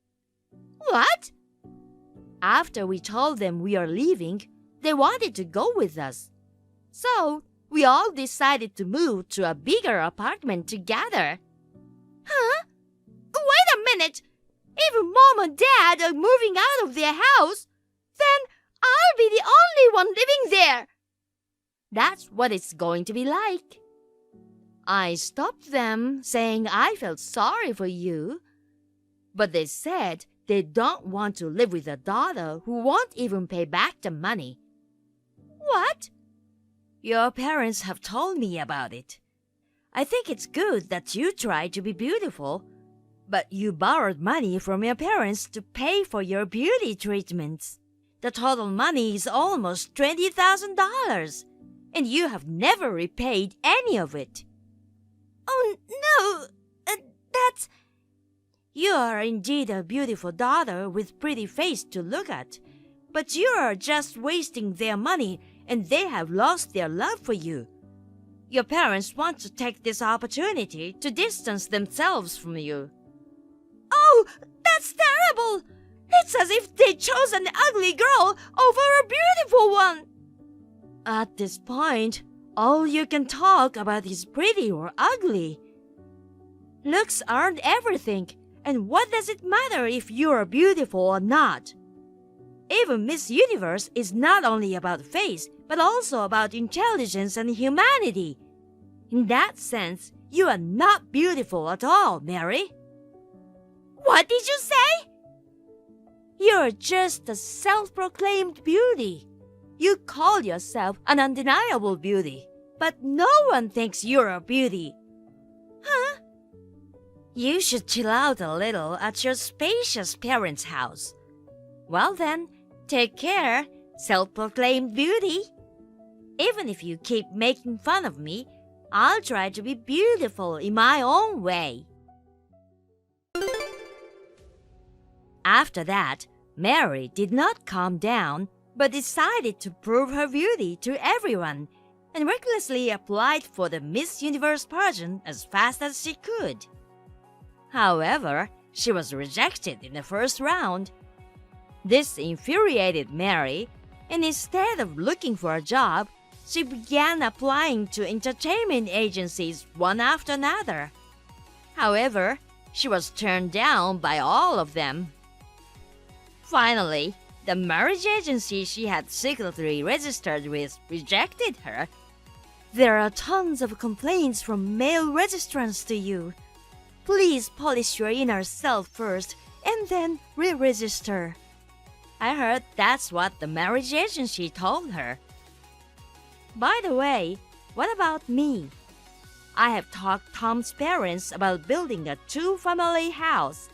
What? After we told them we are leaving, they wanted to go with us. So, we all decided to move to a bigger apartment together. Huh? Wait a minute! Even Mom and Dad are moving out of their house? Then I'll be the only one living there! That's what it's going to be like. I stopped them, saying I felt sorry for you. But they said they don't want to live with a daughter who won't even pay back the money. What? Your parents have told me about it. I think it's good that you try to be beautiful, but you borrowed money from your parents to pay for your beauty treatments. The total money is almost $20,000, and you have never repaid any of it. Oh, no, that's... You are indeed a beautiful daughter with pretty face to look at, but you are just wasting their money and they have lost their love for you. Your parents want to take this opportunity to distance themselves from you. Oh, that's terrible! It's as if they chose an ugly girl over a beautiful one. At this point, all you can talk about is pretty or ugly. Looks aren't everything, and what does it matter if you are beautiful or not? Even Miss Universe is not only about face, but also about intelligence and humanity. In that sense, you are not beautiful at all, Mary. What did you say? You're just a self-proclaimed beauty. You call yourself an undeniable beauty, but no one thinks you're a beauty. Huh? You should chill out a little at your spacious parents' house. Well then, take care, self-proclaimed beauty. Even if you keep making fun of me, I'll try to be beautiful in my own way. After that, Mary did not calm down, but decided to prove her beauty to everyone and recklessly applied for the Miss Universe pageant as fast as she could. However, she was rejected in the first round. This infuriated Mary, and instead of looking for a job, she began applying to entertainment agencies one after another. However, she was turned down by all of them. Finally, the marriage agency she had secretly registered with rejected her. There are tons of complaints from male registrants to you. Please polish your inner self first and then re-register. I heard that's what the marriage agency told her. By the way, what about me? I have talked Tom's parents about building a two-family house.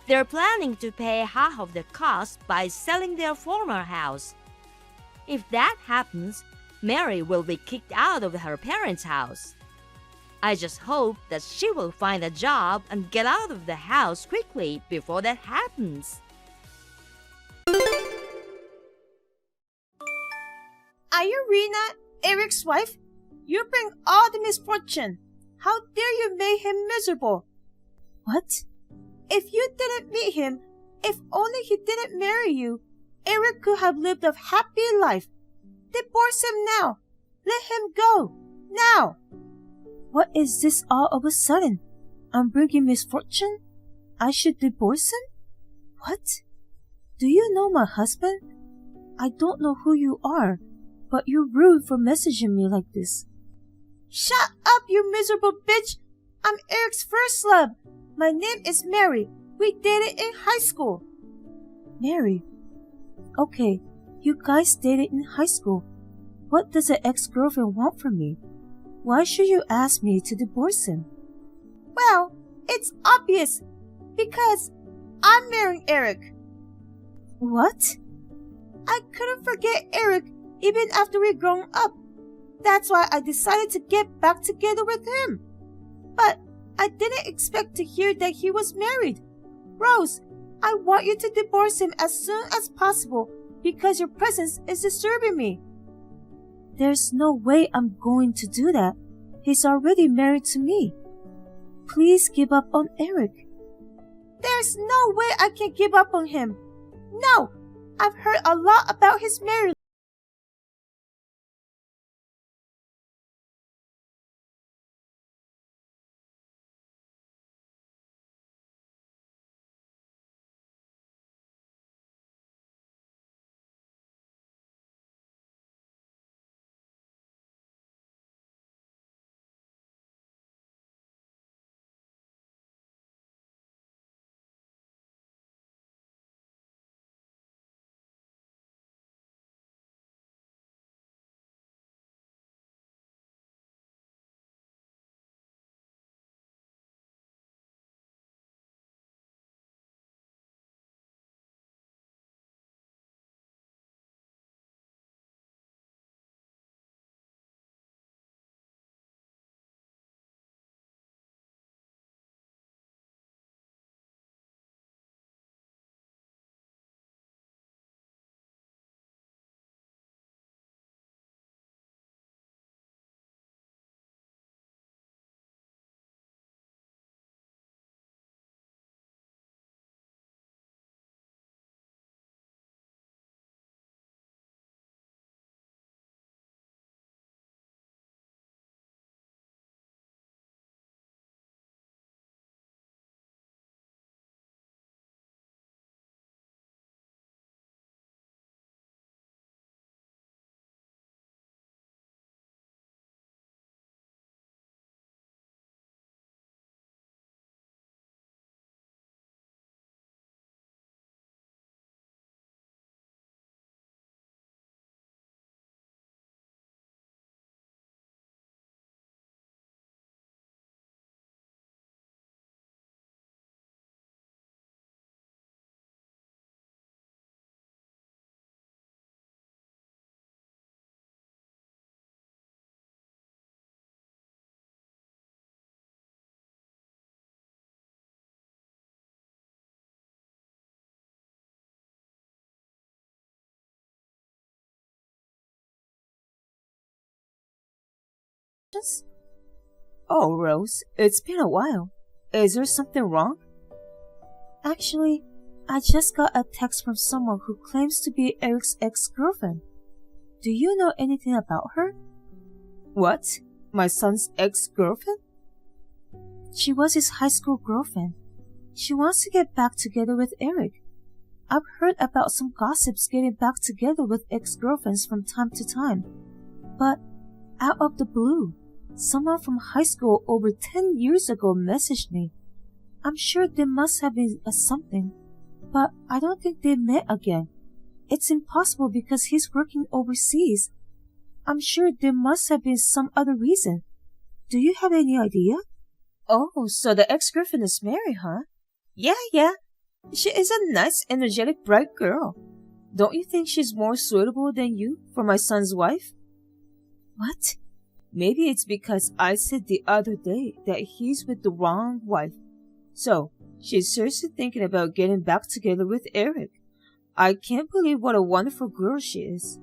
They're planning to pay half of the cost by selling their former house. If that happens, Mary will be kicked out of her parents' house. I just hope that she will find a job and get out of the house quickly before that happens. Are you Rena, Eric's wife? You bring all the misfortune. How dare you make him miserable? What? If you didn't meet him, if only he didn't marry you, Eric could have lived a happy life. Divorce him now. Let him go. Now. What is this all of a sudden? I'm bringing misfortune? I should divorce him? What? Do you know my husband? I don't know who you are, but you're rude for messaging me like this. Shut up, you miserable bitch! I'm Eric's first love. My name is Mary. We dated in high school. Mary? Okay, you guys dated in high school. What does an ex-girlfriend want from me? Why should you ask me to divorce him? Well, it's obvious. Because I'm marrying Eric. What? I couldn't forget Eric even after we'd grown up. That's why I decided to get back together with him. But I didn't expect to hear that he was married. Rose, I want you to divorce him as soon as possible because your presence is disturbing me. There's no way I'm going to do that. He's already married to me. Please give up on Eric. There's no way I can give up on him. No, I've heard a lot about his marriage. Oh, Rose, it's been a while. Is there something wrong? Actually, I just got a text from someone who claims to be Eric's ex-girlfriend. Do you know anything about her? What? My son's ex-girlfriend? She was his high school girlfriend. She wants to get back together with Eric. I've heard about some gossips getting back together with ex-girlfriends from time to time. But out of the blue, someone from high school over 10 years ago messaged me. I'm sure there must have been something, but I don't think they met again. It's impossible because he's working overseas. I'm sure there must have been some other reason. Do you have any idea? Oh, so the ex-girlfriend is married, huh? Yeah. She is a nice, energetic, bright girl. Don't you think she's more suitable than you for my son's wife? What? Maybe it's because I said the other day that he's with the wrong wife. So, she's seriously thinking about getting back together with Eric. I can't believe what a wonderful girl she is.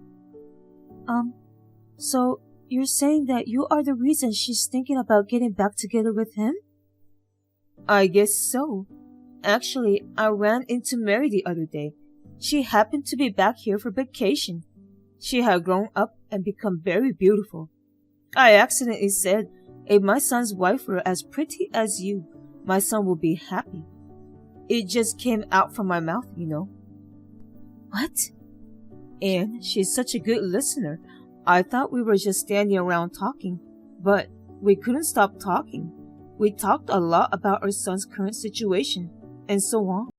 So you're saying that you are the reason she's thinking about getting back together with him? I guess so. Actually, I ran into Mary the other day. She happened to be back here for vacation. She had grown up and become very beautiful. I accidentally said, if my son's wife were as pretty as you, my son would be happy. It just came out from my mouth, you know. What? And she's such a good listener. I thought we were just standing around talking, but we couldn't stop talking. We talked a lot about our son's current situation, and so on.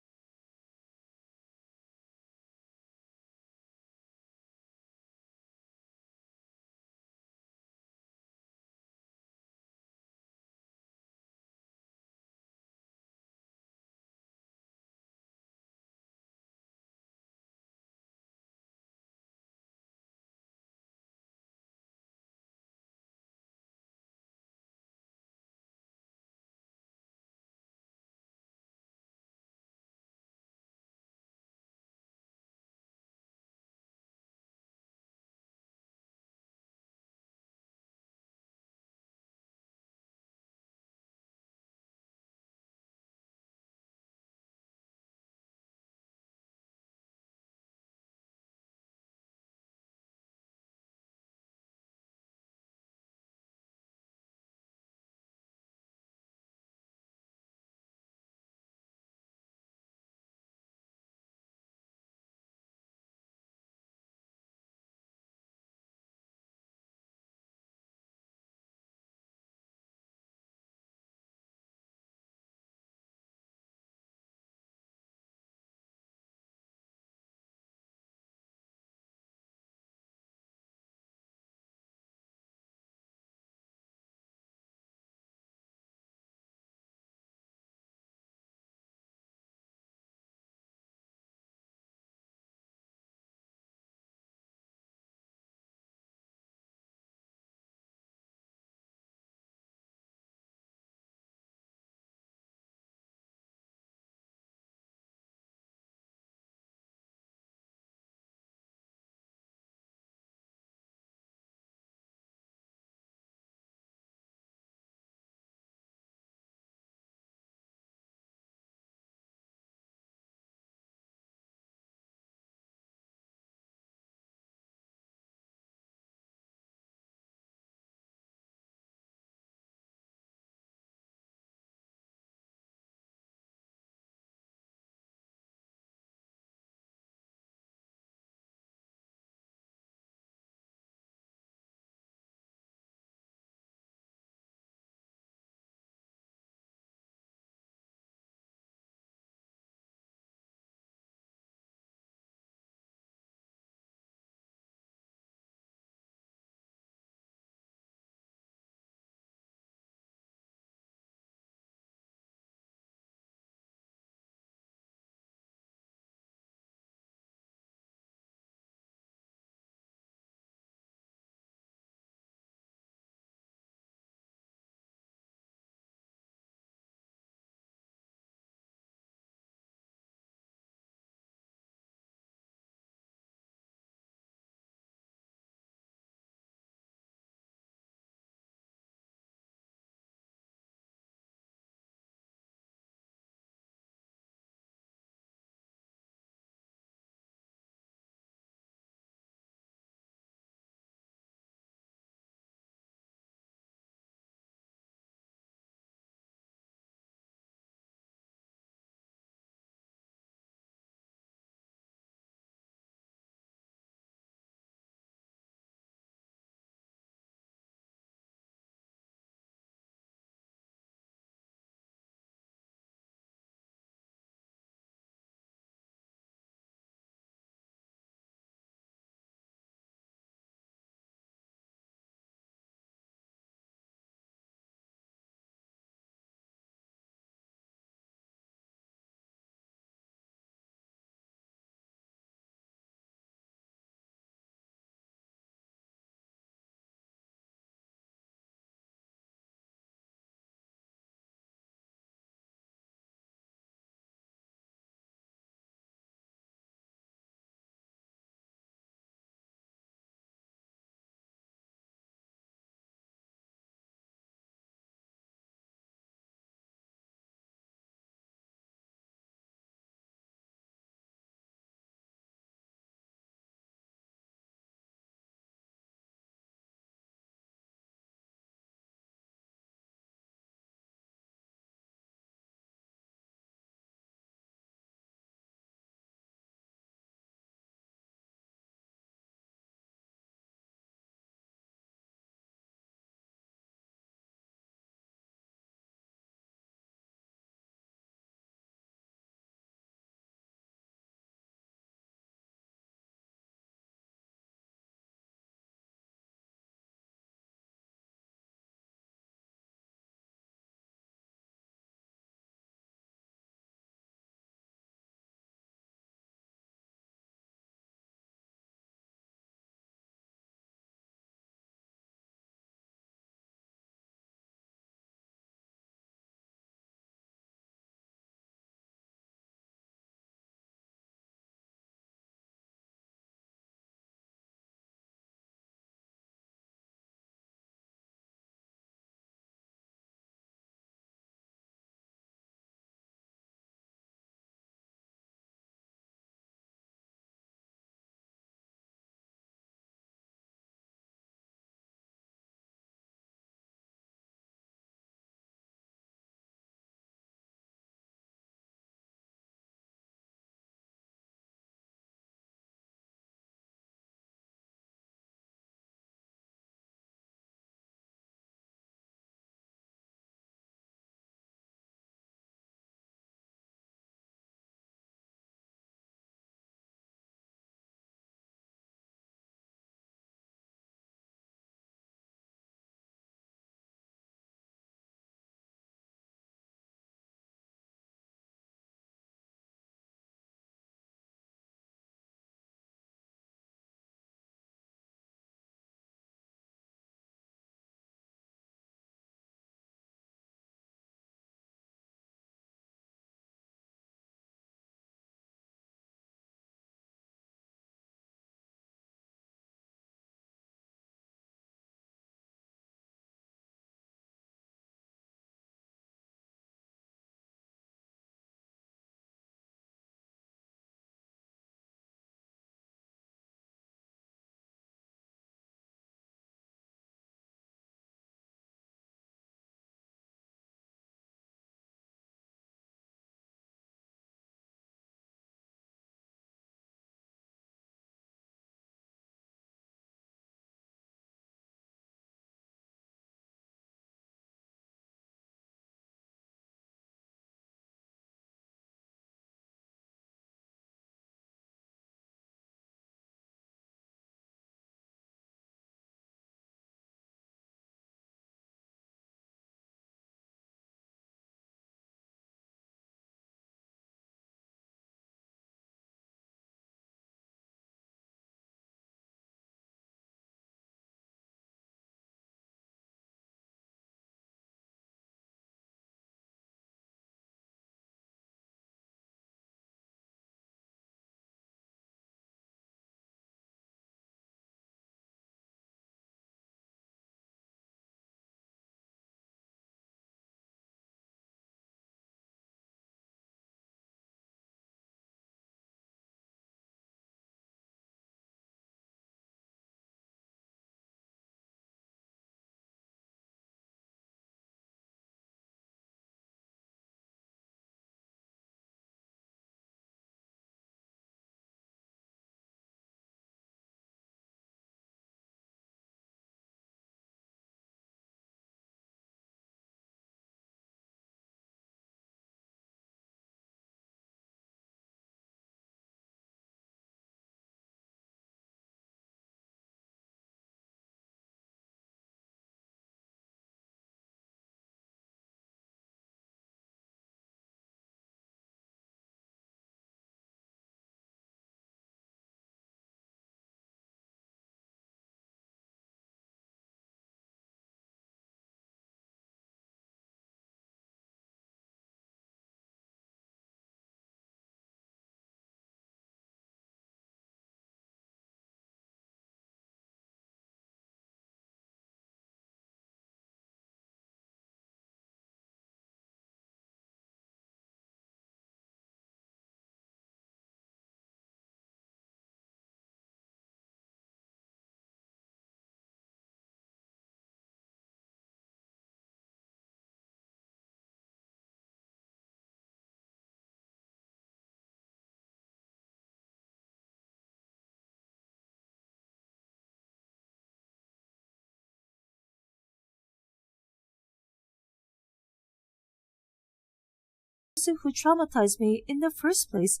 person who traumatized me in the first place.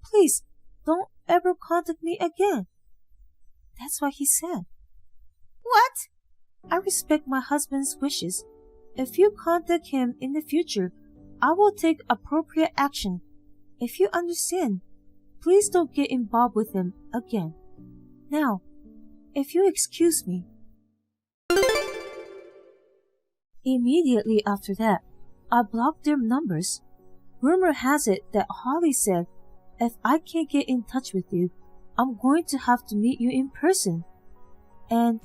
Please, don't ever contact me again. That's what he said. What? I respect my husband's wishes. If you contact him in the future, I will take appropriate action. If you understand, please don't get involved with him again. Now, if you excuse me. Immediately after that, I blocked their numbers. Rumor has it that Holly said, if I can't get in touch with you, I'm going to have to meet you in person. And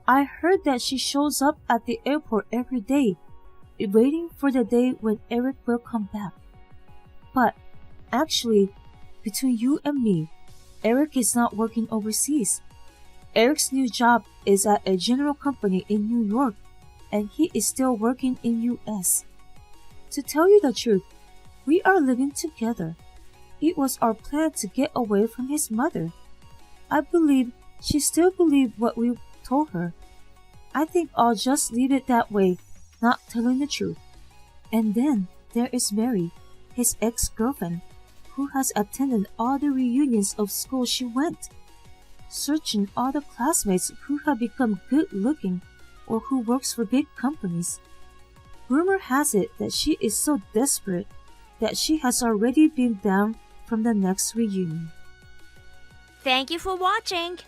I heard that she shows up at the airport every day, waiting for the day when Eric will come back. But actually, between you and me, Eric is not working overseas. Eric's new job is at a general company in New York, and he is still working in US. To tell you the truth, we are living together. It was our plan to get away from his mother. I believe she still believed what we told her. I think I'll just leave it that way, not telling the truth. And then there is Mary, his ex-girlfriend, who has attended all the reunions of school she went, searching all the classmates who have become good-looking or who works for big companies. Rumor has it that she is so desperate that she has already been banned from the next reunion. Thank you for watching.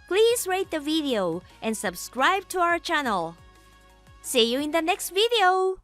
Please rate the video and subscribe to our channel. See you in the next video.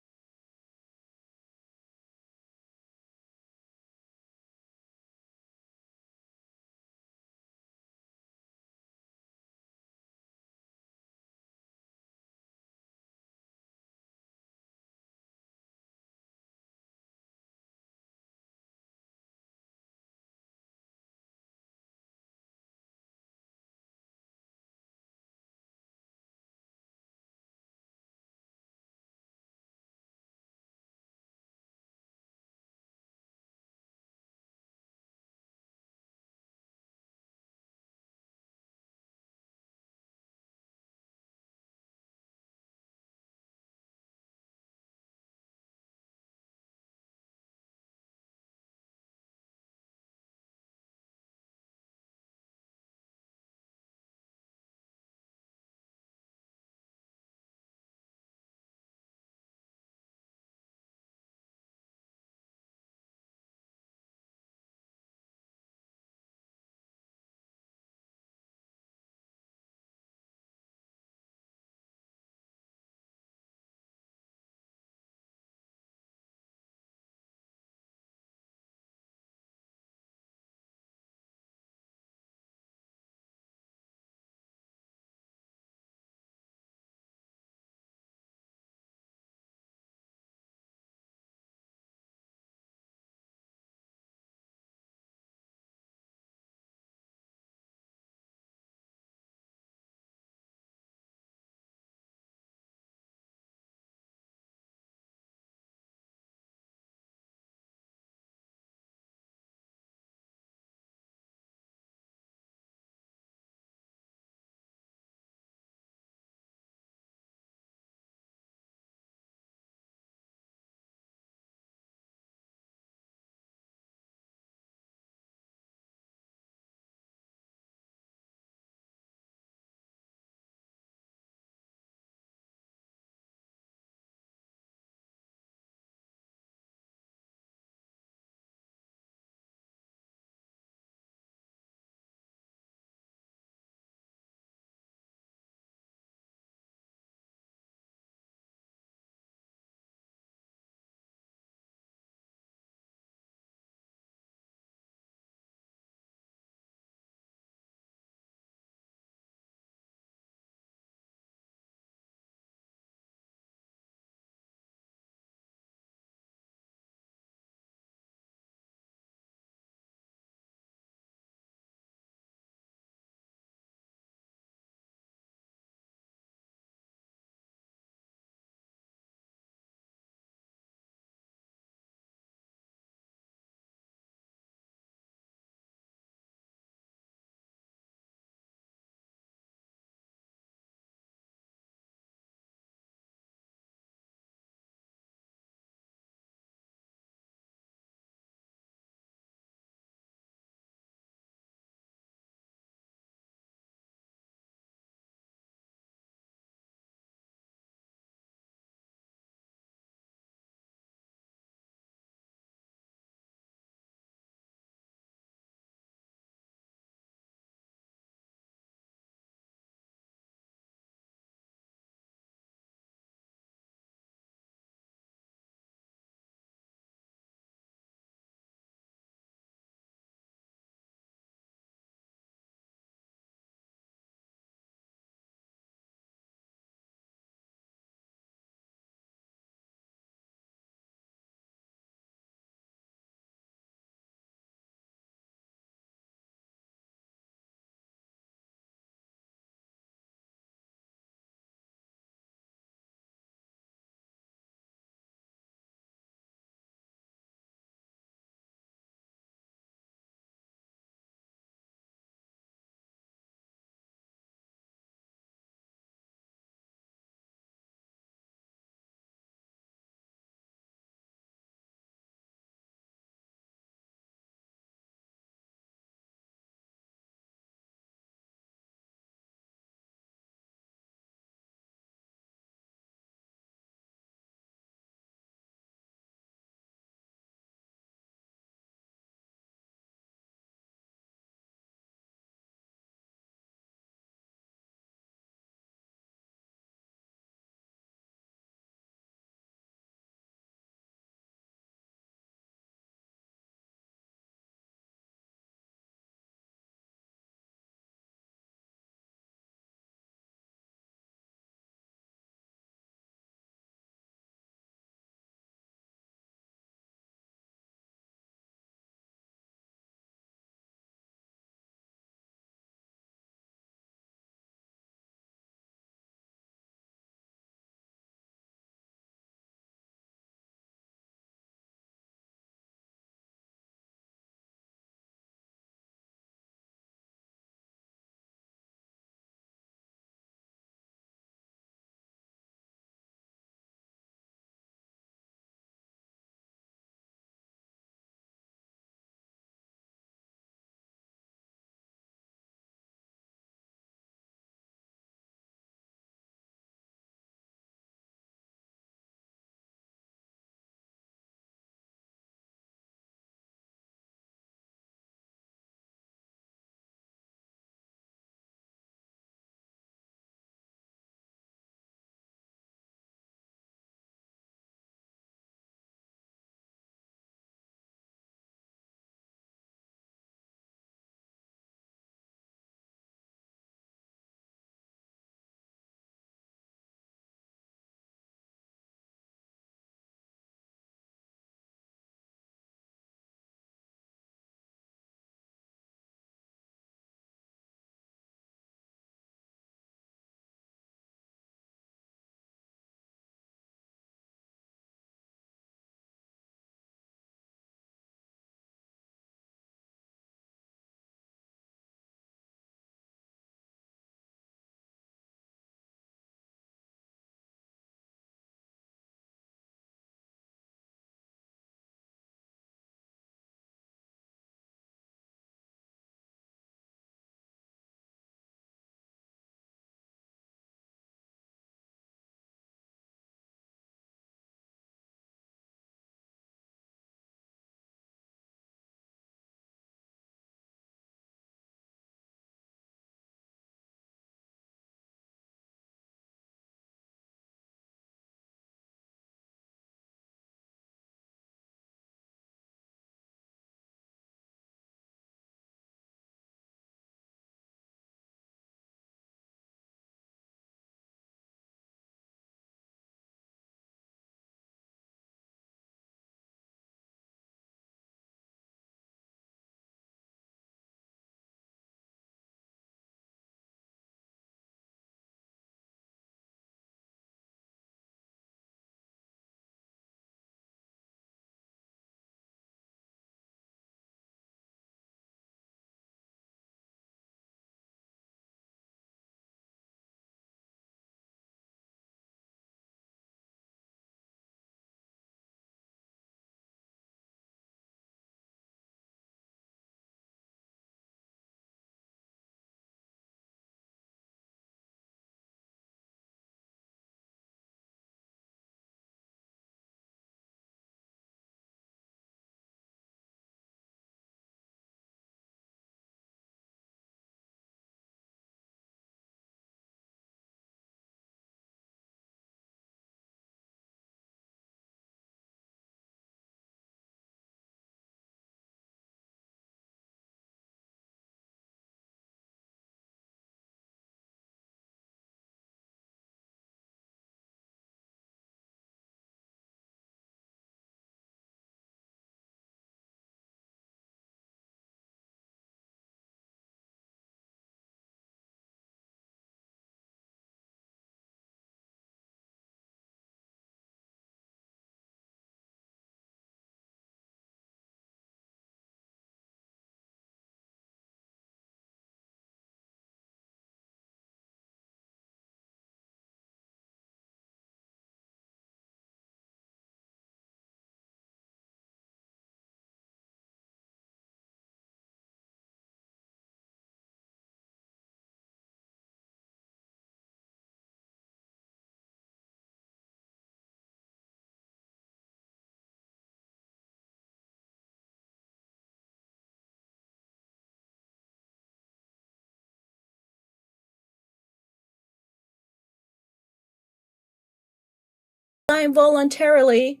resign voluntarily.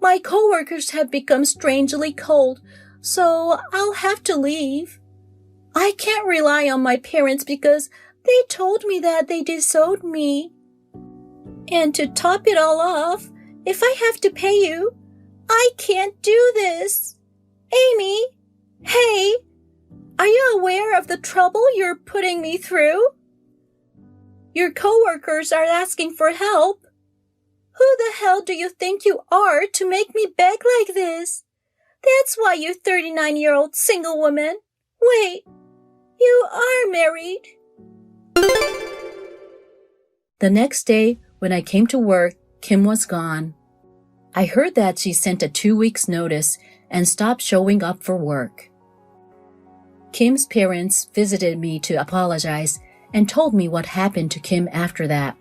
My coworkers have become strangely cold, so I'll have to leave. I can't rely on my parents because they told me that they disowned me. And to top it all off, if I have to pay you, I can't do this. Amy, hey, are you aware of the trouble you're putting me through? Your coworkers are asking for help. Who the hell do you think you are to make me beg like this? That's why you 39-year-old single woman. Wait, you are married. The next day, when I came to work, Kim was gone. I heard that she sent a 2 weeks notice and stopped showing up for work. Kim's parents visited me to apologize and told me what happened to Kim after that.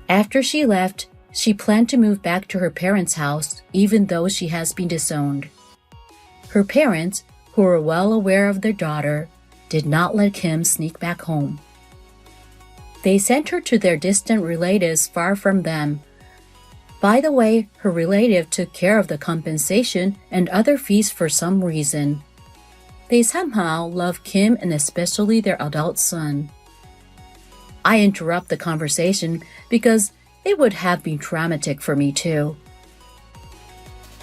After she left, she planned to move back to her parents' house even though she has been disowned. Her parents, who were well aware of their daughter, did not let Kim sneak back home. They sent her to their distant relatives far from them. By the way, her relative took care of the compensation and other fees for some reason. They somehow love Kim and especially their adult son. I interrupt the conversation because it would have been traumatic for me too.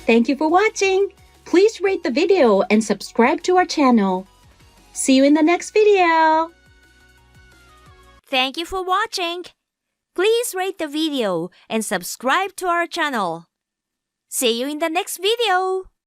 Thank you for watching. Please rate the video and subscribe to our channel. See you in the next video. Thank you for watching. Please rate the video and subscribe to our channel. See you in the next video.